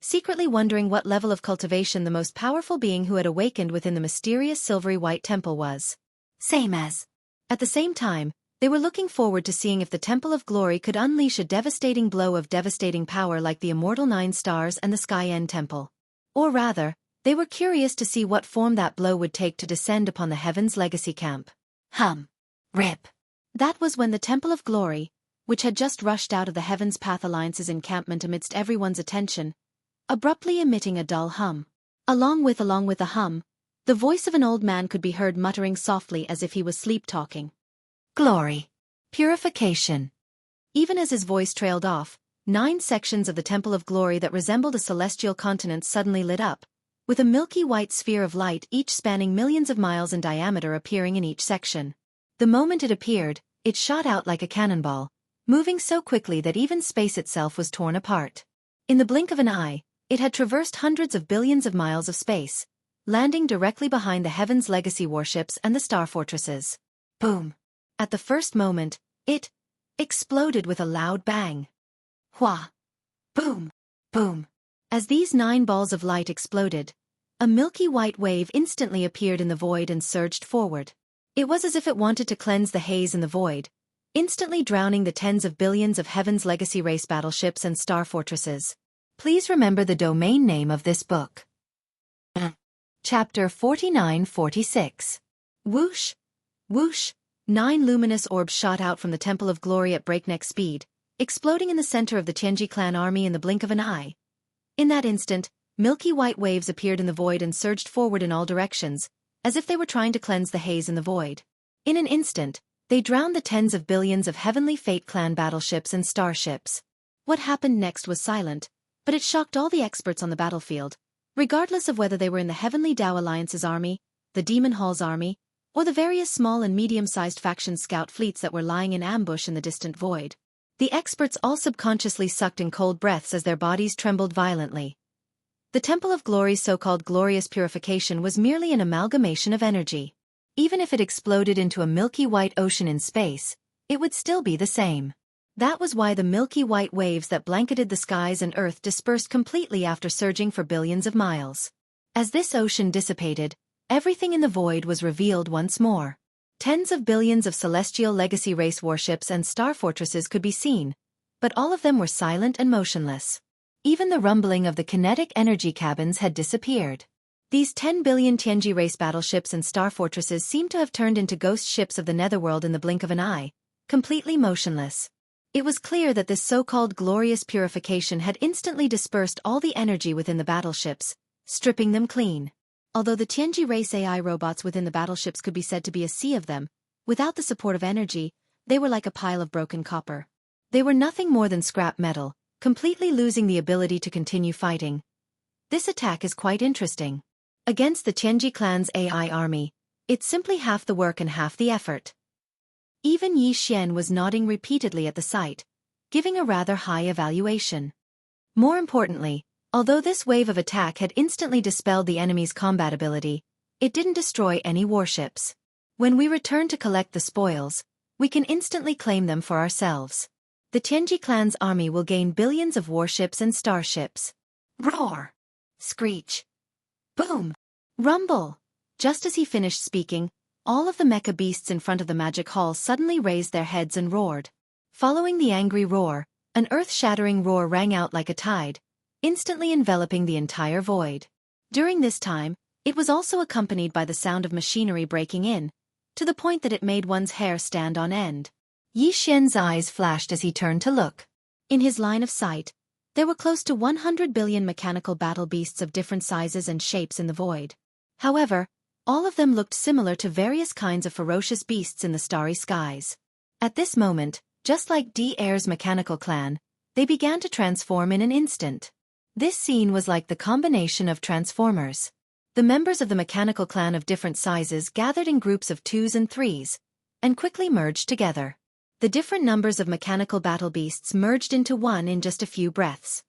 secretly wondering what level of cultivation the most powerful being who had awakened within the mysterious silvery white temple was. Same as. At the same time, they were looking forward to seeing if the Temple of Glory could unleash a devastating blow of devastating power like the immortal 9 stars and the Sky End Temple. Or rather, they were curious to see what form that blow would take to descend upon the Heaven's Legacy camp. Rip. That was when the Temple of Glory, which had just rushed out of the Heaven's Path Alliance's encampment amidst everyone's attention, abruptly emitting a dull hum. Along with the hum, the voice of an old man could be heard muttering softly as if he was sleep-talking. Glory. Purification. Even as his voice trailed off, 9 sections of the Temple of Glory that resembled a celestial continent suddenly lit up, with a milky white sphere of light each spanning millions of miles in diameter appearing in each section. The moment it appeared, it shot out like a cannonball, moving so quickly that even space itself was torn apart. In the blink of an eye, it had traversed hundreds of billions of miles of space, landing directly behind the Heaven's Legacy warships and the star fortresses. Boom! At the first moment, it exploded with a loud bang. Hua! Boom! Boom! As these 9 balls of light exploded, a milky white wave instantly appeared in the void and surged forward. It was as if it wanted to cleanse the haze in the void, instantly drowning the tens of billions of Heaven's Legacy race battleships and star fortresses. Please remember the domain name of this book. Chapter 49-46. Whoosh! Whoosh! 9 luminous orbs shot out from the Temple of Glory at breakneck speed, exploding in the center of the Tianji clan army in the blink of an eye. In that instant, milky white waves appeared in the void and surged forward in all directions, as if they were trying to cleanse the haze in the void. In an instant, they drowned the tens of billions of Heavenly Fate clan battleships and starships. What happened next was silent, but it shocked all the experts on the battlefield, regardless of whether they were in the Heavenly Tao Alliance's army, the Demon Hall's army, or the various small and medium-sized faction scout fleets that were lying in ambush in the distant void. The experts all subconsciously sucked in cold breaths as their bodies trembled violently. The Temple of Glory's so-called glorious purification was merely an amalgamation of energy. Even if it exploded into a milky white ocean in space, it would still be the same. That was why the milky white waves that blanketed the skies and earth dispersed completely after surging for billions of miles. As this ocean dissipated, everything in the void was revealed once more. Tens of billions of celestial legacy race warships and star fortresses could be seen, but all of them were silent and motionless. Even the rumbling of the kinetic energy cabins had disappeared. These 10 billion Tianji race battleships and star fortresses seemed to have turned into ghost ships of the netherworld in the blink of an eye, completely motionless. It was clear that this so-called glorious purification had instantly dispersed all the energy within the battleships, stripping them clean. Although the Tianji race AI robots within the battleships could be said to be a sea of them, without the support of energy, they were like a pile of broken copper. They were nothing more than scrap metal, completely losing the ability to continue fighting. This attack is quite interesting. Against the Tianji clan's AI army, it's simply half the work and half the effort. Even Yi Xian was nodding repeatedly at the sight, giving a rather high evaluation. More importantly, although this wave of attack had instantly dispelled the enemy's combat ability, it didn't destroy any warships. When we return to collect the spoils, we can instantly claim them for ourselves. The Tianji clan's army will gain billions of warships and starships. Roar! Screech! Boom! Rumble! Just as he finished speaking, all of the mecha beasts in front of the magic hall suddenly raised their heads and roared. Following the angry roar, an earth-shattering roar rang out like a tide, instantly enveloping the entire void. During this time, it was also accompanied by the sound of machinery breaking in, to the point that it made one's hair stand on end. Yi Xian's eyes flashed as he turned to look. In his line of sight, there were close to 100 billion mechanical battle beasts of different sizes and shapes in the void. However, all of them looked similar to various kinds of ferocious beasts in the starry skies. At this moment, just like D-Air's mechanical clan, they began to transform in an instant. This scene was like the combination of Transformers. The members of the mechanical clan of different sizes gathered in groups of 2s and 3s, and quickly merged together. The different numbers of mechanical battle beasts merged into one in just a few breaths.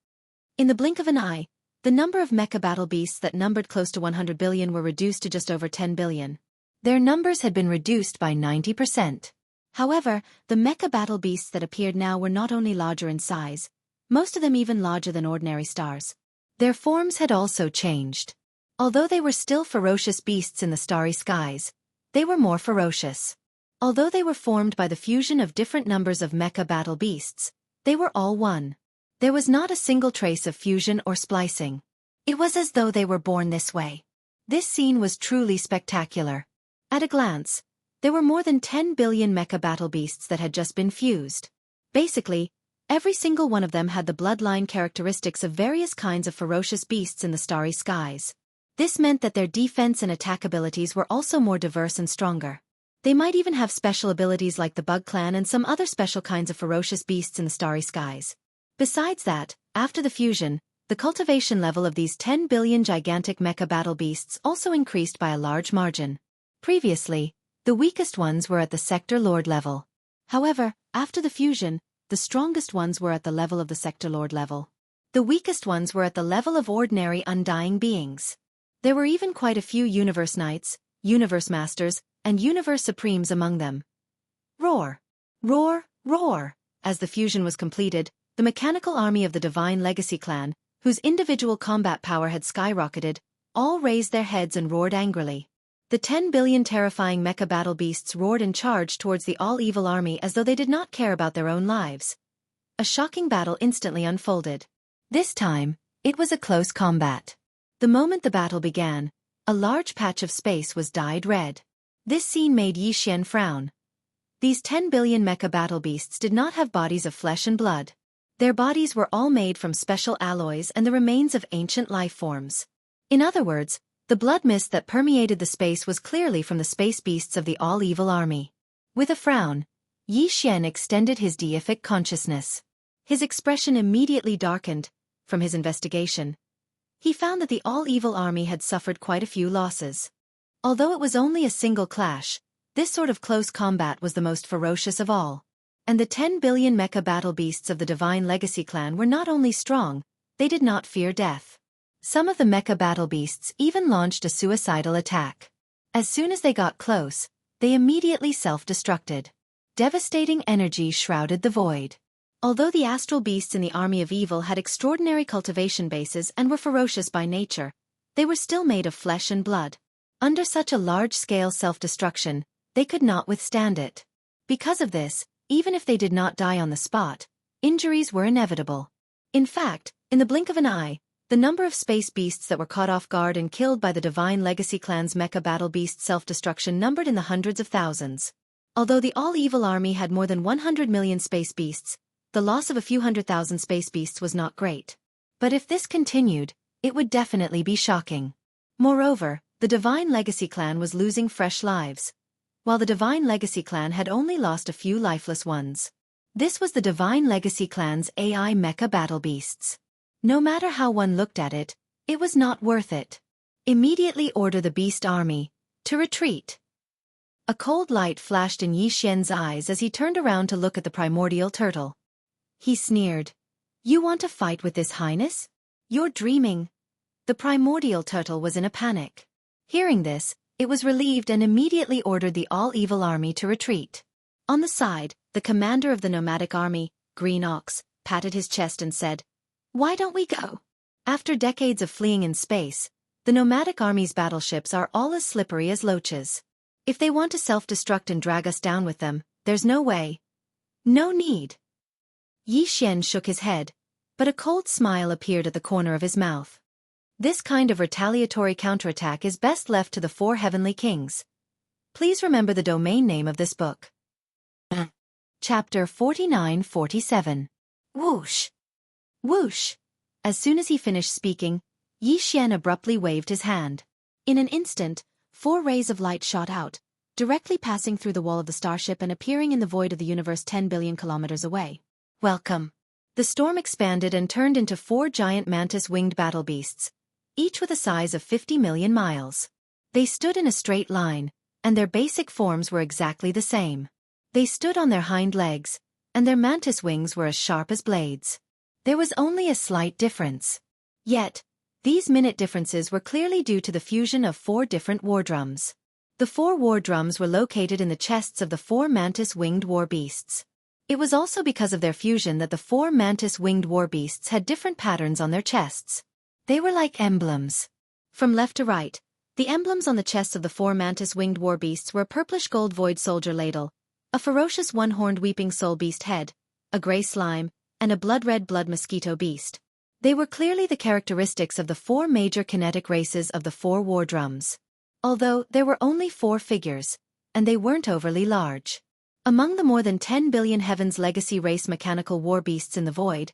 In the blink of an eye, the number of mecha battle beasts that numbered close to 100 billion were reduced to just over 10 billion. Their numbers had been reduced by 90%. However, the mecha battle beasts that appeared now were not only larger in size, most of them even larger than ordinary stars. Their forms had also changed. Although they were still ferocious beasts in the starry skies, they were more ferocious. Although they were formed by the fusion of different numbers of mecha battle beasts, they were all one. There was not a single trace of fusion or splicing. It was as though they were born this way. This scene was truly spectacular. At a glance, there were more than 10 billion mecha battle beasts that had just been fused. Basically, every single one of them had the bloodline characteristics of various kinds of ferocious beasts in the starry skies. This meant that their defense and attack abilities were also more diverse and stronger. They might even have special abilities like the Bug Clan and some other special kinds of ferocious beasts in the starry skies. Besides that, after the fusion, the cultivation level of these 10 billion gigantic mecha battle beasts also increased by a large margin. Previously, the weakest ones were at the Sector Lord level. However, after the fusion, the strongest ones were at the level of the Sector Lord level. The weakest ones were at the level of ordinary undying beings. There were even quite a few Universe Knights, Universe Masters, and Universe Supremes among them. Roar! Roar! Roar! As the fusion was completed, the mechanical army of the Divine Legacy clan, whose individual combat power had skyrocketed, all raised their heads and roared angrily. The 10 billion terrifying mecha battle beasts roared and charged towards the all-evil army as though they did not care about their own lives. A shocking battle instantly unfolded. This time, it was a close combat. The moment the battle began, a large patch of space was dyed red. This scene made Yi Xian frown. These 10 billion mecha battle beasts did not have bodies of flesh and blood. Their bodies were all made from special alloys and the remains of ancient life forms. In other words, the blood mist that permeated the space was clearly from the space beasts of the all-evil army. With a frown, Yi Xian extended his deific consciousness. His expression immediately darkened. From his investigation, he found that the all-evil army had suffered quite a few losses. Although it was only a single clash, this sort of close combat was the most ferocious of all. And the 10 billion mecha battle beasts of the Divine Legacy clan were not only strong, they did not fear death. Some of the mecha battle beasts even launched a suicidal attack. As soon as they got close, they immediately self-destructed. Devastating energy shrouded the void. Although the astral beasts in the army of evil had extraordinary cultivation bases and were ferocious by nature, they were still made of flesh and blood. Under such a large-scale self-destruction, they could not withstand it. Because of this, even if they did not die on the spot, injuries were inevitable. In fact, in the blink of an eye, the number of space beasts that were caught off guard and killed by the Divine Legacy clan's mecha battle beast self-destruction numbered in the hundreds of thousands. Although the all-evil army had more than 100 million space beasts, the loss of a few 100,000 space beasts was not great. But if this continued, it would definitely be shocking. Moreover, the Divine Legacy clan was losing fresh lives. while the Divine Legacy clan had only lost a few lifeless ones. This was the Divine Legacy clan's AI mecha battle beasts. No matter how one looked at it, it was not worth it. Immediately order the beast army to retreat. A cold light flashed in Yi Xian's eyes as he turned around to look at the primordial turtle. He sneered. You want to fight with this highness? You're dreaming. The primordial turtle was in a panic. Hearing this, it was relieved and immediately ordered the all-evil army to retreat. On the side, the commander of the nomadic army, Green Ox, patted his chest and said, Why don't we go? After decades of fleeing in space, the nomadic army's battleships are all as slippery as loaches. If they want to self-destruct and drag us down with them, there's no way. No need. Yi Xian shook his head, but a cold smile appeared at the corner of his mouth. This kind of retaliatory counterattack is best left to the 4 heavenly kings. Please remember the domain name of this book. Chapter 49-47. Whoosh! Whoosh! As soon as he finished speaking, Yi Xian abruptly waved his hand. In an instant, 4 rays of light shot out, directly passing through the wall of the starship and appearing in the void of the universe 10 billion kilometers away. Welcome. The storm expanded and turned into 4 giant mantis-winged battle beasts, each with a size of 50 million miles. They stood in a straight line, and their basic forms were exactly the same. They stood on their hind legs, and their mantis wings were as sharp as blades. There was only a slight difference. Yet, these minute differences were clearly due to the fusion of 4 different war drums. The 4 war drums were located in the chests of the 4 mantis-winged war beasts. It was also because of their fusion that the 4 mantis-winged war beasts had different patterns on their chests. They were like emblems. From left to right, the emblems on the chests of the 4 mantis-winged war beasts were a purplish gold void soldier ladle, a ferocious one-horned weeping soul beast head, a gray slime, and a blood-red blood mosquito beast. They were clearly the characteristics of the 4 major kinetic races of the 4 war drums. Although there were only 4 figures, and they weren't overly large. Among the more than 10 billion Heaven's Legacy race mechanical war beasts in the void,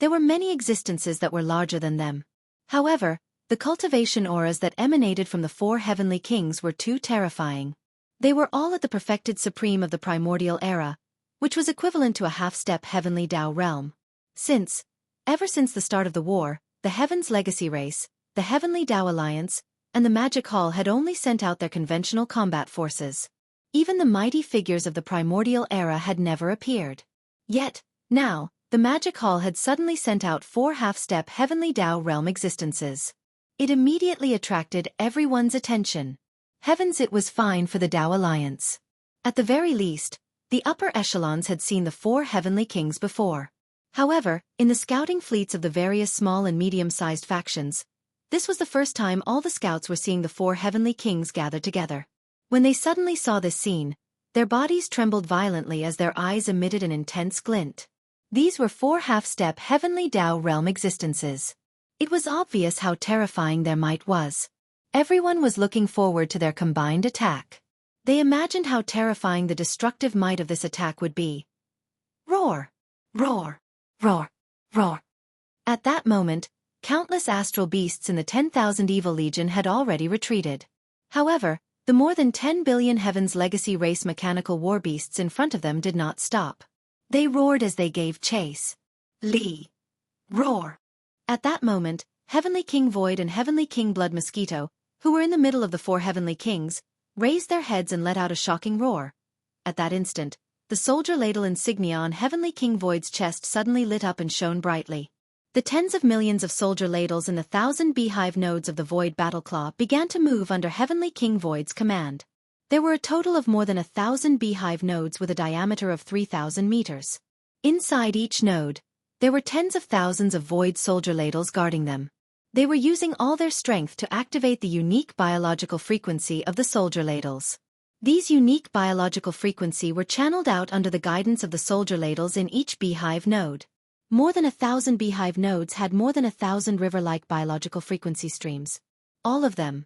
there were many existences that were larger than them. However, the cultivation auras that emanated from the 4 heavenly kings were too terrifying. They were all at the perfected supreme of the primordial era, which was equivalent to a half-step heavenly Tao realm. Ever since the start of the war, the Heaven's Legacy race, the Heavenly Tao Alliance, and the Magic Hall had only sent out their conventional combat forces. Even the mighty figures of the primordial era had never appeared. Yet, now, the Magic Hall had suddenly sent out 4 half-step Heavenly Tao realm existences. It immediately attracted everyone's attention. Heavens, it was fine for the Tao Alliance. At the very least, the upper echelons had seen the 4 heavenly kings before. However, in the scouting fleets of the various small and medium-sized factions, this was the first time all the scouts were seeing the 4 heavenly kings gathered together. When they suddenly saw this scene, their bodies trembled violently as their eyes emitted an intense glint. These were 4 half-step Heavenly Tao realm existences. It was obvious how terrifying their might was. Everyone was looking forward to their combined attack. They imagined how terrifying the destructive might of this attack would be. Roar! Roar! Roar! Roar! At that moment, countless astral beasts in the 10,000 Evil Legion had already retreated. However, the more than 10 billion Heaven's Legacy race mechanical war beasts in front of them did not stop. They roared as they gave chase. Lee! Roar! At that moment, Heavenly King Void and Heavenly King Blood Mosquito, who were in the middle of the 4 heavenly kings, raised their heads and let out a shocking roar. At that instant, the soldier ladle insignia on Heavenly King Void's chest suddenly lit up and shone brightly. The tens of millions of soldier ladles in the 1,000 beehive nodes of the Void Battleclaw began to move under Heavenly King Void's command. There were a total of more than 1,000 beehive nodes with a diameter of 3,000 meters. Inside each node, there were tens of thousands of Void soldier ladles guarding them. They were using all their strength to activate the unique biological frequency of the soldier ladles. These unique biological frequency were channeled out under the guidance of the soldier ladles in each beehive node. More than 1,000 beehive nodes had more than 1,000 river-like biological frequency streams. All of them.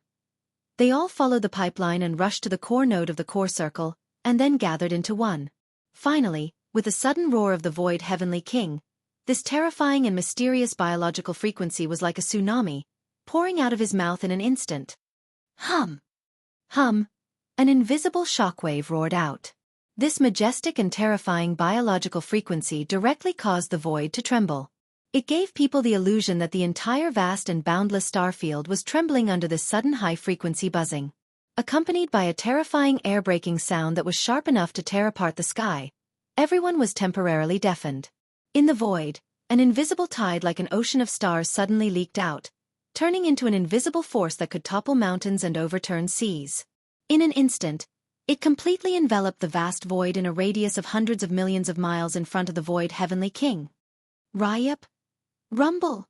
They all followed the pipeline and rushed to the core node of the core circle, and then gathered into one. Finally, with a sudden roar of the Void Heavenly King, this terrifying and mysterious biological frequency was like a tsunami, pouring out of his mouth in an instant. Hum! Hum! An invisible shockwave roared out. This majestic and terrifying biological frequency directly caused the void to tremble. It gave people the illusion that the entire vast and boundless starfield was trembling under this sudden high-frequency buzzing. Accompanied by a terrifying air-breaking sound that was sharp enough to tear apart the sky, everyone was temporarily deafened. In the void, an invisible tide like an ocean of stars suddenly leaked out, turning into an invisible force that could topple mountains and overturn seas. In an instant, it completely enveloped the vast void in a radius of hundreds of millions of miles in front of the void Heavenly King. Ryup, rumble,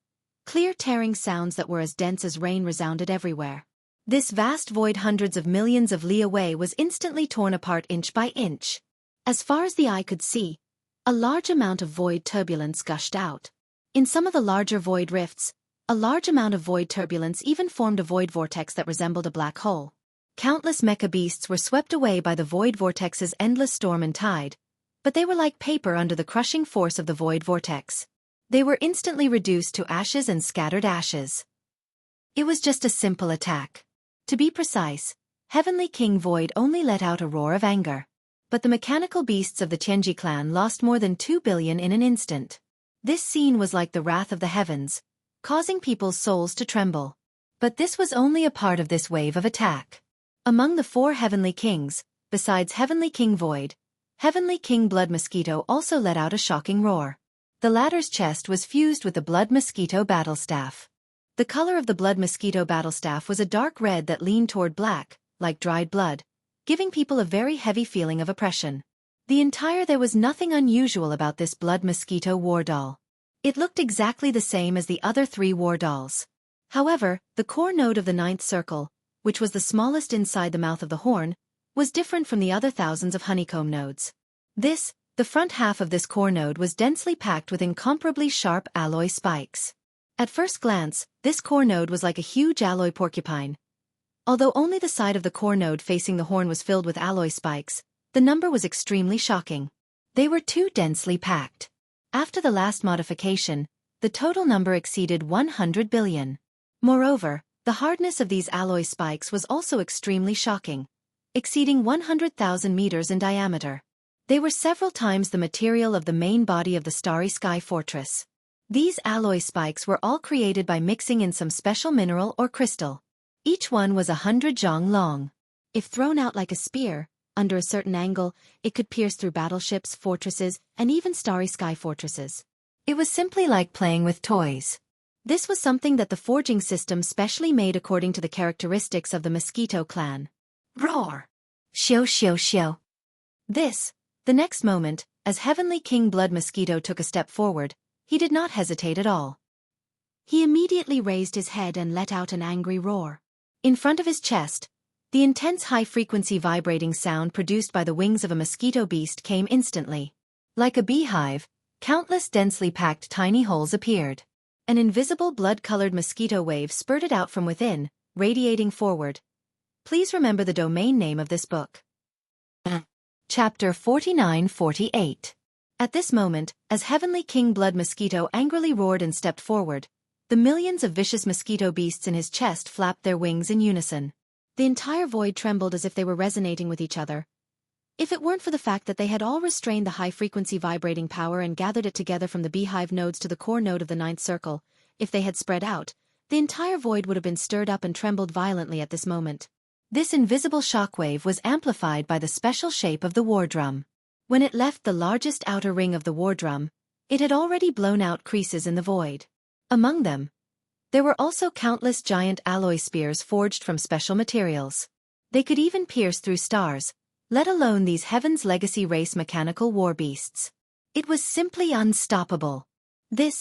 clear tearing sounds that were as dense as rain resounded everywhere. This vast void hundreds of millions of li away was instantly torn apart inch by inch. As far as the eye could see, a large amount of void turbulence gushed out. In some of the larger void rifts, a large amount of void turbulence even formed a void vortex that resembled a black hole. Countless mecha beasts were swept away by the void vortex's endless storm and tide, but they were like paper under the crushing force of the void vortex. They were instantly reduced to ashes and scattered ashes. It was just a simple attack. To be precise, Heavenly King Void only let out a roar of anger. But the mechanical beasts of the Tianji clan lost more than 2 billion in an instant. This scene was like the wrath of the heavens, causing people's souls to tremble. But this was only a part of this wave of attack. Among the 4 Heavenly Kings, besides Heavenly King Void, Heavenly King Blood Mosquito also let out a shocking roar. The latter's chest was fused with the Blood Mosquito battle staff. The color of the Blood Mosquito battle staff was a dark red that leaned toward black, like dried blood, giving people a very heavy feeling of oppression. There was nothing unusual about this Blood Mosquito war doll. It looked exactly the same as the other 3 war dolls. However, the core node of the 9th circle, which was the smallest inside the mouth of the horn, was different from the other thousands of honeycomb nodes. The front half of this core node was densely packed with incomparably sharp alloy spikes. At first glance, this core node was like a huge alloy porcupine. Although only the side of the core node facing the horn was filled with alloy spikes, the number was extremely shocking. They were too densely packed. After the last modification, the total number exceeded 100 billion. Moreover, the hardness of these alloy spikes was also extremely shocking, exceeding 100,000 meters in diameter. They were several times the material of the main body of the Starry Sky Fortress. These alloy spikes were all created by mixing in some special mineral or crystal. Each one was 100 zhang long. If thrown out like a spear, under a certain angle, it could pierce through battleships, fortresses, and even Starry Sky Fortresses. It was simply like playing with toys. This was something that the forging system specially made according to the characteristics of the Mosquito clan. Roar! Xiu xiu xiu. The next moment, as Heavenly King Blood Mosquito took a step forward, he did not hesitate at all. He immediately raised his head and let out an angry roar. In front of his chest, the intense high-frequency vibrating sound produced by the wings of a mosquito beast came instantly. Like a beehive, countless densely packed tiny holes appeared. An invisible blood-colored mosquito wave spurted out from within, radiating forward. Please remember the domain name of this book. Chapter 49-48. At this moment, as Heavenly King Blood Mosquito angrily roared and stepped forward, the millions of vicious mosquito beasts in his chest flapped their wings in unison. The entire void trembled as if they were resonating with each other. If it weren't for the fact that they had all restrained the high-frequency vibrating power and gathered it together from the beehive nodes to the core node of the 9th circle, if they had spread out, the entire void would have been stirred up and trembled violently at this moment. This invisible shockwave was amplified by the special shape of the war drum. When it left the largest outer ring of the war drum, it had already blown out creases in the void. Among them, there were also countless giant alloy spears forged from special materials. They could even pierce through stars, let alone these Heaven's Legacy race mechanical war beasts. It was simply unstoppable. The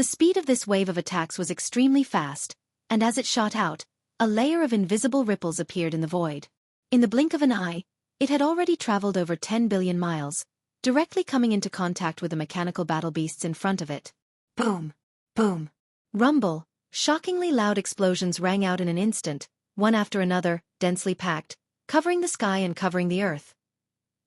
speed of this wave of attacks was extremely fast, and as it shot out, a layer of invisible ripples appeared in the void. In the blink of an eye, it had already traveled over 10 billion miles, directly coming into contact with the mechanical battle beasts in front of it. Boom! Boom! Rumble! Shockingly loud explosions rang out in an instant, one after another, densely packed, covering the sky and covering the earth.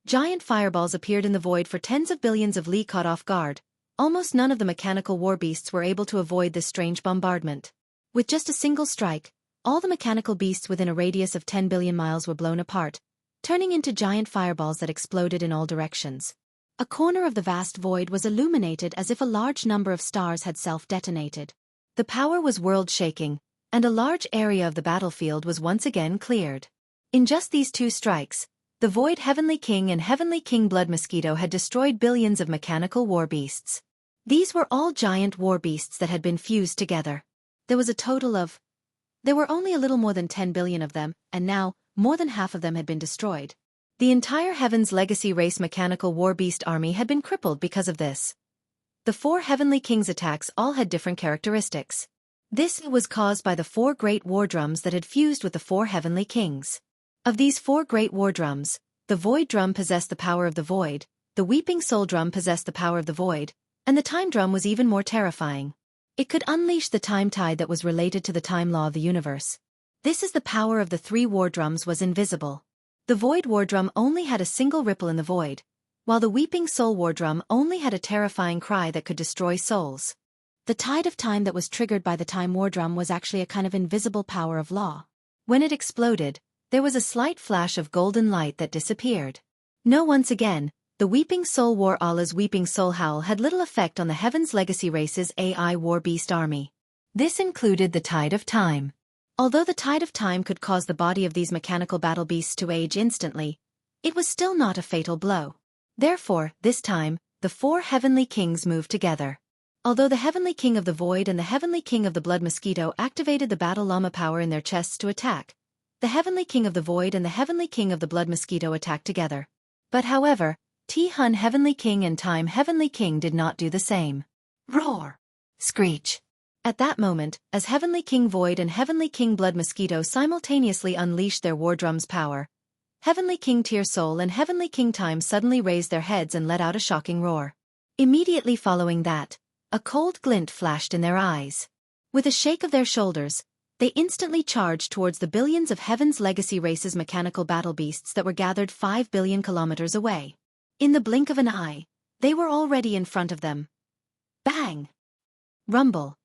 Giant fireballs appeared in the void for tens of billions of li caught off guard. Almost none of the mechanical war beasts were able to avoid this strange bombardment. With just a single strike, all the mechanical beasts within a radius of 10 billion miles were blown apart, turning into giant fireballs that exploded in all directions. A corner of the vast void was illuminated as if a large number of stars had self-detonated. The power was world-shaking, and a large area of the battlefield was once again cleared. In just these two strikes, the Void Heavenly King and Heavenly King Blood Mosquito had destroyed billions of mechanical war beasts. These were all giant war beasts that had been fused together. There were only a little more than 10 billion of them, and now, more than half of them had been destroyed. The entire Heaven's Legacy Race Mechanical War Beast army had been crippled because of this. The 4 Heavenly Kings' attacks all had different characteristics. This was caused by the 4 great war drums that had fused with the 4 Heavenly Kings. Of these 4 great war drums, the Void Drum possessed the power of the Void, the Weeping Soul Drum possessed the power of the Void, and the Time Drum was even more terrifying. It could unleash the time tide that was related to the time law of the universe. This is the power of the 3 war drums was invisible. The Void War Drum only had a single ripple in the void, while the Weeping Soul War Drum only had a terrifying cry that could destroy souls. The tide of time that was triggered by the Time War Drum was actually a kind of invisible power of law. When it exploded, there was a slight flash of golden light that disappeared. Once again, the Weeping Soul War Allah's Weeping Soul Howl had little effect on the Heaven's Legacy Race's AI War Beast army. This included the Tide of Time. Although the Tide of Time could cause the body of these mechanical battle beasts to age instantly, it was still not a fatal blow. Therefore, this time, the 4 Heavenly Kings moved together. Although the Heavenly King of the Void and the Heavenly King of the Blood Mosquito activated the Battle Llama power in their chests to attack, the Heavenly King of the Void and the Heavenly King of the Blood Mosquito attacked together. But however, T-Hun Heavenly King and Time Heavenly King did not do the same. Roar! Screech! At that moment, as Heavenly King Void and Heavenly King Blood Mosquito simultaneously unleashed their war drum's power, Heavenly King Tear Soul and Heavenly King Time suddenly raised their heads and let out a shocking roar. Immediately following that, a cold glint flashed in their eyes. With a shake of their shoulders, they instantly charged towards the billions of Heaven's Legacy Race's mechanical battle beasts that were gathered 5 billion kilometers away. In the blink of an eye, they were already in front of them. Bang! Rumble!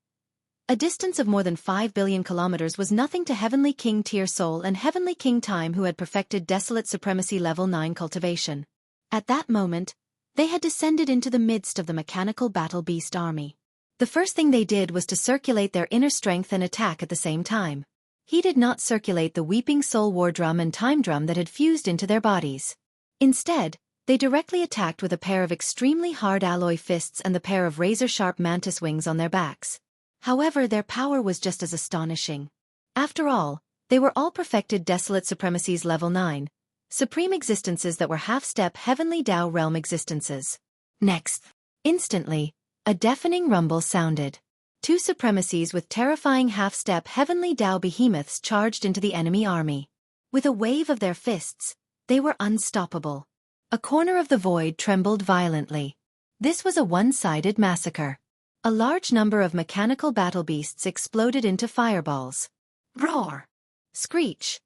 A distance of more than 5 billion kilometers was nothing to Heavenly King Tear Soul and Heavenly King Time, who had perfected Desolate Supremacy Level 9 cultivation. At that moment, they had descended into the midst of the mechanical battle beast army. The first thing they did was to circulate their inner strength and attack at the same time. He did not circulate the Weeping Soul War Drum and Time Drum that had fused into their bodies. Instead, they directly attacked with a pair of extremely hard alloy fists and the pair of razor-sharp mantis wings on their backs. However, their power was just as astonishing. After all, they were all perfected Desolate Supremacies Level 9, supreme existences that were half-step Heavenly Tao Realm existences. Next, instantly, a deafening rumble sounded. 2 supremacies with terrifying half-step Heavenly Tao behemoths charged into the enemy army. With a wave of their fists, they were unstoppable. A corner of the void trembled violently. This was a one-sided massacre. A large number of mechanical battle beasts exploded into fireballs. Roar! Screech!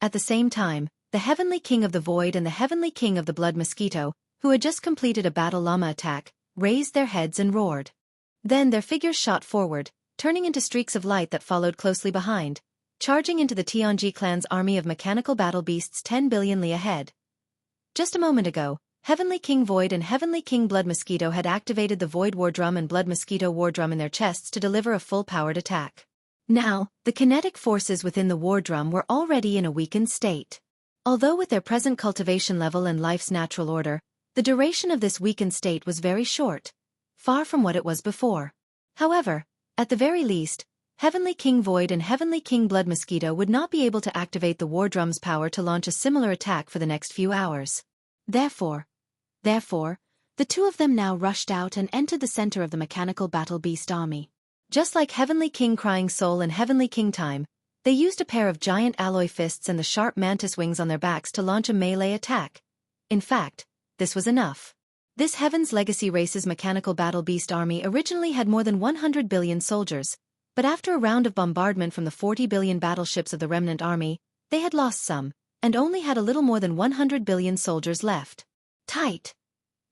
At the same time, the Heavenly King of the Void and the Heavenly King of the Blood Mosquito, who had just completed a Battle Llama attack, raised their heads and roared. Then their figures shot forward, turning into streaks of light that followed closely behind, charging into the Tianji clan's army of mechanical battle beasts 10 billion li ahead. Just a moment ago, Heavenly King Void and Heavenly King Blood Mosquito had activated the Void War Drum and Blood Mosquito War Drum in their chests to deliver a full-powered attack. Now, the kinetic forces within the War Drum were already in a weakened state. Although with their present cultivation level and life's natural order, the duration of this weakened state was very short, far from what it was before. However, at the very least, Heavenly King Void and Heavenly King Blood Mosquito would not be able to activate the War Drum's power to launch a similar attack for the next few hours. Therefore, the 2 of them now rushed out and entered the center of the mechanical battle beast army. Just like Heavenly King Crying Soul and Heavenly King Time, they used a pair of giant alloy fists and the sharp mantis wings on their backs to launch a melee attack. In fact, this was enough. This Heaven's Legacy Race's mechanical battle beast army originally had more than 100 billion soldiers, but after a round of bombardment from the 40 billion battleships of the remnant army, they had lost some, and only had a little more than 100 billion soldiers left. Tight.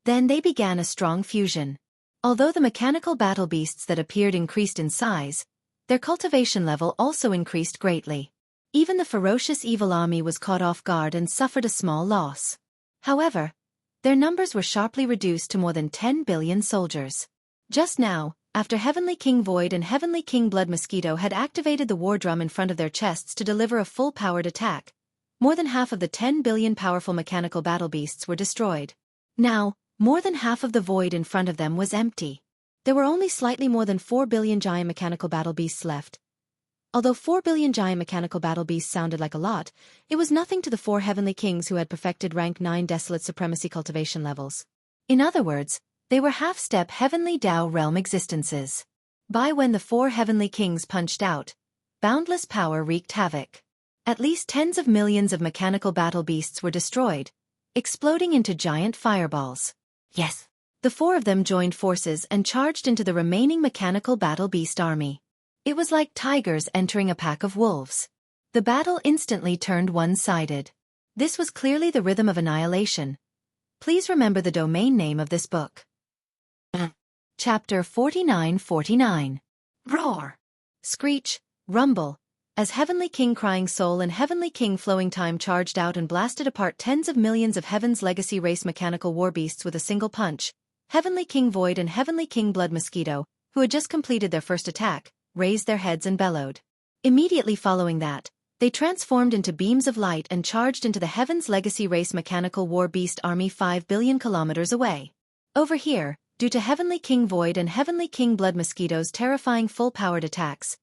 Then they began a strong fusion. Although the mechanical battle beasts that appeared increased in size, their cultivation level also increased greatly. Even the ferocious evil army was caught off guard and suffered a small loss. However, their numbers were sharply reduced to more than 10 billion soldiers. Just now, after Heavenly King Void and Heavenly King Blood Mosquito had activated the war drum in front of their chests to deliver a full-powered attack, more than half of the 10 billion powerful mechanical battle beasts were destroyed. Now, more than half of the void in front of them was empty. There were only slightly more than 4 billion giant mechanical battle beasts left. Although 4 billion giant mechanical battle beasts sounded like a lot, it was nothing to the 4 heavenly kings who had perfected rank 9 desolate supremacy cultivation levels. In other words, they were half-step heavenly Tao realm existences. By when the 4 heavenly kings punched out, boundless power wreaked havoc. At least tens of millions of mechanical battle beasts were destroyed, exploding into giant fireballs. Yes. The 4 of them joined forces and charged into the remaining mechanical battle beast army. It was like tigers entering a pack of wolves. The battle instantly turned one-sided. This was clearly the rhythm of annihilation. Please remember the domain name of this book. Chapter 4949. Roar! Screech, rumble, as Heavenly King Crying Soul and Heavenly King Flowing Time charged out and blasted apart tens of millions of Heaven's legacy race mechanical war beasts with a single punch, Heavenly King Void and Heavenly King Blood Mosquito, who had just completed their first attack, raised their heads and bellowed. Immediately following that, they transformed into beams of light and charged into the Heaven's legacy race mechanical war beast army 5 billion kilometers away. Over here, due to Heavenly King Void and Heavenly King Blood Mosquito's terrifying full-powered attacks,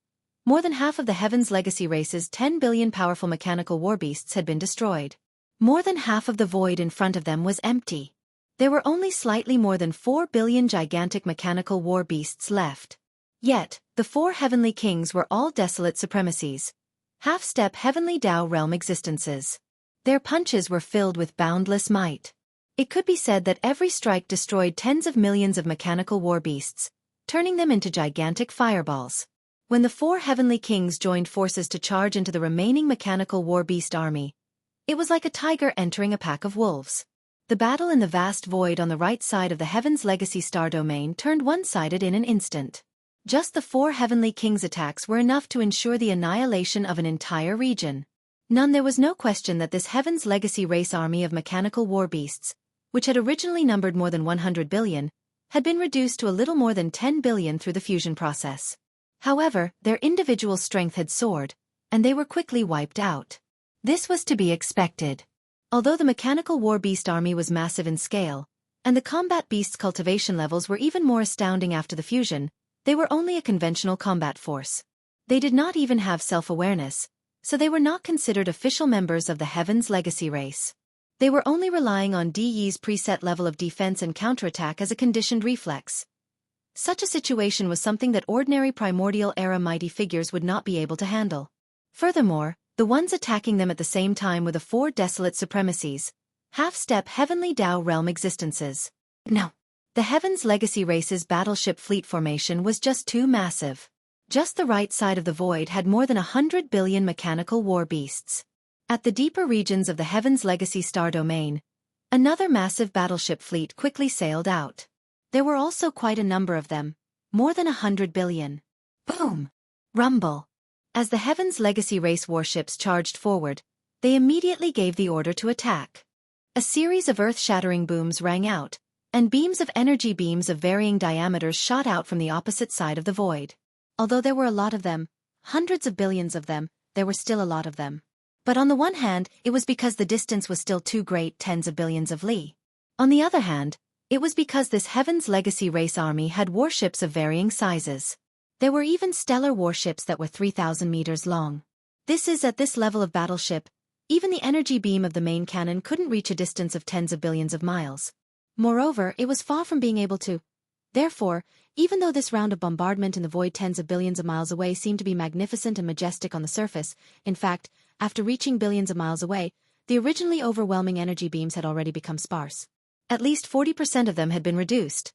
more than half of the Heaven's legacy race's 10 billion powerful mechanical war beasts had been destroyed. More than half of the void in front of them was empty. There were only slightly more than 4 billion gigantic mechanical war beasts left. Yet, the 4 heavenly kings were all desolate supremacies, half-step heavenly Tao realm existences. Their punches were filled with boundless might. It could be said that every strike destroyed tens of millions of mechanical war beasts, turning them into gigantic fireballs. When the 4 heavenly kings joined forces to charge into the remaining mechanical war beast army, it was like a tiger entering a pack of wolves. The battle in the vast void on the right side of the Heaven's Legacy star domain turned one-sided in an instant. Just the 4 heavenly kings' attacks were enough to ensure the annihilation of an entire region. There was no question that this Heaven's Legacy race army of mechanical war beasts, which had originally numbered more than 100 billion, had been reduced to a little more than 10 billion through the fusion process. However, their individual strength had soared, and they were quickly wiped out. This was to be expected. Although the mechanical war beast army was massive in scale, and the combat beasts' cultivation levels were even more astounding after the fusion, they were only a conventional combat force. They did not even have self-awareness, so they were not considered official members of the Heaven's Legacy race. They were only relying on DE's preset level of defense and counterattack as a conditioned reflex. Such a situation was something that ordinary primordial-era mighty figures would not be able to handle. Furthermore, the ones attacking them at the same time were the 4 desolate supremacies, half-step heavenly Tao realm existences. No. The Heaven's Legacy race's battleship fleet formation was just too massive. Just the right side of the void had more than 100 billion mechanical war beasts. At the deeper regions of the Heaven's Legacy star domain, another massive battleship fleet quickly sailed out. There were also quite a number of them, more than 100 billion. Boom! Rumble! As the Heaven's Legacy race warships charged forward, they immediately gave the order to attack. A series of earth-shattering booms rang out, and beams of energy beams of varying diameters shot out from the opposite side of the void. Although there were a lot of them, hundreds of billions of them, there were still a lot of them. But on the one hand, it was because the distance was still too great, tens of billions of li. On the other hand, it was because this Heaven's Legacy race army had warships of varying sizes. There were even stellar warships that were 3,000 meters long. This is at this level of battleship, even the energy beam of the main cannon couldn't reach a distance of tens of billions of miles. Moreover, it was far from being able to. Therefore, even though this round of bombardment in the void tens of billions of miles away seemed to be magnificent and majestic on the surface, in fact, after reaching billions of miles away, the originally overwhelming energy beams had already become sparse. At least 40% of them had been reduced.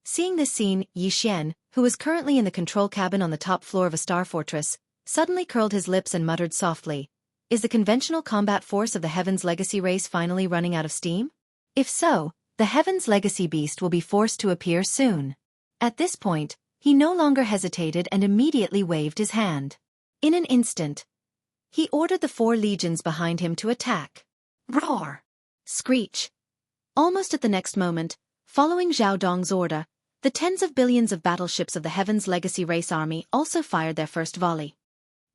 Seeing this scene, Yi Xian, who was currently in the control cabin on the top floor of a star fortress, suddenly curled his lips and muttered softly, "Is the conventional combat force of the Heaven's Legacy race finally running out of steam? If so, the Heaven's Legacy beast will be forced to appear soon." At this point, he no longer hesitated and immediately waved his hand. In an instant, He ordered the 4 legions behind him to attack. Roar! Screech! Almost at the next moment, following Zhao Dong's order, the tens of billions of battleships of the Heaven's Legacy Race Army also fired their first volley.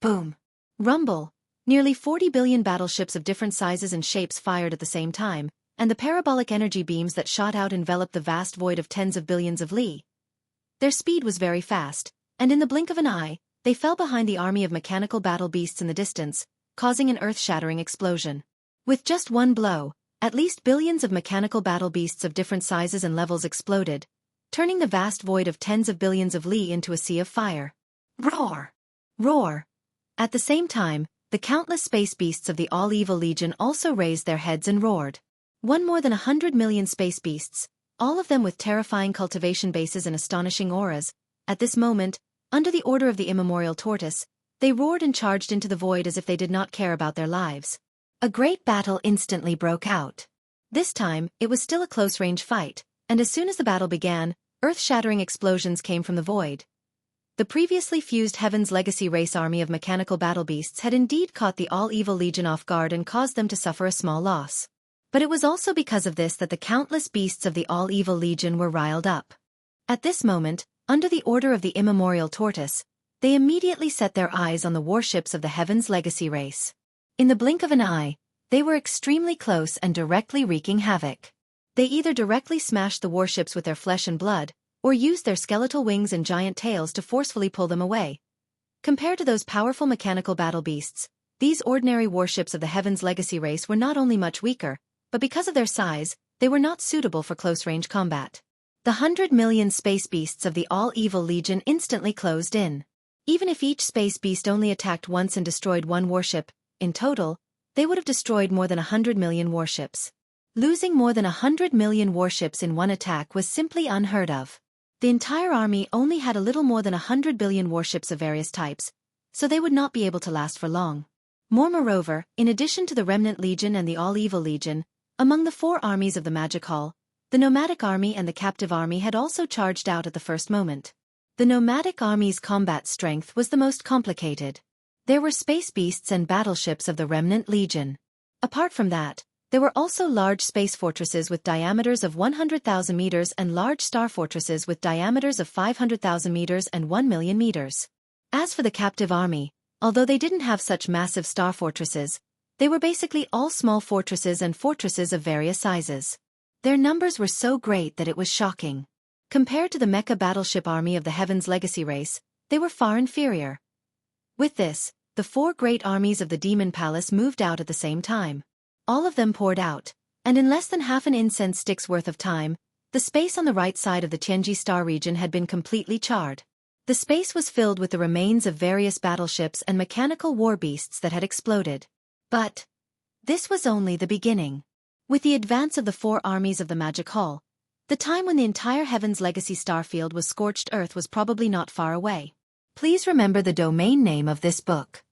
Boom! Rumble! Nearly 40 billion battleships of different sizes and shapes fired at the same time, and the parabolic energy beams that shot out enveloped the vast void of tens of billions of li. Their speed was very fast, and in the blink of an eye, they fell behind the army of mechanical battle beasts in the distance, causing an earth-shattering explosion. With just one blow, at least billions of mechanical battle beasts of different sizes and levels exploded, turning the vast void of tens of billions of li into a sea of fire. Roar! Roar! At the same time, the countless space beasts of the All-Evil Legion also raised their heads and roared. More than 100 million space beasts, all of them with terrifying cultivation bases and astonishing auras, at this moment, under the order of the immemorial tortoise, they roared and charged into the void as if they did not care about their lives. A great battle instantly broke out. This time, it was still a close-range fight, and as soon as the battle began, earth-shattering explosions came from the void. The previously fused Heaven's Legacy Race Army of mechanical battle beasts had indeed caught the All-Evil Legion off guard and caused them to suffer a small loss. But it was also because of this that the countless beasts of the All-Evil Legion were riled up. At this moment, under the order of the immemorial tortoise, they immediately set their eyes on the warships of the Heaven's Legacy race. In the blink of an eye, they were extremely close and directly wreaking havoc. They either directly smashed the warships with their flesh and blood, or used their skeletal wings and giant tails to forcefully pull them away. Compared to those powerful mechanical battle beasts, these ordinary warships of the Heaven's Legacy race were not only much weaker, but because of their size, they were not suitable for close-range combat. The 100 million space beasts of the All-Evil Legion instantly closed in. Even if each space beast only attacked once and destroyed one warship, in total, they would have destroyed more than 100 million warships. Losing more than 100 million warships in one attack was simply unheard of. The entire army only had a little more than 100 billion warships of various types, so they would not be able to last for long. Moreover, in addition to the Remnant Legion and the All-Evil Legion, among the 4 armies of the Magic Hall, the Nomadic Army and the Captive Army had also charged out at the first moment. The Nomadic Army's combat strength was the most complicated. There were space beasts and battleships of the Remnant Legion. Apart from that, there were also large space fortresses with diameters of 100,000 meters and large star fortresses with diameters of 500,000 meters and 1 million meters. As for the Captive Army, although they didn't have such massive star fortresses, they were basically all small fortresses and fortresses of various sizes. Their numbers were so great that it was shocking. Compared to the Mecha Battleship Army of the Heaven's Legacy race, they were far inferior. With this, the 4 great armies of the Demon Palace moved out at the same time. All of them poured out, and in less than half an incense stick's worth of time, the space on the right side of the Tianji Star region had been completely charred. The space was filled with the remains of various battleships and mechanical war beasts that had exploded. But this was only the beginning. With the advance of the 4 armies of the Magic Hall, the time when the entire Heaven's Legacy starfield was scorched earth was probably not far away. Please remember the domain name of this book.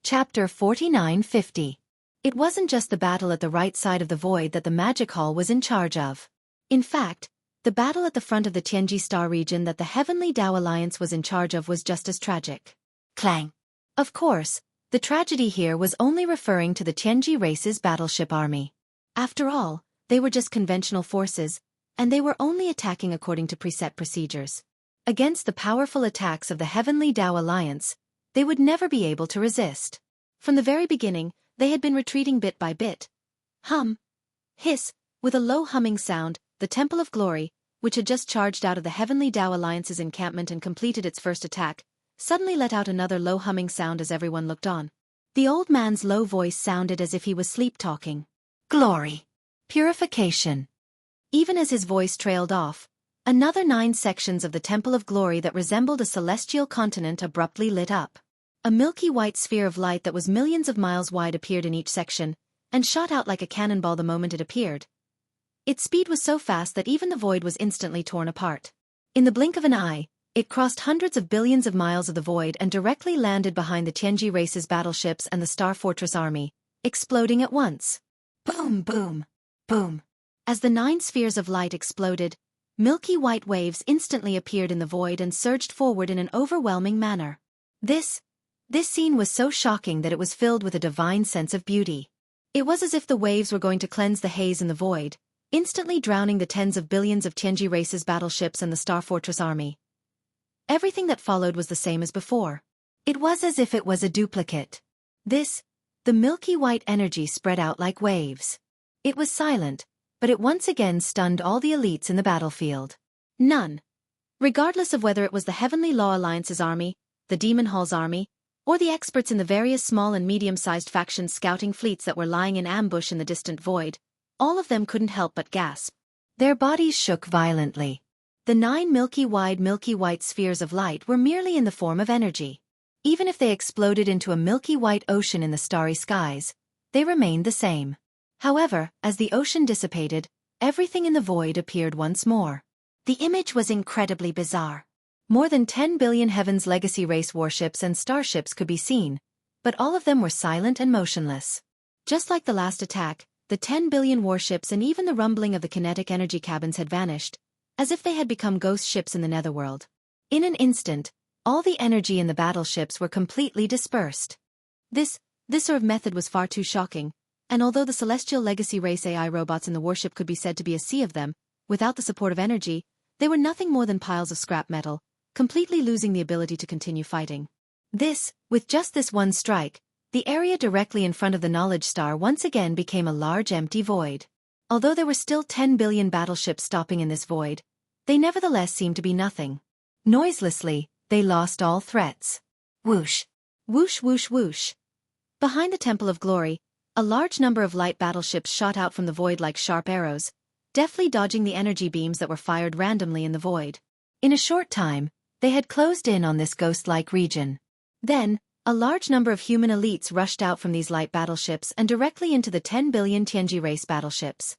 Chapter 4950. It wasn't just the battle at the right side of the void that the Magic Hall was in charge of. In fact, the battle at the front of the Tianji Star region that the Heavenly Dao Alliance was in charge of was just as tragic. Clang. Of course, the tragedy here was only referring to the Tianji race's battleship army. After all, they were just conventional forces, and they were only attacking according to preset procedures. Against the powerful attacks of the Heavenly Dao Alliance, they would never be able to resist. From the very beginning, they had been retreating bit by bit. Hiss, with a low humming sound, the Temple of Glory, which had just charged out of the Heavenly Dao Alliance's encampment and completed its first attack, suddenly let out another low humming sound as everyone looked on. The old man's low voice sounded as if he was sleep-talking. Glory. Purification. Even as his voice trailed off, another 9 sections of the Temple of Glory that resembled a celestial continent abruptly lit up. A milky white sphere of light that was millions of miles wide appeared in each section, and shot out like a cannonball the moment it appeared. Its speed was so fast that even the void was instantly torn apart. In the blink of an eye, it crossed hundreds of billions of miles of the void and directly landed behind the Tianji race's battleships and the Star Fortress army, exploding at once. Boom, boom, boom. As the 9 spheres of light exploded, milky white waves instantly appeared in the void and surged forward in an overwhelming manner. This scene was so shocking that it was filled with a divine sense of beauty. It was as if the waves were going to cleanse the haze in the void, instantly drowning the tens of billions of Tianji race's battleships and the Star Fortress army. Everything that followed was the same as before. It was as if it was a duplicate. The milky white energy spread out like waves. It was silent, but it once again stunned all the elites in the battlefield. None. Regardless of whether it was the Heavenly Law Alliance's army, the Demon Hall's army, or the experts in the various small and medium-sized factions scouting fleets that were lying in ambush in the distant void, all of them couldn't help but gasp. Their bodies shook violently. The 9 milky white spheres of light were merely in the form of energy. Even if they exploded into a milky white ocean in the starry skies, they remained the same. However, as the ocean dissipated, everything in the void appeared once more. The image was incredibly bizarre. More than 10 billion Heaven's Legacy race warships and starships could be seen, but all of them were silent and motionless. Just like the last attack, the 10 billion warships and even the rumbling of the kinetic energy cabins had vanished, as if they had become ghost ships in the netherworld. In an instant, all the energy in the battleships were completely dispersed. This sort of method was far too shocking, and although the Celestial Legacy race AI robots in the warship could be said to be a sea of them, without the support of energy, they were nothing more than piles of scrap metal, completely losing the ability to continue fighting. With just this one strike, the area directly in front of the Knowledge Star once again became a large empty void. Although there were still 10 billion battleships stopping in this void, they nevertheless seemed to be nothing. Noiselessly, they lost all threats. Whoosh! Whoosh whoosh whoosh! Behind the Temple of Glory, a large number of light battleships shot out from the void like sharp arrows, deftly dodging the energy beams that were fired randomly in the void. In a short time, they had closed in on this ghost-like region. Then, a large number of human elites rushed out from these light battleships and directly into the 10 billion Tianji race battleships.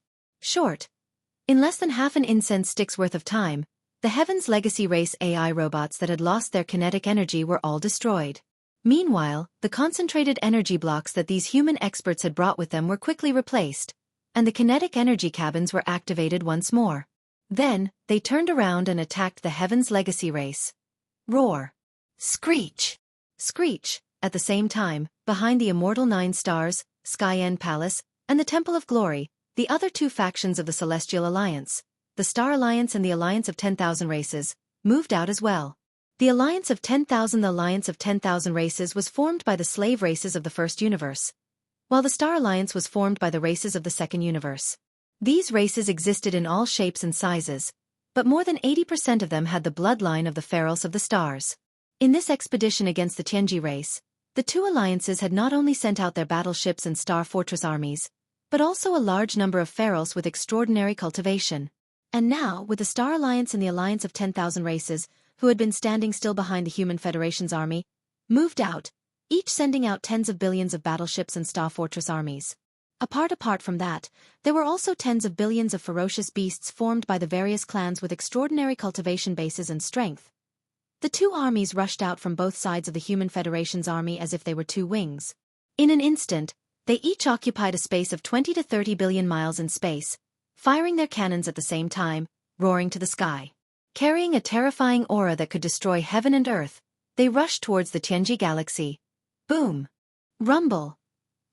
In less than half an incense stick's worth of time, the Heaven's Legacy race AI robots that had lost their kinetic energy were all destroyed. Meanwhile, the concentrated energy blocks that these human experts had brought with them were quickly replaced, and the kinetic energy cabins were activated once more. Then, they turned around and attacked the Heaven's Legacy race. Roar! Screech! Screech! At the same time, behind the Immortal 9 Stars, Sky End Palace, and the Temple of Glory, the other two factions of the Celestial Alliance, the Star Alliance and the Alliance of 10,000 Races, moved out as well. The Alliance of 10,000 Races was formed by the slave races of the first universe, while the Star Alliance was formed by the races of the second universe. These races existed in all shapes and sizes, but more than 80% of them had the bloodline of the Pharaohs of the Stars. In this expedition against the Tianji race, the two alliances had not only sent out their battleships and Star Fortress armies, but also a large number of Pharaohs with extraordinary cultivation. And now, with the Star Alliance and the Alliance of 10,000 Races, who had been standing still behind the Human Federation's army, moved out, each sending out tens of billions of battleships and Star Fortress armies. Apart from that, there were also tens of billions of ferocious beasts formed by the various clans with extraordinary cultivation bases and strength. The two armies rushed out from both sides of the Human Federation's army as if they were two wings. In an instant, they each occupied a space of 20 to 30 billion miles in space, firing their cannons at the same time, roaring to the sky. Carrying a terrifying aura that could destroy heaven and earth, they rushed towards the Tianji galaxy. Boom! Rumble!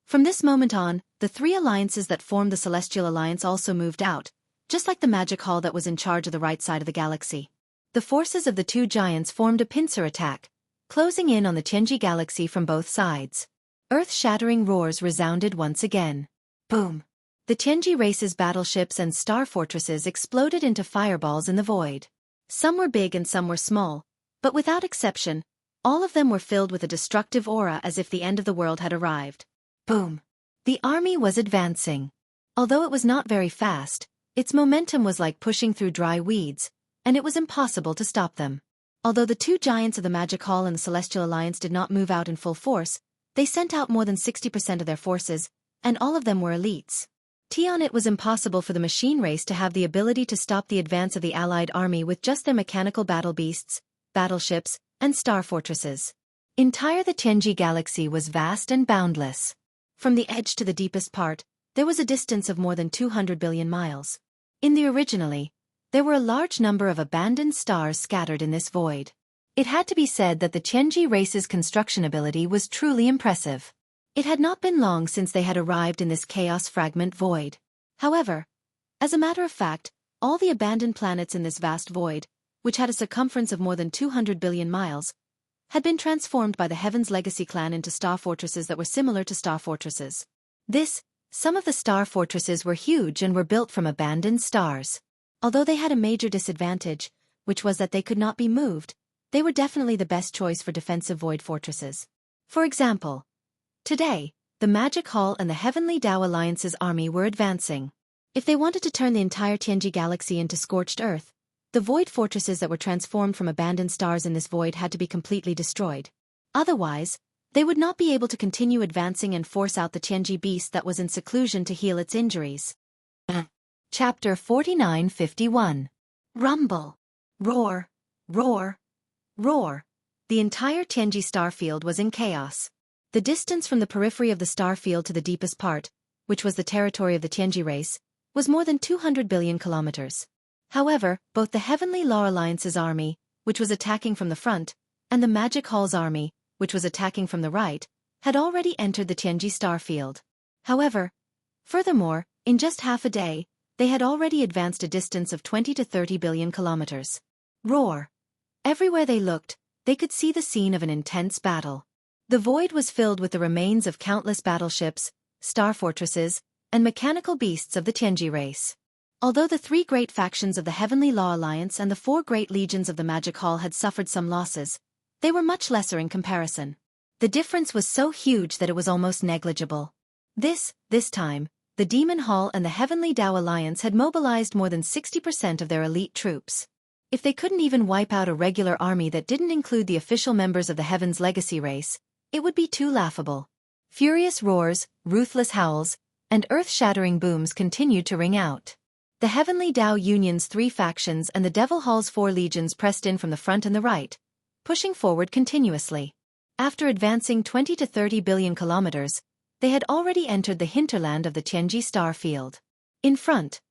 From this moment on, the three alliances that formed the Celestial Alliance also moved out, just like the magic hall that was in charge of the right side of the galaxy. The forces of the two giants formed a pincer attack, closing in on the Tianji galaxy from both sides. Earth-shattering roars resounded once again. Boom! The Tianji race's battleships and star fortresses exploded into fireballs in the void. Some were big and some were small, but without exception, all of them were filled with a destructive aura as if the end of the world had arrived. Boom! The army was advancing. Although it was not very fast, its momentum was like pushing through dry weeds, and it was impossible to stop them. Although the two giants of the Magic Hall and the Celestial Alliance did not move out in full force, they sent out more than 60% of their forces, and all of them were elites. It was impossible for the machine race to have the ability to stop the advance of the Allied army with just their mechanical battle beasts, battleships, and star fortresses. The Tianji galaxy was vast and boundless. From the edge to the deepest part, there was a distance of more than 200 billion miles. Originally, there were a large number of abandoned stars scattered in this void. It had to be said that the Tianji race's construction ability was truly impressive. It had not been long since they had arrived in this chaos fragment void. However, as a matter of fact, all the abandoned planets in this vast void, which had a circumference of more than 200 billion miles, had been transformed by the Heaven's Legacy clan into star fortresses that were similar to star fortresses. Some of the star fortresses were huge and were built from abandoned stars. Although they had a major disadvantage, which was that they could not be moved, they were definitely the best choice for defensive void fortresses. For example, today, the Magic Hall and the Heavenly Tao Alliance's army were advancing. If they wanted to turn the entire Tianji galaxy into scorched earth, the void fortresses that were transformed from abandoned stars in this void had to be completely destroyed. Otherwise, they would not be able to continue advancing and force out the Tianji beast that was in seclusion to heal its injuries. Chapter 4951. Rumble. Roar. Roar. Roar. The entire Tianji star field was in chaos. The distance from the periphery of the star field to the deepest part, which was the territory of the Tianji race, was more than 200 billion kilometers. However, both the Heavenly Law Alliance's army, which was attacking from the front, and the Magic Hall's army, which was attacking from the right, had already entered the Tianji star field. Furthermore, in just half a day, they had already advanced a distance of 20 to 30 billion kilometers. Roar. Everywhere they looked, they could see the scene of an intense battle. The void was filled with the remains of countless battleships, star fortresses, and mechanical beasts of the Tianji race. Although the 3 great factions of the Heavenly Law Alliance and the 4 great legions of the Magic Hall had suffered some losses, they were much lesser in comparison. The difference was so huge that it was almost negligible. This time, the Demon Hall and the Heavenly Tao Alliance had mobilized more than 60% of their elite troops. If they couldn't even wipe out a regular army that didn't include the official members of the Heaven's Legacy race, it would be too laughable. Furious roars, ruthless howls, and earth-shattering booms continued to ring out. The Heavenly Tao Union's 3 factions and the Devil Hall's 4 legions pressed in from the front and the right, pushing forward continuously. After advancing 20 to 30 billion kilometers, they had already entered the hinterland of the Tianji star field. In front,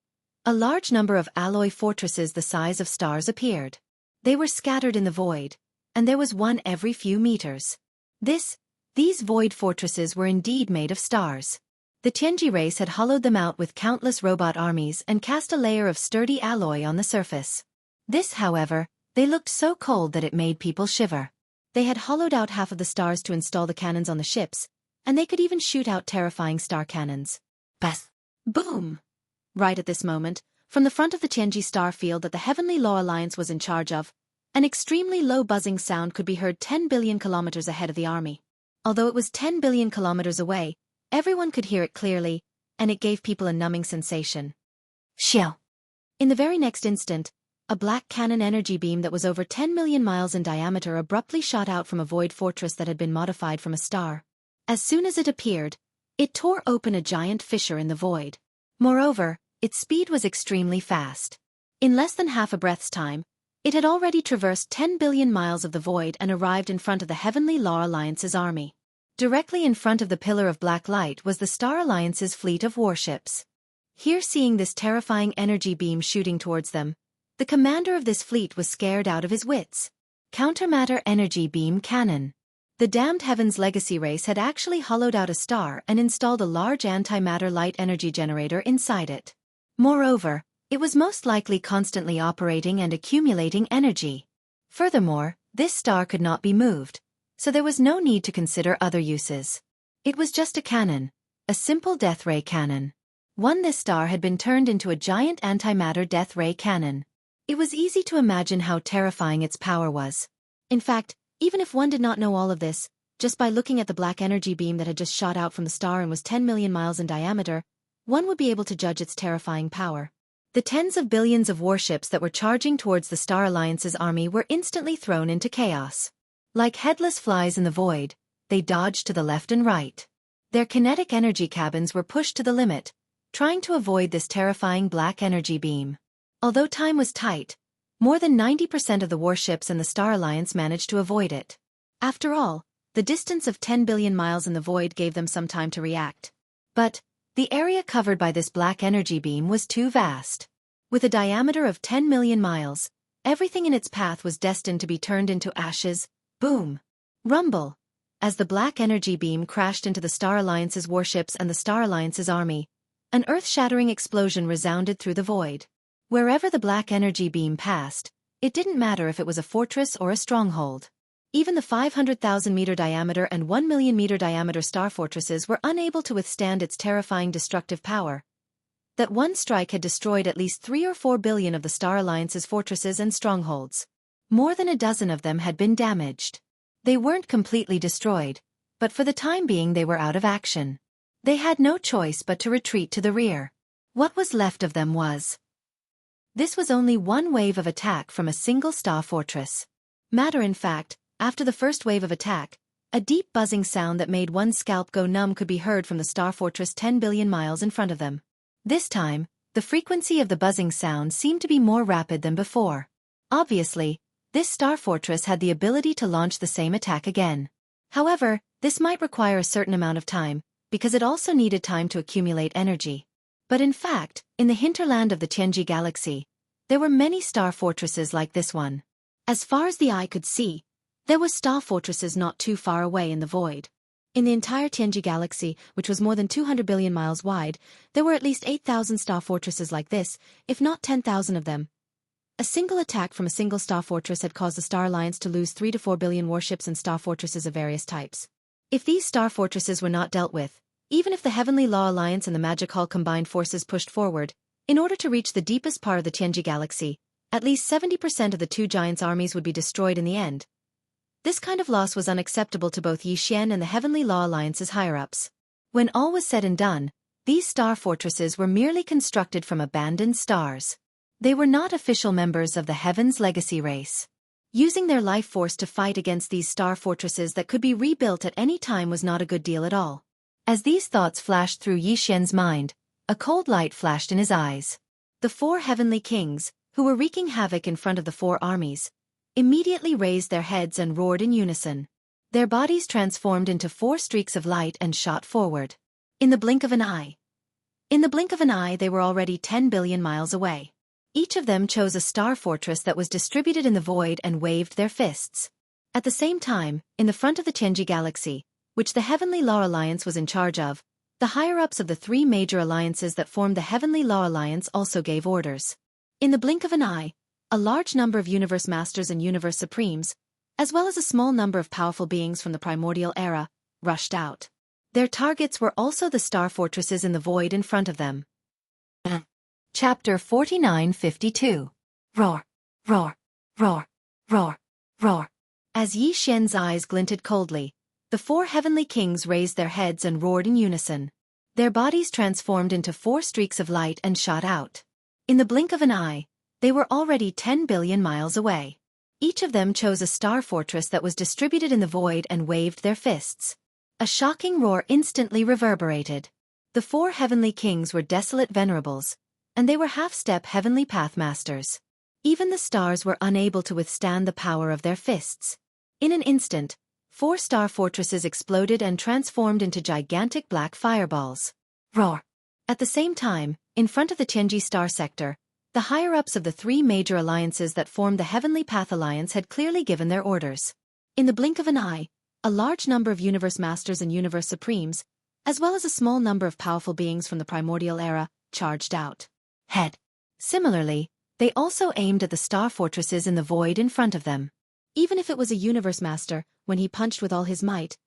a large number of alloy fortresses the size of stars appeared. They were scattered in the void, and there was one every few meters. These void fortresses were indeed made of stars. The Tianji race had hollowed them out with countless robot armies and cast a layer of sturdy alloy on the surface. However, they looked so cold that it made people shiver. They had hollowed out half of the stars to install the cannons on the ships, and they could even shoot out terrifying star cannons. Bas! Boom! Right at this moment, from the front of the Tianji star field that the Heavenly Law Alliance was in charge of, an extremely low buzzing sound could be heard 10 billion kilometers ahead of the army. Although it was 10 billion kilometers away, everyone could hear it clearly, and it gave people a numbing sensation. Xiao! In the very next instant, a black cannon energy beam that was over 10 million miles in diameter abruptly shot out from a void fortress that had been modified from a star. As soon as it appeared, it tore open a giant fissure in the void. Moreover, its speed was extremely fast. In less than half a breath's time, it had already traversed 10 billion miles of the void and arrived in front of the Heavenly Law Alliance's army. Directly in front of the pillar of black light was the Star Alliance's fleet of warships. Here, seeing this terrifying energy beam shooting towards them, the commander of this fleet was scared out of his wits. Countermatter energy beam cannon. The damned Heaven's Legacy race had actually hollowed out a star and installed a large antimatter light energy generator inside it. Moreover, it was most likely constantly operating and accumulating energy. Furthermore, this star could not be moved, so there was no need to consider other uses. It was just a cannon, a simple death ray cannon. This star had been turned into a giant antimatter death ray cannon. It was easy to imagine how terrifying its power was. In fact, even if one did not know all of this, just by looking at the black energy beam that had just shot out from the star and was 10 million miles in diameter, one would be able to judge its terrifying power. The tens of billions of warships that were charging towards the Star Alliance's army were instantly thrown into chaos. Like headless flies in the void, they dodged to the left and right. Their kinetic energy cabins were pushed to the limit, trying to avoid this terrifying black energy beam. Although time was tight, more than 90% of the warships in the Star Alliance managed to avoid it. After all, the distance of 10 billion miles in the void gave them some time to react. But the area covered by this black energy beam was too vast. With a diameter of 10 million miles, Everything in its path was destined to be turned into ashes. Boom! Rumble! As the black energy beam crashed into the Star Alliance's warships and the Star Alliance's army, an earth-shattering explosion resounded through the void. Wherever the black energy beam passed, it didn't matter if it was a fortress or a stronghold. Even the 500,000-meter diameter and 1,000,000-meter diameter star fortresses were unable to withstand its terrifying destructive power. That one strike had destroyed at least 3 or 4 billion of the Star Alliance's fortresses and strongholds. More than a dozen of them had been damaged. They weren't completely destroyed, but for the time being they were out of action. They had no choice but to retreat to the rear. What was left of them was... This was only one wave of attack from a single star fortress. In fact, after the first wave of attack, a deep buzzing sound that made one's scalp go numb could be heard from the star fortress 10 billion miles in front of them. This time, the frequency of the buzzing sound seemed to be more rapid than before. Obviously, this star fortress had the ability to launch the same attack again. However, this might require a certain amount of time, because it also needed time to accumulate energy. But in fact, in the hinterland of the Tianji galaxy, there were many star fortresses like this one. As far as the eye could see, there were star fortresses not too far away in the void. In the entire Tianji galaxy, which was more than 200 billion miles wide, there were at least 8,000 star fortresses like this, if not 10,000 of them. A single attack from a single star fortress had caused the Star Alliance to lose 3 to 4 billion warships and star fortresses of various types. If these star fortresses were not dealt with, even if the Heavenly Law Alliance and the Magic Hall combined forces pushed forward, in order to reach the deepest part of the Tianji galaxy, at least 70% of the two giants' armies would be destroyed in the end. This kind of loss was unacceptable to both Yi Xian and the Heavenly Law Alliance's higher-ups. When all was said and done, these star fortresses were merely constructed from abandoned stars. They were not official members of the Heaven's Legacy race. Using their life force to fight against these star fortresses that could be rebuilt at any time was not a good deal at all. As these thoughts flashed through Yi Xian's mind, a cold light flashed in his eyes. The 4 heavenly kings, who were wreaking havoc in front of the 4 armies, immediately raised their heads and roared in unison. Their bodies transformed into 4 streaks of light and shot forward. In the blink of an eye. They were already 10 billion miles away. Each of them chose a star fortress that was distributed in the void and waved their fists. At the same time, in the front of the Tianji galaxy, which the Heavenly Law Alliance was in charge of, the higher-ups of the 3 major alliances that formed the Heavenly Law Alliance also gave orders. In the blink of an eye, a large number of Universe Masters and Universe Supremes, as well as a small number of powerful beings from the primordial era, rushed out. Their targets were also the star fortresses in the void in front of them. Chapter 4952. Roar, roar, roar, roar, roar. As Yi Xian's eyes glinted coldly, the 4 heavenly kings raised their heads and roared in unison. Their bodies transformed into 4 streaks of light and shot out. In the blink of an eye, they were already 10 billion miles away. Each of them chose a star fortress that was distributed in the void and waved their fists. A shocking roar instantly reverberated. The 4 heavenly kings were desolate venerables, and they were half-step heavenly pathmasters. Even the stars were unable to withstand the power of their fists. In an instant, 4 star fortresses exploded and transformed into gigantic black fireballs. Roar! At the same time, in front of the Tianji star sector, the higher-ups of the 3 major alliances that formed the Heavenly Path Alliance had clearly given their orders. In the blink of an eye, a large number of Universe Masters and Universe Supremes, as well as a small number of powerful beings from the primordial era, charged out. Head. Similarly, they also aimed at the star fortresses in the void in front of them. Even if it was a Universe Master, when he punched with all his might,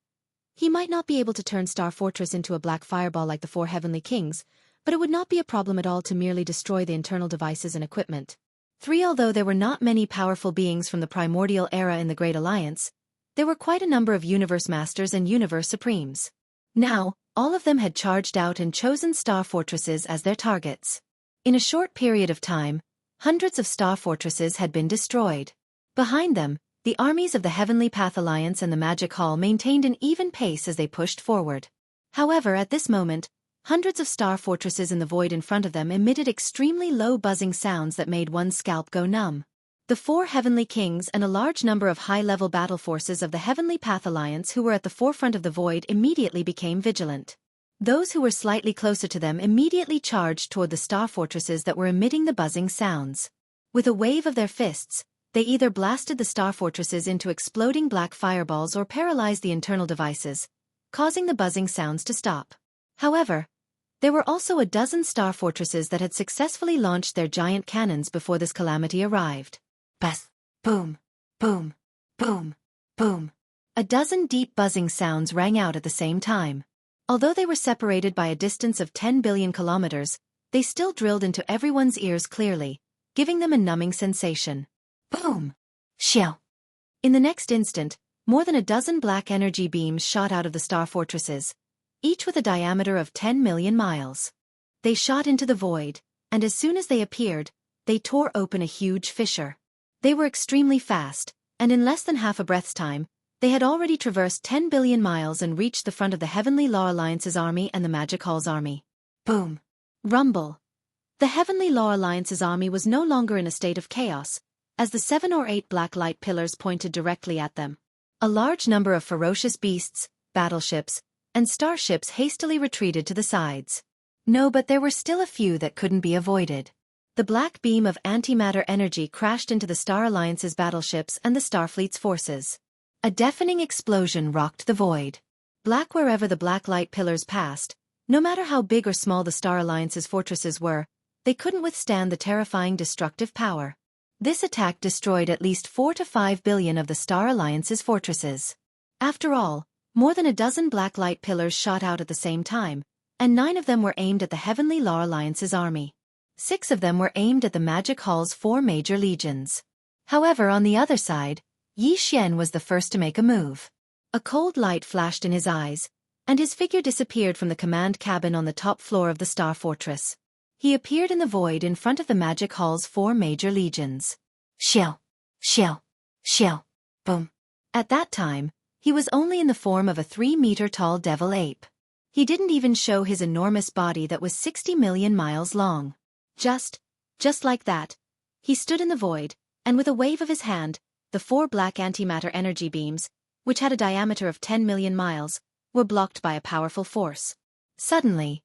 he might not be able to turn Star Fortress into a black fireball like the 4 heavenly kings, but it would not be a problem at all to merely destroy the internal devices and equipment. 3. Although there were not many powerful beings from the primordial era in the Great Alliance, there were quite a number of Universe Masters and Universe Supremes. Now, all of them had charged out and chosen star fortresses as their targets. In a short period of time, hundreds of star fortresses had been destroyed. Behind them, the armies of the Heavenly Path Alliance and the Magic Hall maintained an even pace as they pushed forward. However, at this moment, hundreds of star fortresses in the void in front of them emitted extremely low buzzing sounds that made one's scalp go numb. The 4 heavenly kings and a large number of high-level battle forces of the Heavenly Path Alliance who were at the forefront of the void immediately became vigilant. Those who were slightly closer to them immediately charged toward the star fortresses that were emitting the buzzing sounds. With a wave of their fists, They either blasted the star fortresses into exploding black fireballs or paralyzed the internal devices, causing the buzzing sounds to stop. However, there were also a dozen star fortresses that had successfully launched their giant cannons before this calamity arrived. Buzz, boom, boom, boom, boom. A dozen deep buzzing sounds rang out at the same time. Although they were separated by a distance of 10 billion kilometers, they still drilled into everyone's ears clearly, giving them a numbing sensation. Boom! Xiao! In the next instant, more than a dozen black energy beams shot out of the star fortresses, each with a diameter of 10 million miles. They shot into the void, and as soon as they appeared, they tore open a huge fissure. They were extremely fast, and in less than half a breath's time, they had already traversed 10 billion miles and reached the front of the Heavenly Law Alliance's army and the Magic Hall's army. Boom! Rumble! The Heavenly Law Alliance's army was no longer in a state of chaos, as the 7 or 8 black light pillars pointed directly at them. A large number of ferocious beasts, battleships, and starships hastily retreated to the sides. No, but there were still a few that couldn't be avoided. The black beam of antimatter energy crashed into the Star Alliance's battleships and the Starfleet's forces. A deafening explosion rocked the void. Black wherever the black light pillars passed, no matter how big or small the Star Alliance's fortresses were, they couldn't withstand the terrifying destructive power. This attack destroyed at least 4 to 5 billion of the Star Alliance's fortresses. After all, more than a dozen black light pillars shot out at the same time, and 9 of them were aimed at the Heavenly Law Alliance's army. 6 of them were aimed at the Magic Hall's 4 major legions. However, on the other side, Yi Xian was the first to make a move. A cold light flashed in his eyes, and his figure disappeared from the command cabin on the top floor of the Star Fortress. He appeared in the void in front of the Magic Hall's 4 major legions. Xiao, xiao, xiao, boom. At that time, he was only in the form of a 3-meter-tall devil ape. He didn't even show his enormous body that was 60 million miles long. Just like that, he stood in the void, and with a wave of his hand, the 4 black antimatter energy beams, which had a diameter of 10 million miles, were blocked by a powerful force. Suddenly,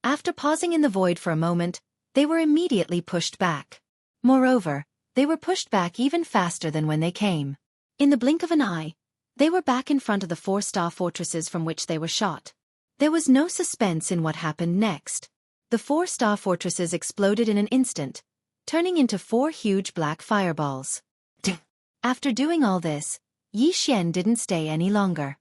after pausing in the void for a moment, they were immediately pushed back. Moreover, they were pushed back even faster than when they came. In the blink of an eye, they were back in front of the 4 star fortresses from which they were shot. There was no suspense in what happened next. The 4 star fortresses exploded in an instant, turning into 4 huge black fireballs. After doing all this, Yi Xian didn't stay any longer.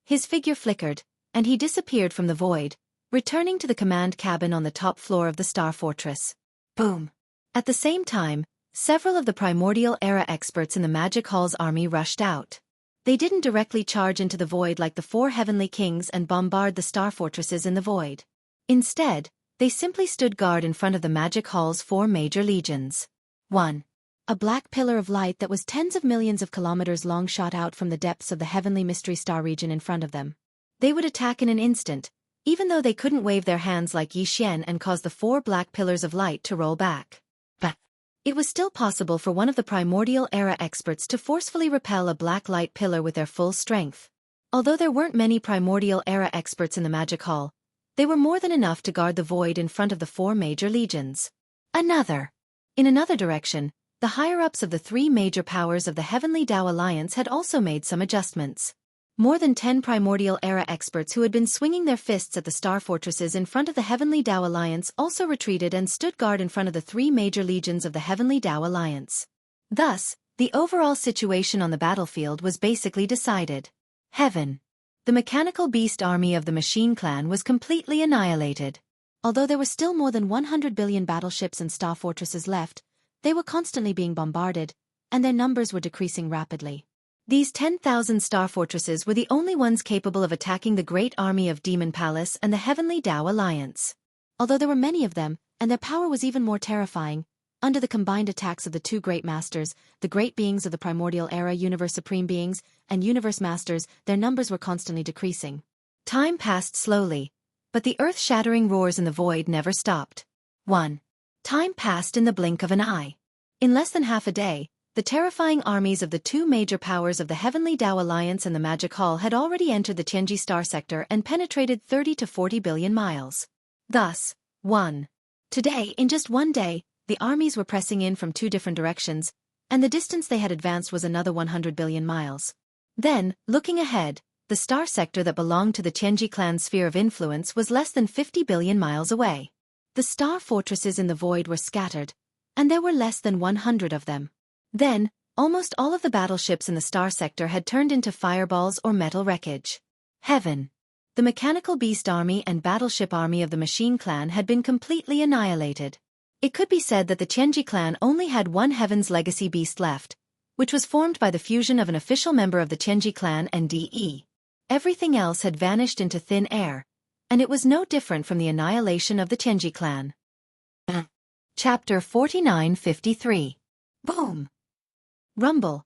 His figure flickered, and he disappeared from the void, returning to the command cabin on the top floor of the Star Fortress. Boom! At the same time, several of the Primordial Era experts in the Magic Hall's army rushed out. They didn't directly charge into the void like the 4 Heavenly Kings and bombard the Star Fortresses in the void. Instead, they simply stood guard in front of the Magic Hall's 4 major legions. 1. A black pillar of light that was tens of millions of kilometers long shot out from the depths of the Heavenly Mystery Star region in front of them. They would attack in an instant, even though they couldn't wave their hands like Yi Xian and cause the 4 black pillars of light to roll back. But it was still possible for one of the Primordial Era experts to forcefully repel a black light pillar with their full strength. Although there weren't many Primordial Era experts in the Magic Hall, they were more than enough to guard the void in front of the 4 major legions. In another direction, the higher-ups of the 3 major powers of the Heavenly Dao Alliance had also made some adjustments. More than 10 Primordial Era experts who had been swinging their fists at the Star Fortresses in front of the Heavenly Dao Alliance also retreated and stood guard in front of the 3 major legions of the Heavenly Dao Alliance. Thus, the overall situation on the battlefield was basically decided. Heaven. The mechanical beast army of the Machine Clan was completely annihilated. Although there were still more than 100 billion battleships and star fortresses left, they were constantly being bombarded, and their numbers were decreasing rapidly. These 10,000 star fortresses were the only ones capable of attacking the great army of Demon Palace and the Heavenly Dao Alliance. Although there were many of them, and their power was even more terrifying, under the combined attacks of the 2 great masters, the great beings of the Primordial Era Universe Supreme Beings, and Universe Masters, their numbers were constantly decreasing. Time passed slowly, but the earth-shattering roars in the void never stopped. 1. Time passed in the blink of an eye. In less than half a day, the terrifying armies of the 2 major powers of the Heavenly Dao Alliance and the Magic Hall had already entered the Tianji star sector and penetrated 30 to 40 billion miles. Thus, 1. Today, in just one day, the armies were pressing in from 2 different directions, and the distance they had advanced was another 100 billion miles. Then, looking ahead, the star sector that belonged to the Tianji clan's sphere of influence was less than 50 billion miles away. The star fortresses in the void were scattered, and there were less than 100 of them. Then, almost all of the battleships in the star sector had turned into fireballs or metal wreckage. Heaven. The mechanical beast army and battleship army of the machine clan had been completely annihilated. It could be said that the Tianji clan only had one Heaven's Legacy beast left, which was formed by the fusion of an official member of the Tianji clan and DE. Everything else had vanished into thin air, and it was no different from the annihilation of the Tianji clan. Chapter 4953. Boom! Rumble.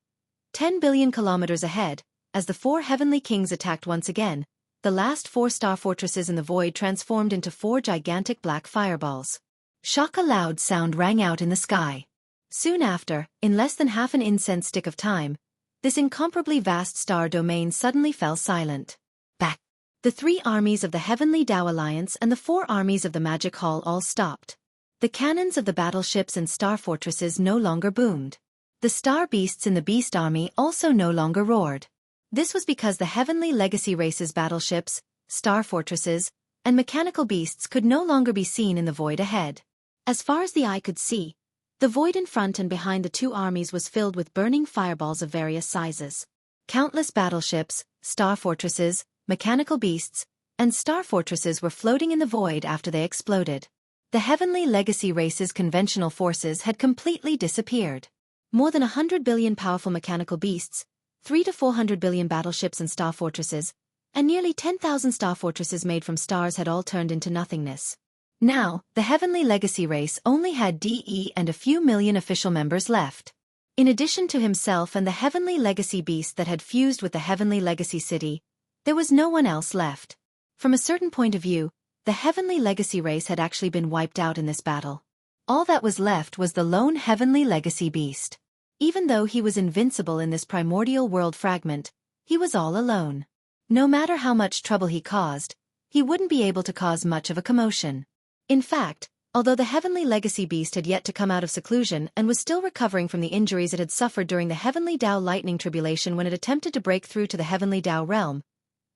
10 billion kilometers ahead, as the four heavenly kings attacked once again, the last four star fortresses in the void transformed into four gigantic black fireballs. Shock! A loud sound rang out in the sky. Soon after, in less than half an incense stick of time, this incomparably vast star domain suddenly fell silent. Back. The three armies of the Heavenly Tao Alliance and the four armies of the Magic Hall all stopped. The cannons of the battleships and star fortresses no longer boomed. The star beasts in the beast army also no longer roared. This was because the Heavenly Legacy race's battleships, star fortresses, and mechanical beasts could no longer be seen in the void ahead. As far as the eye could see, the void in front and behind the two armies was filled with burning fireballs of various sizes. Countless battleships, star fortresses, mechanical beasts, and star fortresses were floating in the void after they exploded. The Heavenly Legacy race's conventional forces had completely disappeared. More than 100 billion powerful mechanical beasts, 300 to 400 billion battleships and star fortresses, and nearly 10,000 star fortresses made from stars had all turned into nothingness. Now, the Heavenly Legacy race only had DE and a few million official members left. In addition to himself and the Heavenly Legacy beast that had fused with the Heavenly Legacy city, there was no one else left. From a certain point of view, the Heavenly Legacy race had actually been wiped out in this battle. All that was left was the lone Heavenly Legacy beast. Even though he was invincible in this primordial world fragment, he was all alone. No matter how much trouble he caused, he wouldn't be able to cause much of a commotion. In fact, although the Heavenly Legacy beast had yet to come out of seclusion and was still recovering from the injuries it had suffered during the Heavenly Tao lightning tribulation when it attempted to break through to the Heavenly Tao realm,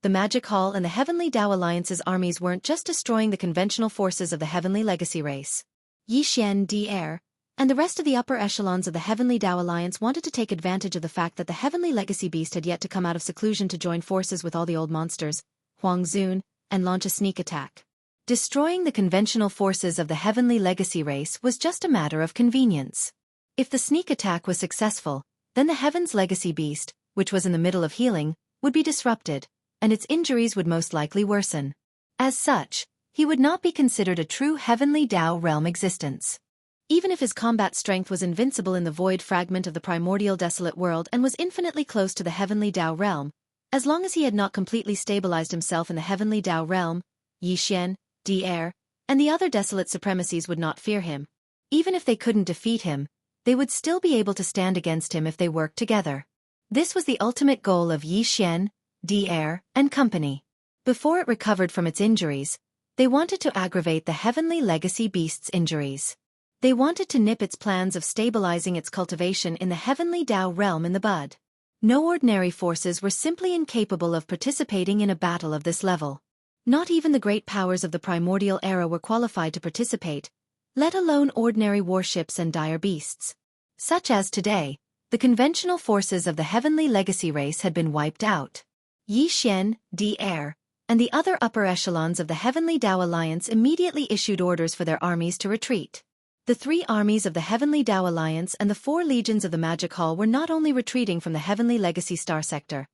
the Magic Hall and the Heavenly Tao Alliance's armies weren't just destroying the conventional forces of the Heavenly Legacy race. Yi Xian Dr. and the rest of the upper echelons of the Heavenly Tao Alliance wanted to take advantage of the fact that the Heavenly Legacy beast had yet to come out of seclusion to join forces with all the old monsters, Huang Zun, and launch a sneak attack. Destroying the conventional forces of the Heavenly Legacy race was just a matter of convenience. If the sneak attack was successful, then the Heaven's Legacy beast, which was in the middle of healing, would be disrupted, and its injuries would most likely worsen. As such, he would not be considered a true Heavenly Tao realm existence. Even if his combat strength was invincible in the void fragment of the primordial desolate world and was infinitely close to the Heavenly Tao realm, as long as he had not completely stabilized himself in the Heavenly Tao realm, Yi Xian, Dr. and the other desolate supremacies would not fear him. Even if they couldn't defeat him, they would still be able to stand against him if they worked together. This was the ultimate goal of Yi Xian, Dr. and company. Before it recovered from its injuries, they wanted to aggravate the Heavenly Legacy beast's injuries. They wanted to nip its plans of stabilizing its cultivation in the Heavenly Tao realm in the bud. No ordinary forces were simply incapable of participating in a battle of this level. Not even the great powers of the primordial era were qualified to participate, let alone ordinary warships and dire beasts. Such as today, the conventional forces of the Heavenly Legacy race had been wiped out. Yi Xian, Dr. and the other upper echelons of the Heavenly Tao Alliance immediately issued orders for their armies to retreat. The three armies of the Heavenly Tao Alliance and the 4 legions of the Magic Hall were not only retreating from the Heavenly Legacy star sector,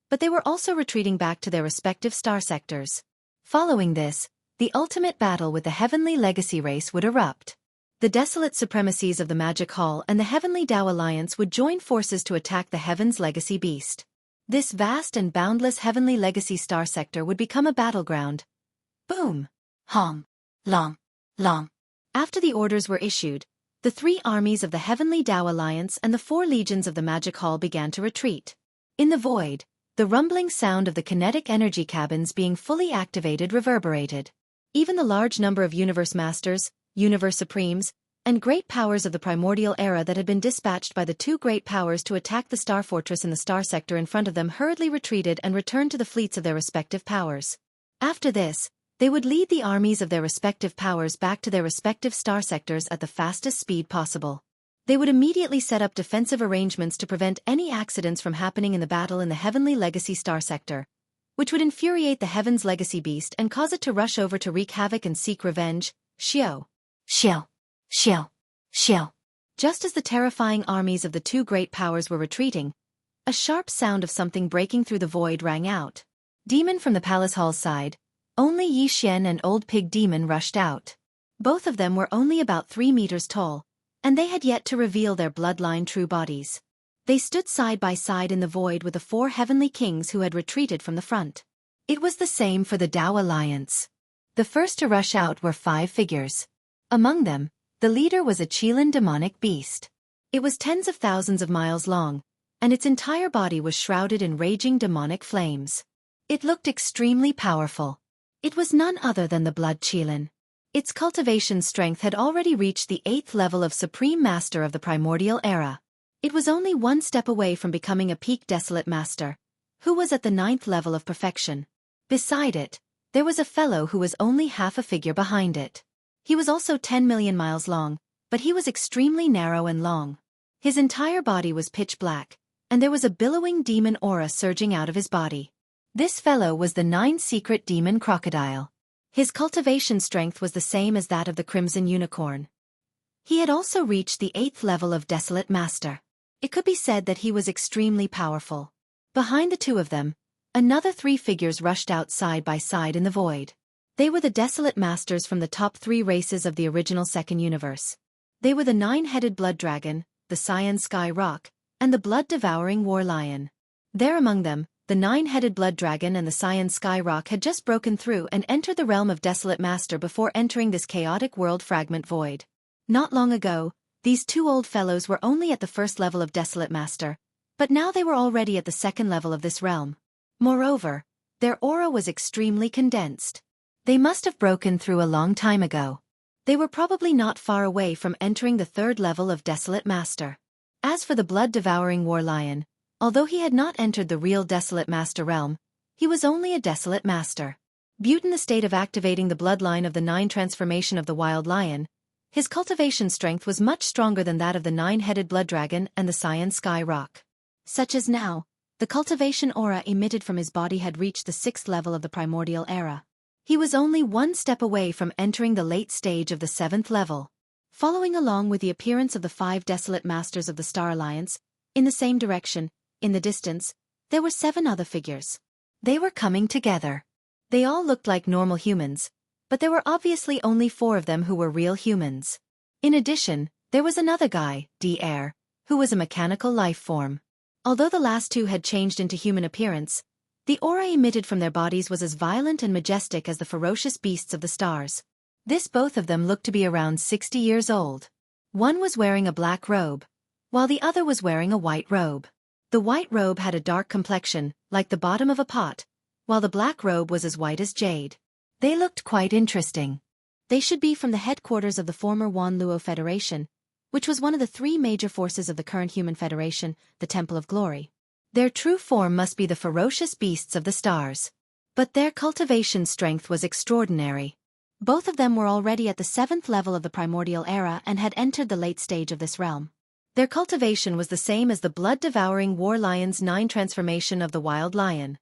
but they were also retreating back to their respective star sectors. Following this, the ultimate battle with the Heavenly Legacy race would erupt. The desolate supremacies of the Magic Hall and the Heavenly Tao Alliance would join forces to attack the Heaven's Legacy beast. This vast and boundless Heavenly Legacy star sector would become a battleground. Boom! Hom! Long! Long! After the orders were issued, the 3 armies of the Heavenly Tao Alliance and the 4 legions of the Magic Hall began to retreat. In the void, the rumbling sound of the kinetic energy cabins being fully activated reverberated. Even the large number of Universe Masters, Universe Supremes, and great powers of the primordial era that had been dispatched by the two great powers to attack the star fortress in the star sector in front of them hurriedly retreated and returned to the fleets of their respective powers. After this, they would lead the armies of their respective powers back to their respective star sectors at the fastest speed possible. They would immediately set up defensive arrangements to prevent any accidents from happening in the battle in the Heavenly Legacy star sector, which would infuriate the Heaven's Legacy beast and cause it to rush over to wreak havoc and seek revenge. Xiao. Xiao. Xiao. Xiao. Just as the terrifying armies of the two great powers were retreating, a sharp sound of something breaking through the void rang out. Demon from the palace hall side, only Yi Xian and Old Pig Demon rushed out. Both of them were only about 3 meters tall, and they had yet to reveal their bloodline true bodies. They stood side by side in the void with the 4 heavenly kings who had retreated from the front. It was the same for the Dao Alliance. The first to rush out were 5 figures. Among them, the leader was a Qilin demonic beast. It was tens of thousands of miles long, and its entire body was shrouded in raging demonic flames. It looked extremely powerful. It was none other than the Blood Qilin. Its cultivation strength had already reached the 8th level of Supreme Master of the Primordial Era. It was only one step away from becoming a peak Desolate Master, who was at the 9th level of perfection. Beside it, there was a fellow who was only half a figure behind it. He was also 10 million miles long, but he was extremely narrow and long. His entire body was pitch black, and there was a billowing demon aura surging out of his body. This fellow was the 9-secret demon crocodile. His cultivation strength was the same as that of the Crimson Unicorn. He had also reached the 8th level of Desolate Master. It could be said that he was extremely powerful. Behind the two of them, another 3 figures rushed out side by side in the void. They were the Desolate Masters from the top 3 races of the original second universe. They were the 9-headed Blood Dragon, the Cyan Sky Rock, and the Blood-devouring War Lion. There among them, the 9-headed Blood Dragon and the Cyan Sky Rock had just broken through and entered the realm of Desolate Master before entering this chaotic world fragment void. Not long ago, these 2 old fellows were only at the 1st level of Desolate Master, but now they were already at the 2nd level of this realm. Moreover, their aura was extremely condensed. They must have broken through a long time ago. They were probably not far away from entering the 3rd level of Desolate Master. As for the Blood-devouring War Lion, although he had not entered the real Desolate Master realm, he was only a Desolate Master. Butte in the state of activating the bloodline of the 9 transformation of the Wild Lion, his cultivation strength was much stronger than that of the 9-headed Blood Dragon and the Cyan Sky Rock. Such as now, the cultivation aura emitted from his body had reached the 6th level of the Primordial Era. He was only one step away from entering the late stage of the 7th level. Following along with the appearance of the 5 Desolate Masters of the Star Alliance, in the same direction, in the distance, there were 7 other figures. They were coming together. They all looked like normal humans, but there were obviously only 4 of them who were real humans. In addition, there was another guy, D-Air, who was a mechanical life form. Although the last 2 had changed into human appearance, the aura emitted from their bodies was as violent and majestic as the ferocious beasts of the stars. Both of them looked to be around 60 years old. One was wearing a black robe, while the other was wearing a white robe. The white robe had a dark complexion, like the bottom of a pot, while the black robe was as white as jade. They looked quite interesting. They should be from the headquarters of the former Wan Luo Federation, which was one of the 3 major forces of the current human federation, the Temple of Glory. Their true form must be the ferocious beasts of the stars. But their cultivation strength was extraordinary. Both of them were already at the 7th level of the Primordial Era and had entered the late stage of this realm. Their cultivation was the same as the blood-devouring War Lion's 9 transformation of the Wild Lion.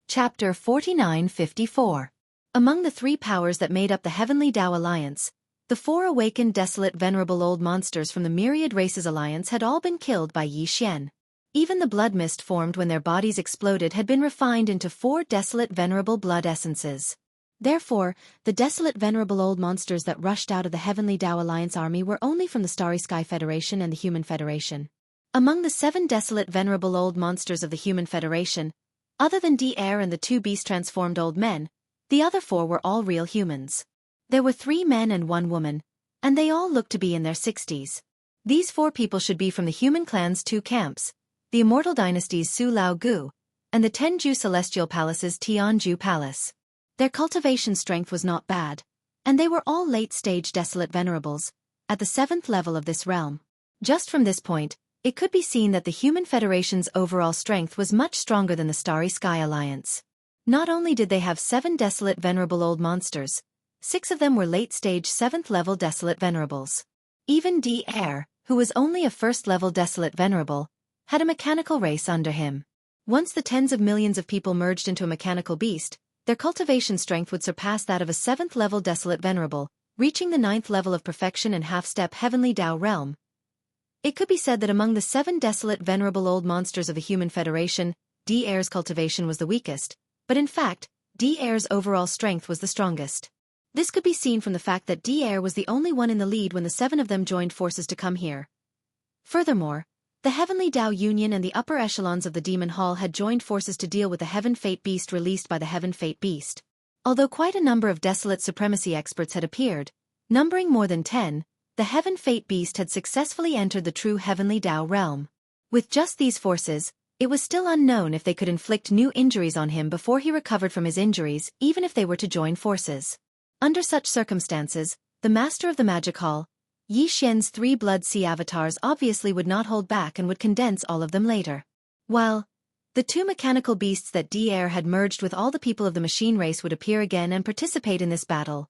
Chapter 49-54. Among the 3 powers that made up the Heavenly Dao Alliance, the 4 awakened desolate venerable old monsters from the Myriad Races Alliance had all been killed by Yi Xian. Even the blood mist formed when their bodies exploded had been refined into 4 desolate venerable blood essences. Therefore, the desolate venerable old monsters that rushed out of the Heavenly Dao Alliance army were only from the Starry Sky Federation and the Human Federation. Among the 7 desolate venerable old monsters of the Human Federation, other than D-Air and the 2 beast-transformed old men, the other 4 were all real humans. There were 3 men and 1 woman, and they all looked to be in their 60s. These 4 people should be from the human clan's 2 camps, the Immortal Dynasty's Su Lao Gu, and the Tenju Celestial Palace's Tianju Palace. Their cultivation strength was not bad, and they were all late-stage desolate venerables, at the 7th level of this realm. Just from this point, it could be seen that the Human Federation's overall strength was much stronger than the Starry Sky Alliance. Not only did they have 7 desolate venerable old monsters, 6 of them were late-stage 7th-level desolate venerables. Even D-Air, who was only a 1st-level desolate venerable, had a mechanical race under him. Once the tens of millions of people merged into a mechanical beast, their cultivation strength would surpass that of a 7th-level desolate venerable, reaching the 9th level of perfection in half-step Heavenly Tao realm. It could be said that among the 7 desolate venerable old monsters of the Human Federation, D-Air's cultivation was the weakest, but in fact, D-Air's overall strength was the strongest. This could be seen from the fact that D-Air was the only one in the lead when the 7 of them joined forces to come here. Furthermore, the Heavenly Tao Union and the upper echelons of the Demon Hall had joined forces to deal with the Heaven Fate Beast released by the Heaven Fate Beast. Although quite a number of desolate supremacy experts had appeared, numbering more than 10, the Heaven Fate Beast had successfully entered the true Heavenly Tao realm. With just these forces, it was still unknown if they could inflict new injuries on him before he recovered from his injuries, even if they were to join forces. Under such circumstances, the Master of the Magic Hall, Yi Xian's 3 Blood Sea avatars obviously would not hold back and would condense all of them later. While the 2 mechanical beasts that D-Air had merged with all the people of the machine race would appear again and participate in this battle.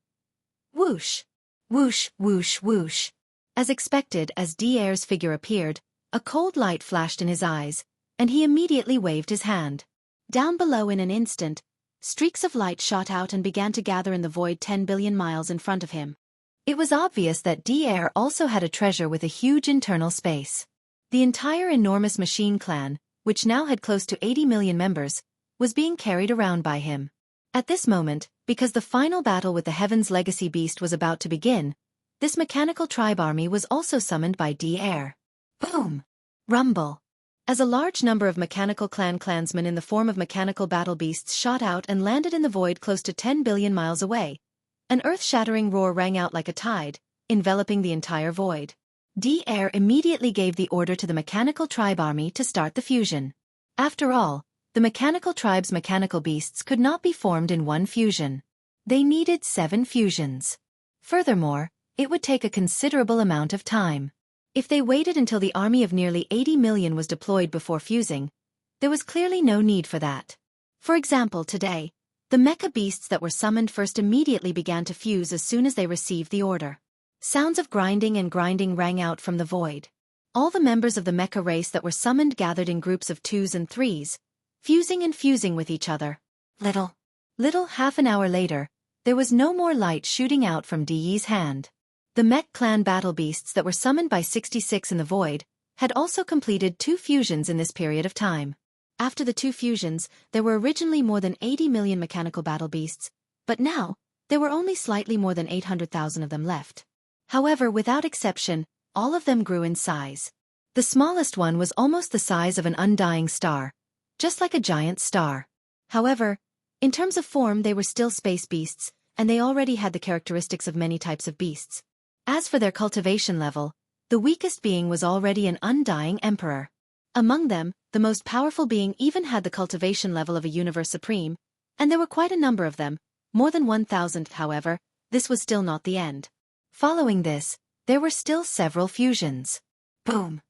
Whoosh! Whoosh, whoosh, whoosh. As expected, as D-Air's figure appeared, a cold light flashed in his eyes, and he immediately waved his hand. Down below in an instant, streaks of light shot out and began to gather in the void 10 billion miles in front of him. It was obvious that D-Air also had a treasure with a huge internal space. The entire enormous machine clan, which now had close to 80 million members, was being carried around by him. At this moment, because the final battle with the Heaven's Legacy Beast was about to begin, this mechanical tribe army was also summoned by D-Air. Boom! Rumble! As a large number of mechanical clansmen in the form of mechanical battle beasts shot out and landed in the void close to 10 billion miles away, an earth-shattering roar rang out like a tide, enveloping the entire void. D-Air immediately gave the order to the mechanical tribe army to start the fusion. After all, the mechanical tribe's mechanical beasts could not be formed in one fusion. They needed 7 fusions. Furthermore, it would take a considerable amount of time. If they waited until the army of nearly 80 million was deployed before fusing, there was clearly no need for that. For example, today, the mecha beasts that were summoned first immediately began to fuse as soon as they received the order. Sounds of grinding and grinding rang out from the void. All the members of the mecha race that were summoned gathered in groups of 2s and 3s, fusing and fusing with each other. Little half an hour later, there was no more light shooting out from Di's hand. The mech clan battle beasts that were summoned by 66 in the void had also completed 2 fusions in this period of time. After the 2 fusions, there were originally more than 80 million mechanical battle beasts, but now, there were only slightly more than 800,000 of them left. However, without exception, all of them grew in size. The smallest one was almost the size of an undying star, just like a giant star. However, in terms of form they were still space beasts, and they already had the characteristics of many types of beasts. As for their cultivation level, the weakest being was already an undying emperor. Among them, the most powerful being even had the cultivation level of a universe supreme, and there were quite a number of them, more than 1,000. However, this was still not the end. Following this, there were still several fusions. Boom!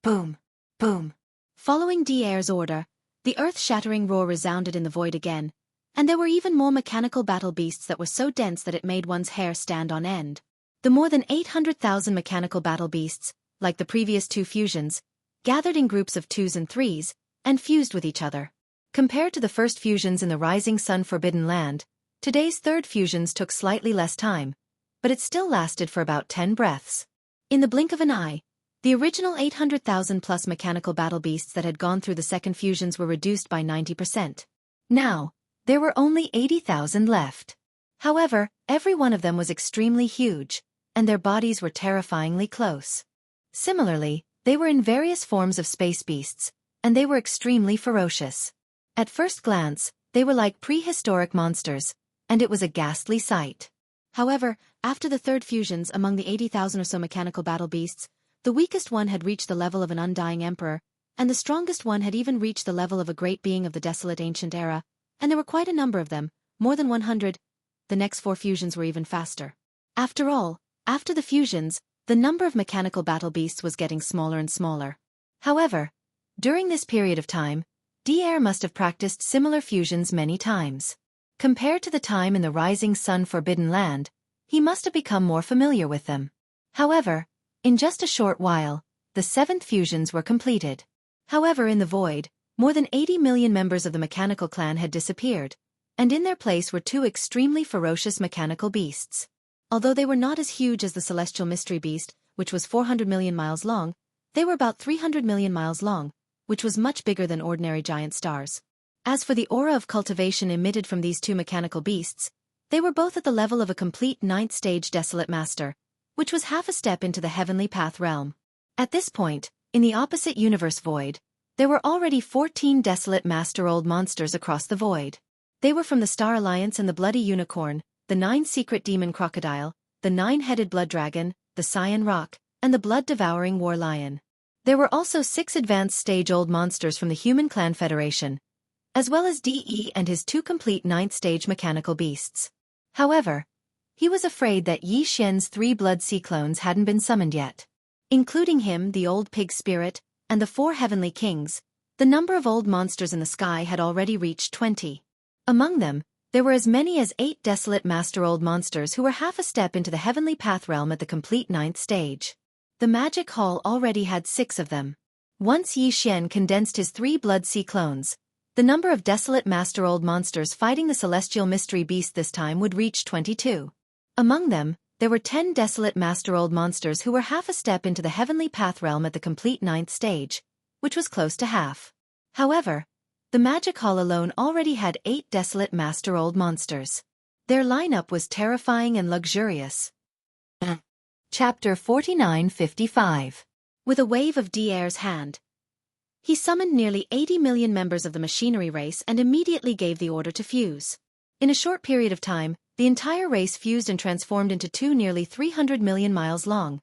Boom! Boom! Following D-Air's order, the earth-shattering roar resounded in the void again, and there were even more mechanical battle beasts that were so dense that it made one's hair stand on end. The more than 800,000 mechanical battle beasts, like the previous 2 fusions, gathered in groups of 2s and 3s, and fused with each other. Compared to the first fusions in the Rising Sun Forbidden Land, today's 3rd fusions took slightly less time, but it still lasted for about 10 breaths. In the blink of an eye, the original 800,000 plus mechanical battle beasts that had gone through the 2nd fusions were reduced by 90%. Now, there were only 80,000 left. However, every one of them was extremely huge, and their bodies were terrifyingly close. Similarly, they were in various forms of space beasts, and they were extremely ferocious. At first glance, they were like prehistoric monsters, and it was a ghastly sight. However, after the 3rd fusions among the 80,000 or so mechanical battle beasts, the weakest one had reached the level of an undying emperor, and the strongest one had even reached the level of a great being of the desolate ancient era, and there were quite a number of them, more than 100. The next 4 fusions were even faster. After all, after the fusions, the number of mechanical battle beasts was getting smaller and smaller. However, during this period of time, DR must have practiced similar fusions many times. Compared to the time in the Rising Sun Forbidden Land, he must have become more familiar with them. However, in just a short while, the 7th fusions were completed. However, in the void, more than 80 million members of the mechanical clan had disappeared, and in their place were 2 extremely ferocious mechanical beasts. Although they were not as huge as the celestial mystery beast, which was 400 million miles long, they were about 300 million miles long, which was much bigger than ordinary giant stars. As for the aura of cultivation emitted from these 2 mechanical beasts, they were both at the level of a complete 9th stage Desolate Master, which was half a step into the Heavenly Path realm. At this point, in the opposite universe void, there were already 14 Desolate Master Old Monsters across the void. They were from the Star Alliance and the Bloody Unicorn, the 9 Secret Demon Crocodile, the 9-Headed Blood Dragon, the Cyan Rock, and the Blood-Devouring War Lion. There were also 6 advanced stage Old Monsters from the Human Clan Federation, as well as DE and his 2 complete 9th stage mechanical beasts. However, he was afraid that Yi Xian's 3 Blood Sea clones hadn't been summoned yet. Including him, the Old Pig Spirit, and the 4 Heavenly Kings, the number of old monsters in the sky had already reached 20. Among them, there were as many as 8 Desolate Master Old Monsters who were half a step into the Heavenly Path realm at the complete 9th stage. The Magic Hall already had 6 of them. Once Yi Xian condensed his 3 Blood Sea clones, the number of Desolate Master Old Monsters fighting the Celestial Mystery Beast this time would reach 22. Among them, there were 10 Desolate Master Old Monsters who were half a step into the Heavenly Path realm at the complete 9th stage, which was close to half. However, the Magic Hall alone already had 8 Desolate Master Old Monsters. Their lineup was terrifying and luxurious. Chapter 4955. With a wave of DR's hand, he summoned nearly 80 million members of the machinery race and immediately gave the order to fuse. In a short period of time, the entire race fused and transformed into 2 nearly 300 million miles long.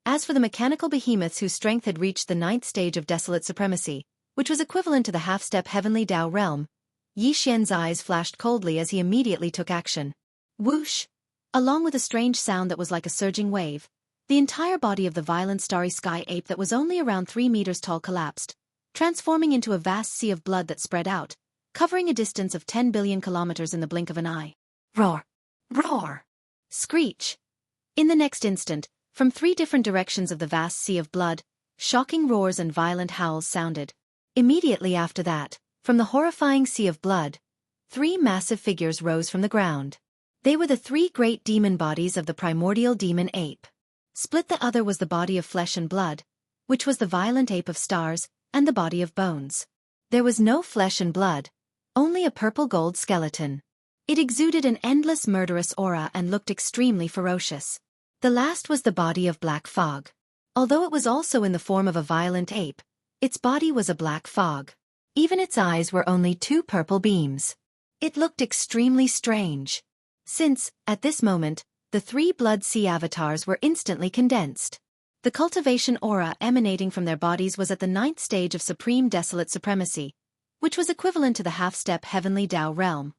As for the mechanical behemoths whose strength had reached the 9th stage of Desolate Supremacy, which was equivalent to the half-step Heavenly Dao realm, Yi Xian's eyes flashed coldly as he immediately took action. Whoosh! Along with a strange sound that was like a surging wave, the entire body of the violent starry sky ape that was only around 3 meters tall collapsed, transforming into a vast sea of blood that spread out, covering a distance of 10 billion kilometers in the blink of an eye. Roar! Roar! Screech! In the next instant, from 3 different directions of the vast sea of blood, shocking roars and violent howls sounded. Immediately after that, from the horrifying sea of blood, 3 massive figures rose from the ground. They were the 3 great demon bodies of the primordial demon ape. Split the other was the body of flesh and blood, which was the violent ape of stars, and the body of bones. There was no flesh and blood, only a purple-gold skeleton. It exuded an endless murderous aura and looked extremely ferocious. The last was the body of black fog. Although it was also in the form of a violent ape, its body was a black fog. Even its eyes were only 2 purple beams. It looked extremely strange. Since, at this moment, the 3 Blood Sea avatars were instantly condensed. The cultivation aura emanating from their bodies was at the 9th stage of Supreme Desolate Supremacy, which was equivalent to the half-step Heavenly Dao realm.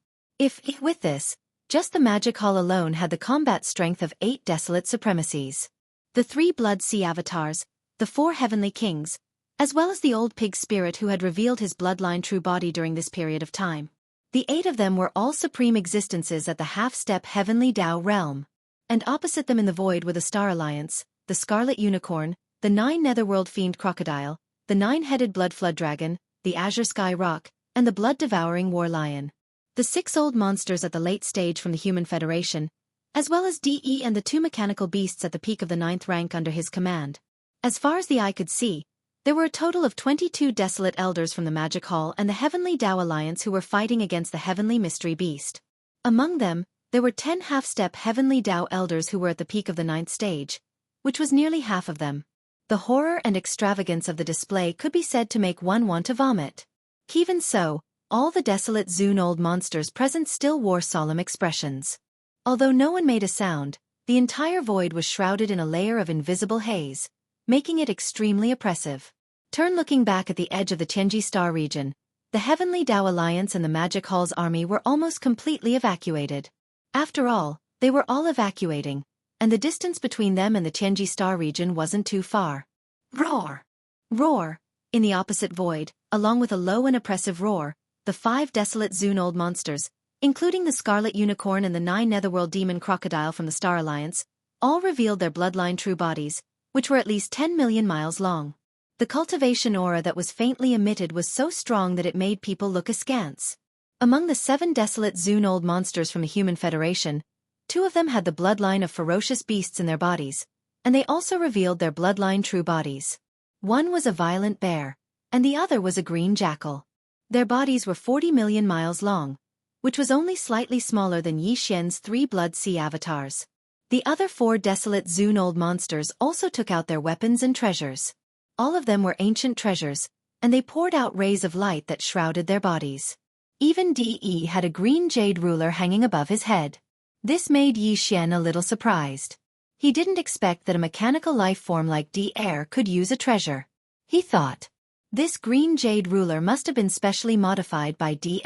With this, just the Magic Hall alone had the combat strength of 8 Desolate Supremacies. The 3 Blood Sea avatars, the 4 Heavenly Kings, as well as the Old Pig Spirit who had revealed his bloodline true body during this period of time. The 8 of them were all supreme existences at the half-step Heavenly Dao realm. And opposite them in the void were the Star Alliance, the Scarlet Unicorn, the 9 Netherworld Fiend Crocodile, the 9-Headed Blood Flood Dragon, the Azure Sky Rock, and the Blood-Devouring War Lion. The 6 old monsters at the late stage from the Human Federation, as well as DE and the 2 mechanical beasts at the peak of the 9th rank under his command. As far as the eye could see, there were a total of 22 Desolate Elders from the Magic Hall and the Heavenly Dao Alliance who were fighting against the Heavenly Mystery Beast. Among them, there were 10 half-step Heavenly Dao Elders who were at the peak of the 9th stage, which was nearly half of them. The horror and extravagance of the display could be said to make one want to vomit. Even so, all the desolate Zune old monsters present still wore solemn expressions. Although no one made a sound, the entire void was shrouded in a layer of invisible haze, making it extremely oppressive. Looking back at the edge of the Tianji Star region, the Heavenly Dao Alliance and the Magic Hall's army were almost completely evacuated. After all, they were all evacuating, and the distance between them and the Tianji star region wasn't too far. Roar! Roar! In the opposite void, along with a low and oppressive roar, the 5 desolate Zune-old monsters, including the Scarlet Unicorn and the 9 Netherworld Demon Crocodile from the Star Alliance, all revealed their bloodline true bodies, which were at least 10 million miles long. The cultivation aura that was faintly emitted was so strong that it made people look askance. Among the 7 desolate Zune-old monsters from the Human Federation, 2 of them had the bloodline of ferocious beasts in their bodies, and they also revealed their bloodline true bodies. One was a violent bear, and the other was a green jackal. Their bodies were 40 million miles long, which was only slightly smaller than Yi Xian's 3 Blood Sea avatars. The other 4 desolate Zune-old monsters also took out their weapons and treasures. All of them were ancient treasures, and they poured out rays of light that shrouded their bodies. Even De had a green jade ruler hanging above his head. This made Yi Xian a little surprised. He didn't expect that a mechanical life form like De could use a treasure. He thought, this green jade ruler must have been specially modified by De.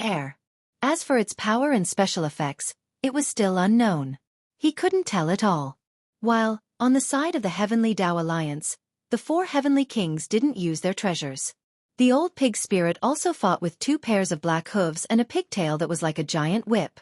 As for its power and special effects, it was still unknown. He couldn't tell at all. While, on the side of the Heavenly Tao Alliance, the 4 Heavenly Kings didn't use their treasures. The old pig spirit also fought with 2 pairs of black hooves and a pigtail that was like a giant whip.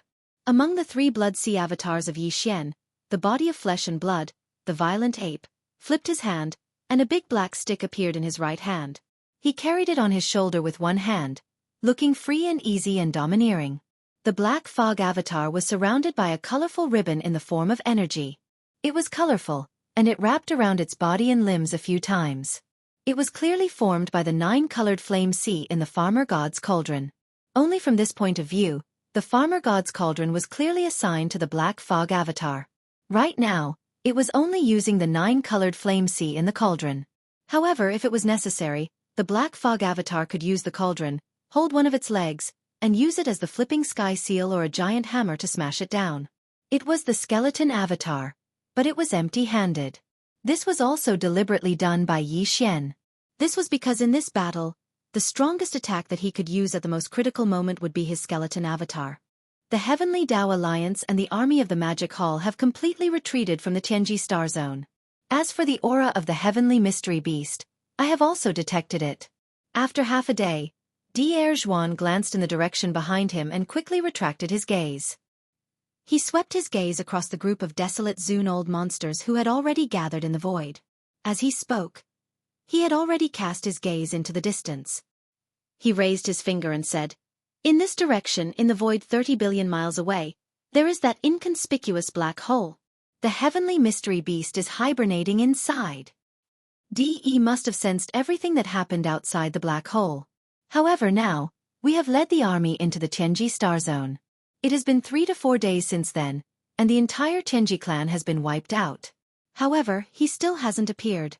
Among the 3 Blood Sea avatars of Yi Xian, the body of flesh and blood, the violent ape, flipped his hand, and a big black stick appeared in his right hand. He carried it on his shoulder with one hand, looking free and easy and domineering. The Black Fog avatar was surrounded by a colorful ribbon in the form of energy. It was colorful, and it wrapped around its body and limbs a few times. It was clearly formed by the 9-colored flame sea in the Farmer God's cauldron. Only from this point of view, the Farmer God's cauldron was clearly assigned to the Black Fog avatar. Right now, it was only using the 9-colored flame sea in the cauldron. However, if it was necessary, the Black Fog avatar could use the cauldron, hold one of its legs, and use it as the flipping sky seal or a giant hammer to smash it down. It was the skeleton avatar, but it was empty-handed. This was also deliberately done by Yi Xian. This was because in this battle, the strongest attack that he could use at the most critical moment would be his skeleton avatar. The Heavenly Tao Alliance and the Army of the Magic Hall have completely retreated from the Tianji Star Zone. As for the aura of the Heavenly Mystery Beast, I have also detected it. After half a day, Zhuan glanced in the direction behind him and quickly retracted his gaze. He swept his gaze across the group of desolate Zune-old monsters who had already gathered in the void. As he spoke, he had already cast his gaze into the distance. He raised his finger and said, "In this direction, in the void 30 billion miles away, there is that inconspicuous black hole. The Heavenly Mystery Beast is hibernating inside." De must have sensed everything that happened outside the black hole. However now, we have led the army into the Tianji Star Zone. It has been 3 to 4 days since then, and the entire Tianji clan has been wiped out. However, he still hasn't appeared.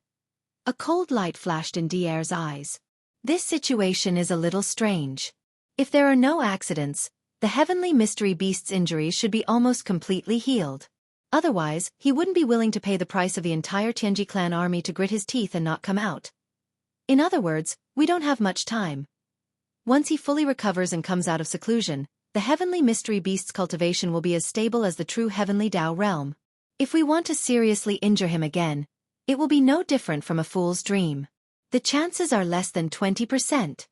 A cold light flashed in De's eyes. This situation is a little strange. If there are no accidents, the Heavenly Mystery Beast's injuries should be almost completely healed. Otherwise, he wouldn't be willing to pay the price of the entire Tianji clan army to grit his teeth and not come out. In other words, we don't have much time. Once he fully recovers and comes out of seclusion, the Heavenly Mystery Beast's cultivation will be as stable as the true Heavenly Tao realm. If we want to seriously injure him again, it will be no different from a fool's dream. The chances are less than 20%.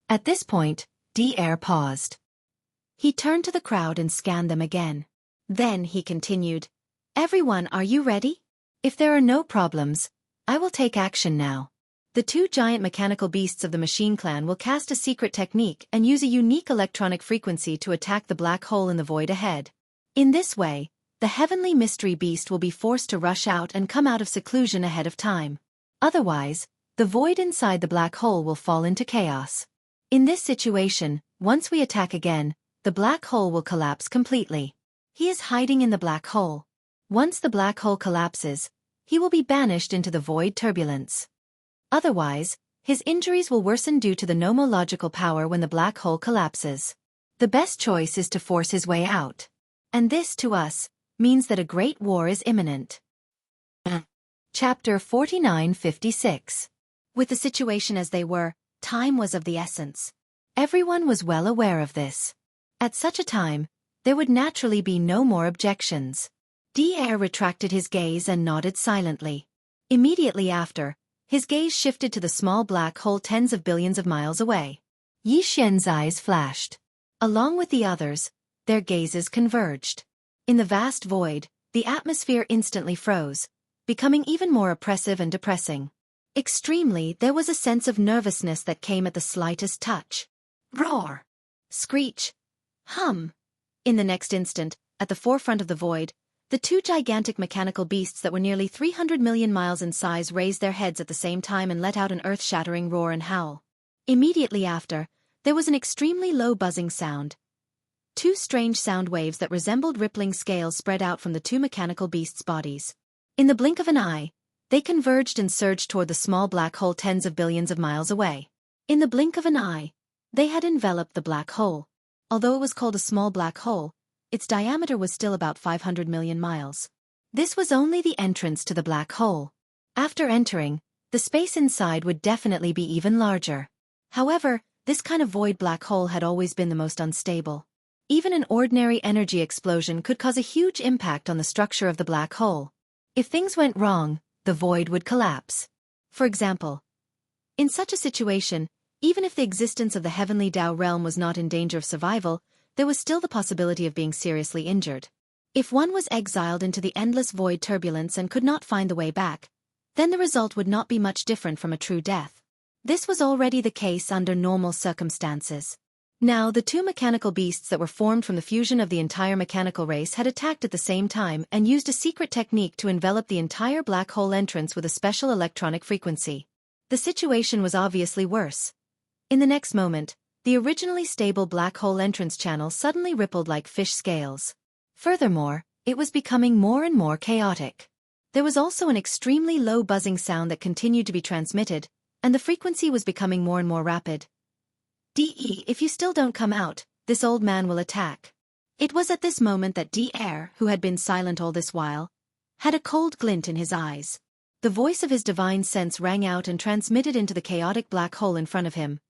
At this point, De paused. He turned to the crowd and scanned them again. Then he continued, "Everyone, are you ready? If there are no problems, I will take action now. The 2 giant mechanical beasts of the Machine Clan will cast a secret technique and use a unique electronic frequency to attack the black hole in the void ahead. In this way, the Heavenly Mystery Beast will be forced to rush out and come out of seclusion ahead of time. Otherwise, the void inside the black hole will fall into chaos. In this situation, once we attack again, the black hole will collapse completely. He is hiding in the black hole. Once the black hole collapses, he will be banished into the void turbulence. Otherwise, his injuries will worsen due to the nomological power when the black hole collapses. The best choice is to force his way out. And this, to us, means that a great war is imminent." Chapter 4956. With the situation as they were, time was of the essence. Everyone was well aware of this. At such a time, there would naturally be no more objections. DR retracted his gaze and nodded silently. Immediately after, his gaze shifted to the small black hole tens of billions of miles away. Yi Xian's eyes flashed. Along with the others, their gazes converged. In the vast void, the atmosphere instantly froze, becoming even more oppressive and depressing. Extremely, there was a sense of nervousness that came at the slightest touch. Roar! Screech! Hum! In the next instant, at the forefront of the void, the two gigantic mechanical beasts that were nearly 300 million miles in size raised their heads at the same time and let out an earth-shattering roar and howl. Immediately after, there was an extremely low buzzing sound. Two strange sound waves that resembled rippling scales spread out from the two mechanical beasts' bodies. In the blink of an eye, they converged and surged toward the small black hole tens of billions of miles away. In the blink of an eye, they had enveloped the black hole. Although it was called a small black hole, its diameter was still about 500 million miles. This was only the entrance to the black hole. After entering, the space inside would definitely be even larger. However, this kind of void black hole had always been the most unstable. Even an ordinary energy explosion could cause a huge impact on the structure of the black hole. If things went wrong, the void would collapse. For example, in such a situation, even if the existence of the heavenly Tao realm was not in danger of survival, there was still the possibility of being seriously injured. If one was exiled into the endless void turbulence and could not find the way back, then the result would not be much different from a true death. This was already the case under normal circumstances. Now, the two mechanical beasts that were formed from the fusion of the entire mechanical race had attacked at the same time and used a secret technique to envelop the entire black hole entrance with a special electronic frequency. The situation was obviously worse. In the next moment, the originally stable black hole entrance channel suddenly rippled like fish scales. Furthermore, it was becoming more and more chaotic. There was also an extremely low buzzing sound that continued to be transmitted, and the frequency was becoming more and more rapid. "DE, if you still don't come out, this old man will attack." It was at this moment that DR, who had been silent all this while, had a cold glint in his eyes. The voice of his divine sense rang out and transmitted into the chaotic black hole in front of him.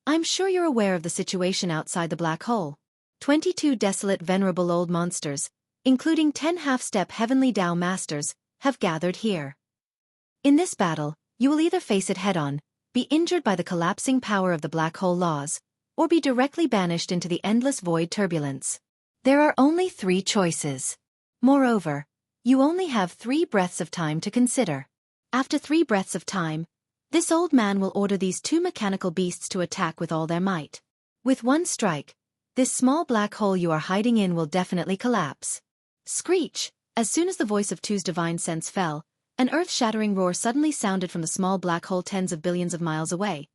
"I'm sure you're aware of the situation outside the black hole. 22 desolate venerable old monsters, including 10 half-step heavenly Tao masters, have gathered here. In this battle, you will either face it head-on, be injured by the collapsing power of the black hole laws, or be directly banished into the endless void turbulence. There are only 3 choices. Moreover, you only have 3 breaths of time to consider. After 3 breaths of time, this old man will order these 2 mechanical beasts to attack with all their might. With one strike, this small black hole you are hiding in will definitely collapse." Screech! As soon as the voice of Tu's divine sense fell, an earth-shattering roar suddenly sounded from the small black hole tens of billions of miles away.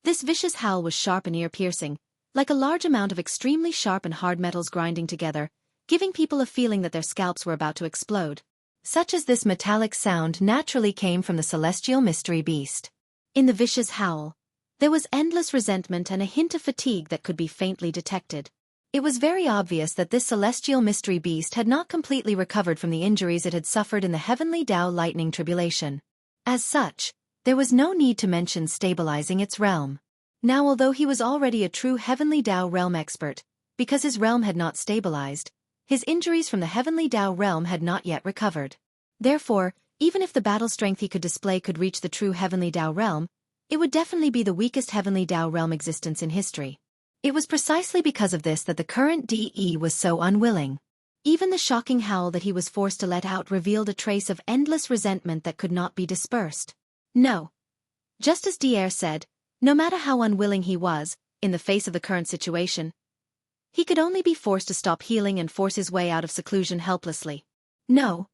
This vicious howl was sharp and ear-piercing, like a large amount of extremely sharp and hard metals grinding together, giving people a feeling that their scalps were about to explode. Such as this metallic sound naturally came from the celestial mystery beast. In the vicious howl, there was endless resentment and a hint of fatigue that could be faintly detected. It was very obvious that this celestial mystery beast had not completely recovered from the injuries it had suffered in the heavenly Tao lightning tribulation. As such, there was no need to mention stabilizing its realm. Now, although he was already a true heavenly Tao realm expert, because his realm had not stabilized, his injuries from the heavenly Tao realm had not yet recovered. Therefore, even if the battle strength he could display could reach the true heavenly Tao realm, it would definitely be the weakest heavenly Tao realm existence in history. It was precisely because of this that the current DE was so unwilling. Even the shocking howl that he was forced to let out revealed a trace of endless resentment that could not be dispersed. No. Just as DR said, no matter how unwilling he was, in the face of the current situation, he could only be forced to stop healing and force his way out of seclusion helplessly. No.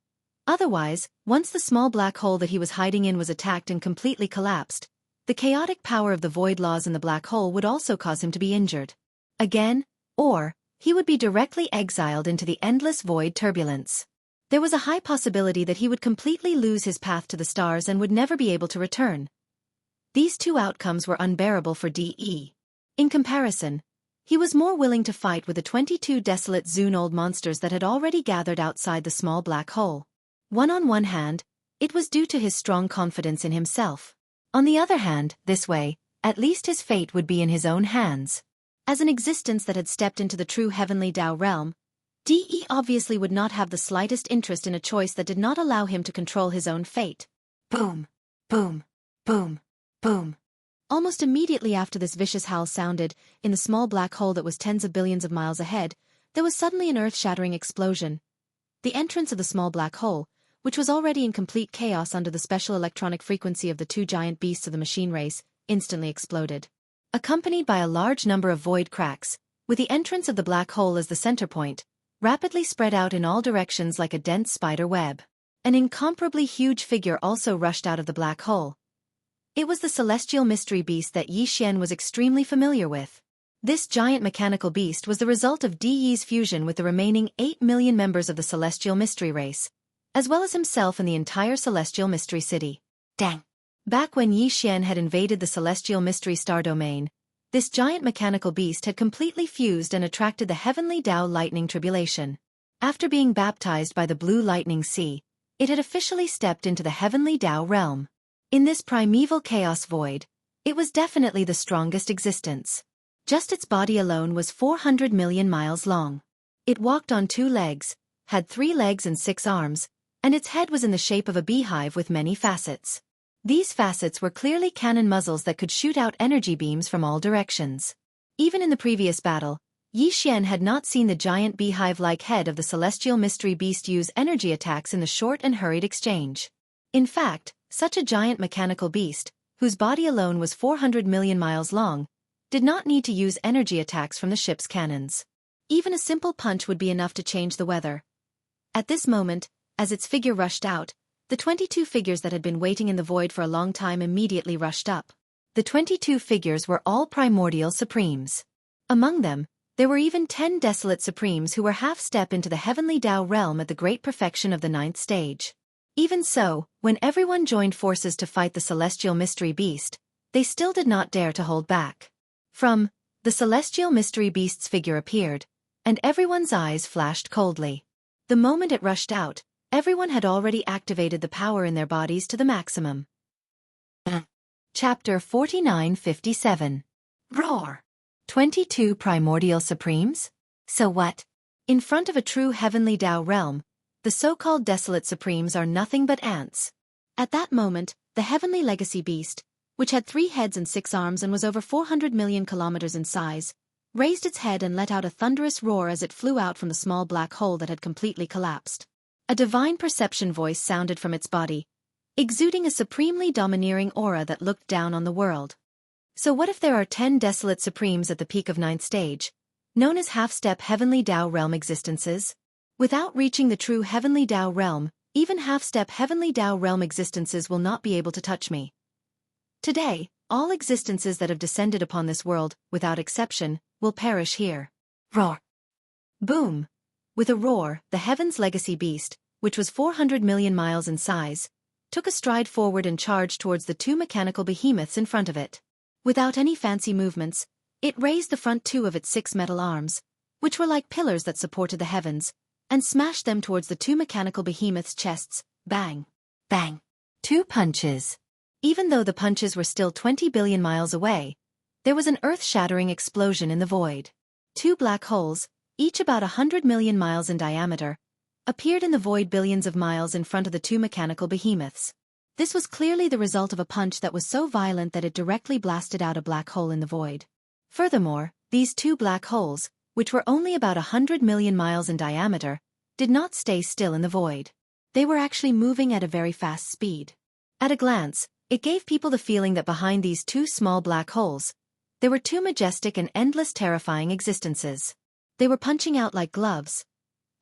Otherwise, once the small black hole that he was hiding in was attacked and completely collapsed, the chaotic power of the void laws in the black hole would also cause him to be injured. Again, or he would be directly exiled into the endless void turbulence. There was a high possibility that he would completely lose his path to the stars and would never be able to return. These 2 outcomes were unbearable for DE. In comparison, he was more willing to fight with the 22 desolate Zune-old monsters that had already gathered outside the small black hole. On one hand, it was due to his strong confidence in himself. On the other hand, this way, at least his fate would be in his own hands. As an existence that had stepped into the true heavenly Tao realm, De obviously would not have the slightest interest in a choice that did not allow him to control his own fate. Boom, boom, boom, boom. Almost immediately after this vicious howl sounded, in the small black hole that was tens of billions of miles ahead, there was suddenly an earth-shattering explosion. The entrance of the small black hole, which was already in complete chaos under the special electronic frequency of the two giant beasts of the machine race, instantly exploded. Accompanied by a large number of void cracks, with the entrance of the black hole as the center point, rapidly spread out in all directions like a dense spider web. An incomparably huge figure also rushed out of the black hole. It was the celestial mystery beast that Yi Xian was extremely familiar with. This giant mechanical beast was the result of Di Yi's fusion with the remaining 8 million members of the celestial mystery race, as well as himself and the entire celestial mystery city. Dang! Back when Yi Xian had invaded the celestial mystery star domain, this giant mechanical beast had completely fused and attracted the heavenly Tao lightning tribulation. After being baptized by the blue lightning sea, it had officially stepped into the heavenly Tao realm. In this primeval chaos void, it was definitely the strongest existence. Just its body alone was 400 million miles long. It walked on 2 legs, had 3 legs and 6 arms, and its head was in the shape of a beehive with many facets. These facets were clearly cannon muzzles that could shoot out energy beams from all directions. Even in the previous battle, Yi Xian had not seen the giant beehive-like head of the celestial mystery beast use energy attacks in the short and hurried exchange. In fact, such a giant mechanical beast, whose body alone was 400 million miles long, did not need to use energy attacks from the ship's cannons. Even a simple punch would be enough to change the weather. At this moment, as its figure rushed out, the 22 figures that had been waiting in the void for a long time immediately rushed up. The 22 figures were all primordial supremes. Among them, there were even 10 desolate supremes who were half-step into the heavenly Tao realm at the great perfection of the 9th stage. Even so, when everyone joined forces to fight the celestial mystery beast, they still did not dare to hold back. The celestial mystery beast's figure appeared, and everyone's eyes flashed coldly. The moment it rushed out, everyone had already activated the power in their bodies to the maximum. Chapter 4957. Roar! 22 primordial supremes? So what? In front of a true heavenly Tao realm, the so-called desolate supremes are nothing but ants. At that moment, the heavenly legacy beast, which had 3 heads and 6 arms and was over 400 million kilometers in size, raised its head and let out a thunderous roar as it flew out from the small black hole that had completely collapsed. A divine perception voice sounded from its body, exuding a supremely domineering aura that looked down on the world. So what if there are 10 desolate supremes at the peak of 9th stage, known as half-step heavenly Tao realm existences? Without reaching the true heavenly Tao realm, even half-step heavenly Tao realm existences will not be able to touch me. Today, all existences that have descended upon this world, without exception, will perish here. Roar! Boom! With a roar, the Heaven's Legacy Beast, which was 400 million miles in size, took a stride forward and charged towards the 2 mechanical behemoths in front of it. Without any fancy movements, it raised the front 2 of its 6 metal arms, which were like pillars that supported the heavens, and smashed them towards the 2 mechanical behemoths' chests. Bang! Bang! 2 punches. Even though the punches were still 20 billion miles away, there was an earth-shattering explosion in the void. 2 black holes, each about 100 million miles in diameter, appeared in the void billions of miles in front of the 2 mechanical behemoths. This was clearly the result of a punch that was so violent that it directly blasted out a black hole in the void. Furthermore, these 2 black holes, which were only about 100 million miles in diameter, did not stay still in the void. They were actually moving at a very fast speed. At a glance, it gave people the feeling that behind these 2 small black holes, there were 2 majestic and endless terrifying existences. They were punching out like gloves.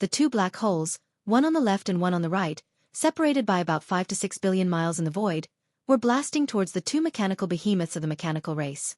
The 2 black holes, one on the left and one on the right, separated by about 5 to 6 billion miles in the void, were blasting towards the 2 mechanical behemoths of the mechanical race.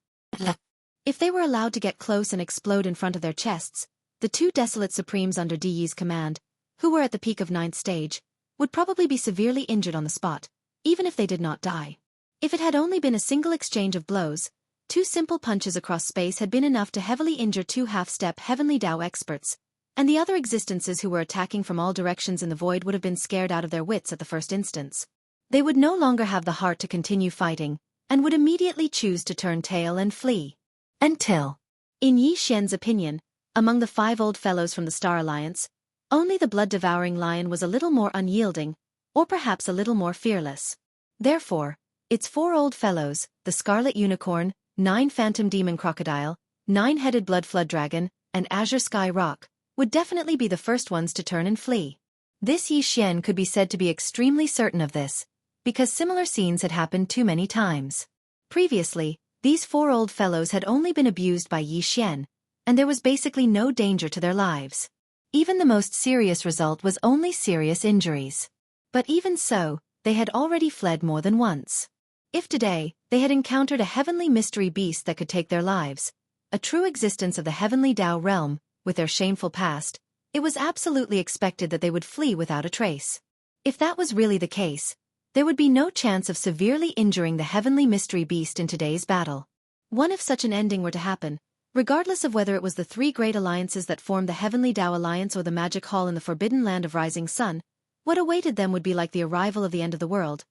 If they were allowed to get close and explode in front of their chests, the 2 desolate supremes under Di Yi's command, who were at the peak of 9th stage, would probably be severely injured on the spot, even if they did not die. If it had only been a single exchange of blows, 2 simple punches across space had been enough to heavily injure 2 half-step heavenly Tao experts, and the other existences who were attacking from all directions in the void would have been scared out of their wits at the first instance. They would no longer have the heart to continue fighting, and would immediately choose to turn tail and flee. Until, in Yi Xian's opinion, Among the 5 old fellows from the Star Alliance, only the blood-devouring lion was a little more unyielding, or perhaps a little more fearless. Therefore, its 4 old fellows, the Scarlet Unicorn, 9 Phantom Demon Crocodile, 9-headed Blood Flood Dragon, and Azure Sky Rock, would definitely be the first ones to turn and flee. This Yi Xian could be said to be extremely certain of this, because similar scenes had happened too many times. Previously, these 4 old fellows had only been abused by Yi Xian, and there was basically no danger to their lives. Even the most serious result was only serious injuries. But even so, they had already fled more than once. If today, they had encountered a heavenly mystery beast that could take their lives, a true existence of the heavenly Tao realm, with their shameful past, it was absolutely expected that they would flee without a trace. If that was really the case, there would be no chance of severely injuring the heavenly mystery beast in today's battle. If such an ending were to happen, regardless of whether it was the 3 great alliances that formed the Heavenly Tao Alliance or the Magic Hall in the Forbidden Land of Rising Sun, what awaited them would be like the arrival of the end of the world.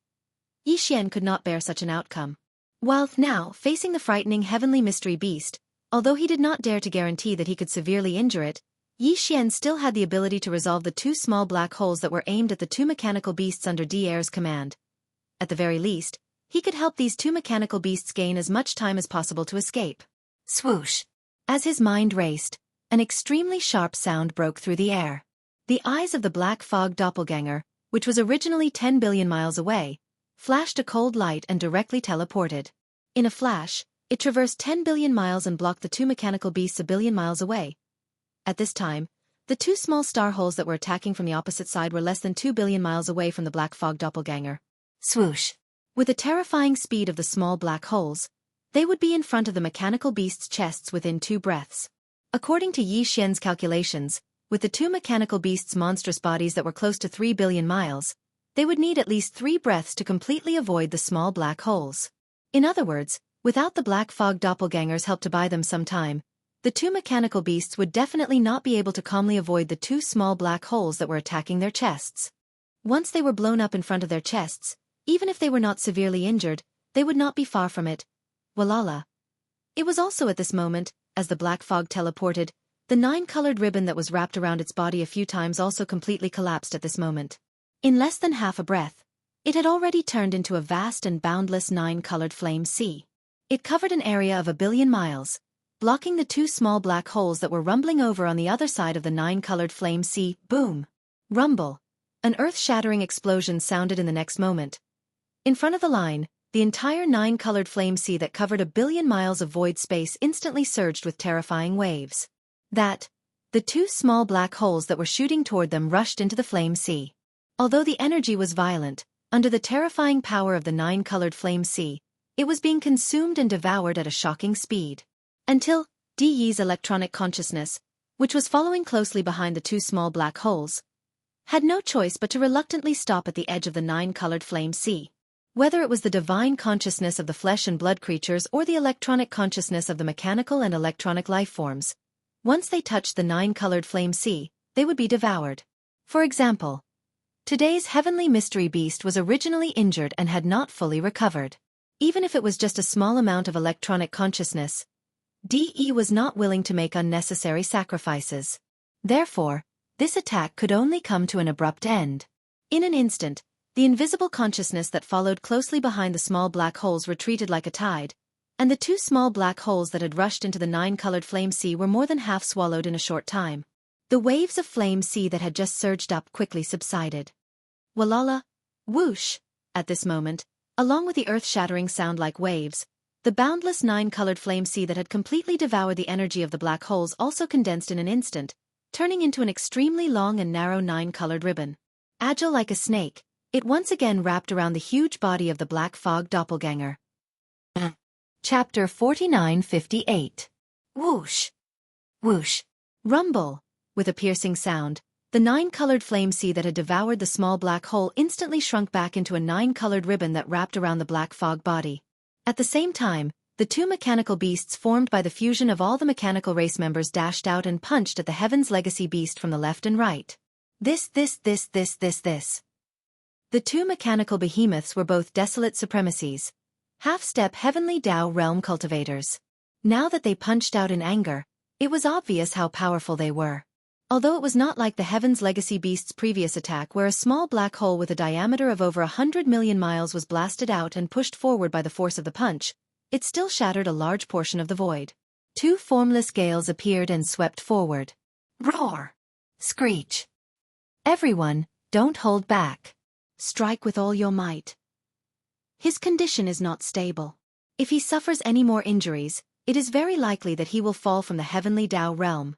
Yi Xian could not bear such an outcome. While now facing the frightening heavenly mystery beast, although he did not dare to guarantee that he could severely injure it, Yi Xian still had the ability to resolve the 2 small black holes that were aimed at the 2 mechanical beasts under D'Air's command. At the very least, he could help these 2 mechanical beasts gain as much time as possible to escape. Swoosh! As his mind raced, an extremely sharp sound broke through the air. The eyes of the black fog doppelganger, which was originally 10 billion miles away, flashed a cold light and directly teleported. In a flash, it traversed 10 billion miles and blocked the 2 mechanical beasts a billion miles away. At this time, the 2 small star holes that were attacking from the opposite side were less than 2 billion miles away from the black fog doppelganger. Swoosh! With the terrifying speed of the small black holes, they would be in front of the mechanical beasts' chests within 2 breaths. According to Yi Xian's calculations, with the 2 mechanical beasts' monstrous bodies that were close to 3 billion miles, they would need at least 3 breaths to completely avoid the small black holes. In other words, without the black fog doppelganger's help to buy them some time, the 2 mechanical beasts would definitely not be able to calmly avoid the 2 small black holes that were attacking their chests. Once they were blown up in front of their chests, even if they were not severely injured, they would not be far from it. Walala. It was also at this moment, as the black fog teleported, the 9-colored ribbon that was wrapped around its body a few times also completely collapsed at this moment. In less than half a breath, it had already turned into a vast and boundless 9-colored flame sea. It covered an area of 1 billion miles, blocking the 2 small black holes that were rumbling over on the other side of the 9-colored flame sea. Boom! Rumble! An earth-shattering explosion sounded in the next moment. In front of the line, the entire 9-colored flame sea that covered 1 billion miles of void space instantly surged with terrifying waves. The 2 small black holes that were shooting toward them rushed into the flame sea. Although the energy was violent, under the terrifying power of the 9-colored flame sea, it was being consumed and devoured at a shocking speed. Until Di's electronic consciousness, which was following closely behind the 2 small black holes, had no choice but to reluctantly stop at the edge of the 9-colored flame sea. Whether it was the divine consciousness of the flesh and blood creatures or the electronic consciousness of the mechanical and electronic life forms, once they touched the 9-colored flame sea, they would be devoured. For example, today's heavenly mystery beast was originally injured and had not fully recovered. Even if it was just a small amount of electronic consciousness, DE was not willing to make unnecessary sacrifices. Therefore, this attack could only come to an abrupt end. In an instant, the invisible consciousness that followed closely behind the small black holes retreated like a tide, and the 2 small black holes that had rushed into the 9-colored flame sea were more than half swallowed in a short time. The waves of flame sea that had just surged up quickly subsided. Walala! Whoosh! At this moment, along with the earth-shattering sound like waves, the boundless 9-colored flame sea that had completely devoured the energy of the black holes also condensed in an instant, turning into an extremely long and narrow 9-colored ribbon. Agile like a snake, it once again wrapped around the huge body of the black fog doppelganger. Chapter 4958. Whoosh! Whoosh! Rumble! With a piercing sound, the 9-colored flame sea that had devoured the small black hole instantly shrunk back into a 9-colored ribbon that wrapped around the black fog body. At the same time, the 2 mechanical beasts formed by the fusion of all the mechanical race members dashed out and punched at the Heaven's Legacy beast from the left and right. This. The 2 mechanical behemoths were both desolate supremacies, half-step heavenly Tao realm cultivators. Now that they punched out in anger, It was obvious how powerful they were. Although it was not like the Heaven's Legacy Beast's previous attack where a small black hole with a diameter of over 100 million miles was blasted out and pushed forward by the force of the punch, it still shattered a large portion of the void. Two formless gales appeared and swept forward. Roar! Screech! Everyone, don't hold back. Strike with all your might. His condition is not stable. If he suffers any more injuries, it is very likely that he will fall from the heavenly Tao realm.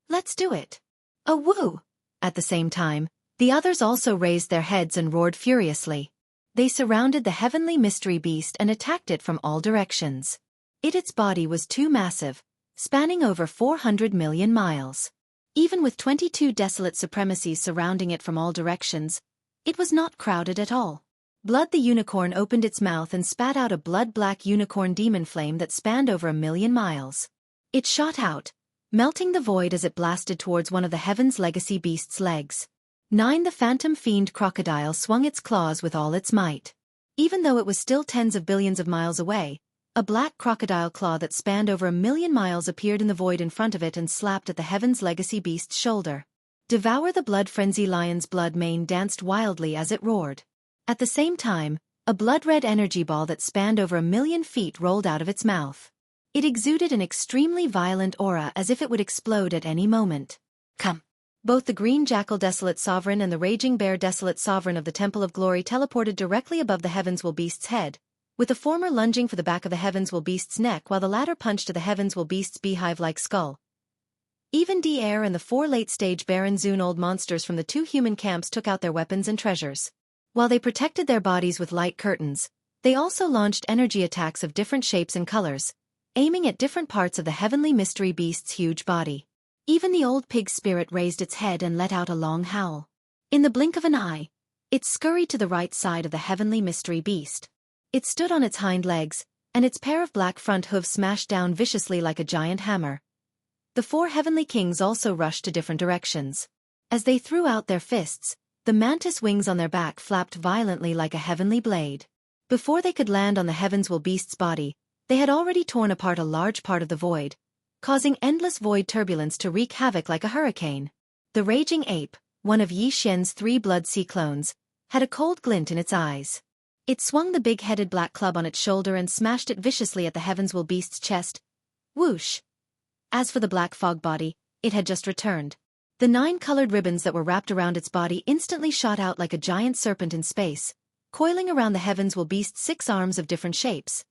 Let's do it. A woo! At the same time, the others also raised their heads and roared furiously. They surrounded the heavenly mystery beast and attacked it from all directions. Its body was too massive, spanning over 400 million miles. Even with 22 desolate supremacies surrounding it from all directions, it was not crowded at all. Blood the unicorn opened its mouth and spat out a blood-black unicorn demon flame that spanned over 1 million miles. It shot out, melting the void as it blasted towards one of the Heaven's Legacy Beast's legs. 9 The phantom fiend crocodile swung its claws with all its might. Even though it was still tens of billions of miles away, a black crocodile claw that spanned over 1 million miles appeared in the void in front of it and slapped at the Heaven's Legacy Beast's shoulder. Devour the blood frenzy lion's blood mane danced wildly as it roared. At the same time, a blood-red energy ball that spanned over 1 million feet rolled out of its mouth. It exuded an extremely violent aura as if it would explode at any moment. Come! Both the Green Jackal Desolate Sovereign and the Raging Bear Desolate Sovereign of the Temple of Glory teleported directly above the Heavens Will Beast's head, with the former lunging for the back of the Heavens Will Beast's neck while the latter punched to the Heavens Will Beast's beehive-like skull. Even D-Air and the 4 late-stage Baron Zune old monsters from the 2 human camps took out their weapons and treasures. While they protected their bodies with light curtains, they also launched energy attacks of different shapes and colors, aiming at different parts of the Heavenly Mystery Beast's huge body. Even the old pig spirit raised its head and let out a long howl. In the blink of an eye, it scurried to the right side of the Heavenly Mystery Beast. It stood on its hind legs, and its pair of black front hooves smashed down viciously like a giant hammer. The 4 heavenly kings also rushed to different directions. As they threw out their fists, the mantis wings on their back flapped violently like a heavenly blade. Before they could land on the Heavens Will Beast's body, they had already torn apart a large part of the void, causing endless void turbulence to wreak havoc like a hurricane. The raging ape, one of Yi Xian's 3 blood sea clones, had a cold glint in its eyes. It swung the big-headed black club on its shoulder and smashed it viciously at the Heavens Will Beast's chest. Whoosh! As for the black fog body, it had just returned. The 9 colored ribbons that were wrapped around its body instantly shot out like a giant serpent in space, coiling around the Heavens Will Beast's 6 arms of different shapes.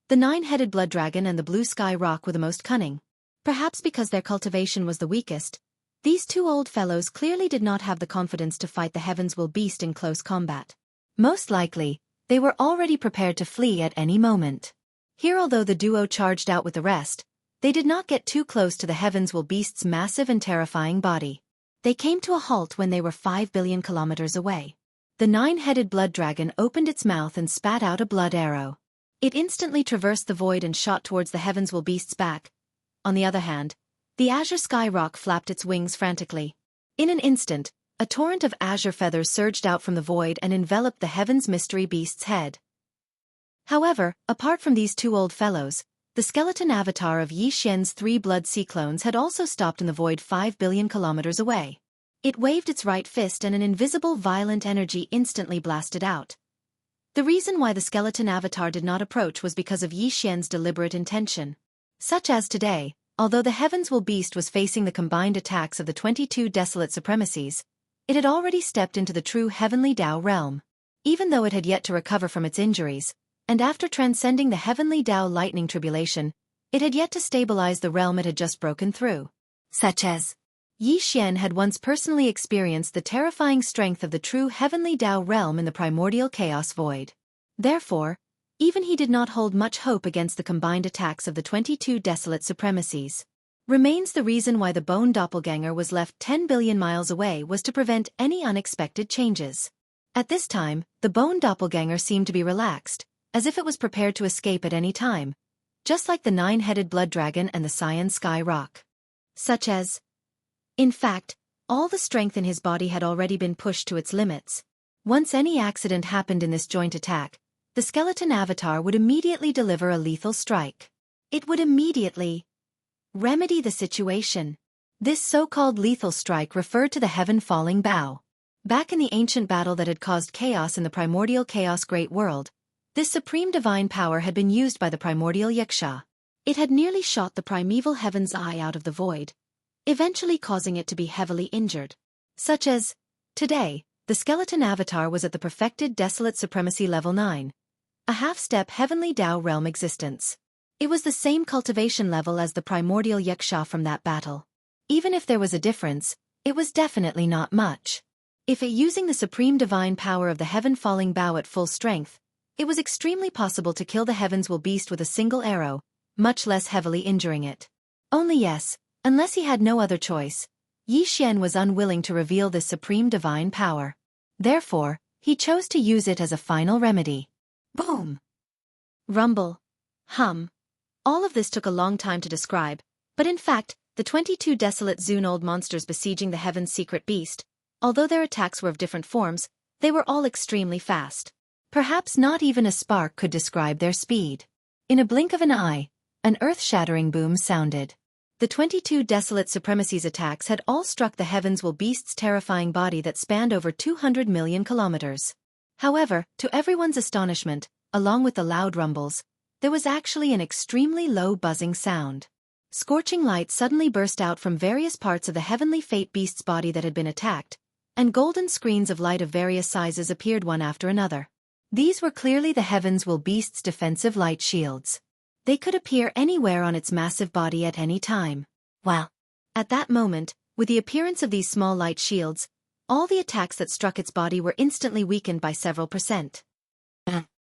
The 9-headed blood dragon and the blue sky rock were the most cunning. Perhaps because their cultivation was the weakest, these 2 old fellows clearly did not have the confidence to fight the Heavens Will Beast in close combat. Most likely, they were already prepared to flee at any moment. Here, although the duo charged out with the rest, they did not get too close to the Heavens Will Beast's massive and terrifying body. They came to a halt when they were 5 billion kilometers away. The 9-headed blood dragon opened its mouth and spat out a blood arrow. It instantly traversed the void and shot towards the Heavens Will Beast's back. On the other hand, the azure sky rock flapped its wings frantically. In an instant, a torrent of azure feathers surged out from the void and enveloped the Heaven's Mystery Beast's head. However, apart from these 2 old fellows, the skeleton avatar of Yi Xian's 3 blood sea clones had also stopped in the void 5 billion kilometers away. It waved its right fist and an invisible violent energy instantly blasted out. The reason why the skeleton avatar did not approach was because of Yi Xian's deliberate intention. Such as today, although the Heavens Will Beast was facing the combined attacks of the 22 desolate supremacies, it had already stepped into the true heavenly Tao realm. Even though it had yet to recover from its injuries, and after transcending the heavenly Tao lightning tribulation, it had yet to stabilize the realm it had just broken through. Such as Yi Xian had once personally experienced the terrifying strength of the true heavenly Tao realm in the primordial chaos void. Therefore, even he did not hold much hope against the combined attacks of the 22 desolate supremacies. Remains the reason why the bone doppelganger was left 10 billion miles away was to prevent any unexpected changes. At this time, the bone doppelganger seemed to be relaxed, as if it was prepared to escape at any time, just like the 9-headed blood dragon and the cyan sky rock. Such as In fact, all the strength in his body had already been pushed to its limits. Once any accident happened in this joint attack, the skeleton avatar would immediately deliver a lethal strike. It would immediately Remedy the situation. This so-called lethal strike referred to the heaven-falling bow. Back in the ancient battle that had caused chaos in the primordial chaos great world, this supreme divine power had been used by the primordial Yaksha. It had nearly shot the primeval heaven's eye out of the void, eventually causing it to be heavily injured. Such as, today, the skeleton avatar was at the perfected desolate supremacy level 9, a half-step heavenly Tao realm existence. It was the same cultivation level as the primordial Yaksha from that battle. Even if there was a difference, it was definitely not much. If it using the supreme divine power of the heaven-falling bow at full strength, it was extremely possible to kill the heavens will beast with a single arrow, much less heavily injuring it. Only yes, unless he had no other choice, Yi Xian was unwilling to reveal this supreme divine power. Therefore, he chose to use it as a final remedy. Boom! Rumble. Hum. All of this took a long time to describe, but in fact, the 22 desolate Zune-old monsters besieging the heaven's secret beast, although their attacks were of different forms, they were all extremely fast. Perhaps not even a spark could describe their speed. In a blink of an eye, an earth-shattering boom sounded. The 22 desolate supremacy's attacks had all struck the heavens will beast's terrifying body that spanned over 200 million kilometers. However, to everyone's astonishment, along with the loud rumbles, there was actually an extremely low buzzing sound. Scorching light suddenly burst out from various parts of the heavenly fate beast's body that had been attacked, and golden screens of light of various sizes appeared one after another. These were clearly the heavens will beast's defensive light shields. They could appear anywhere on its massive body at any time. Wow! At that moment, with the appearance of these small light shields, all the attacks that struck its body were instantly weakened by several %.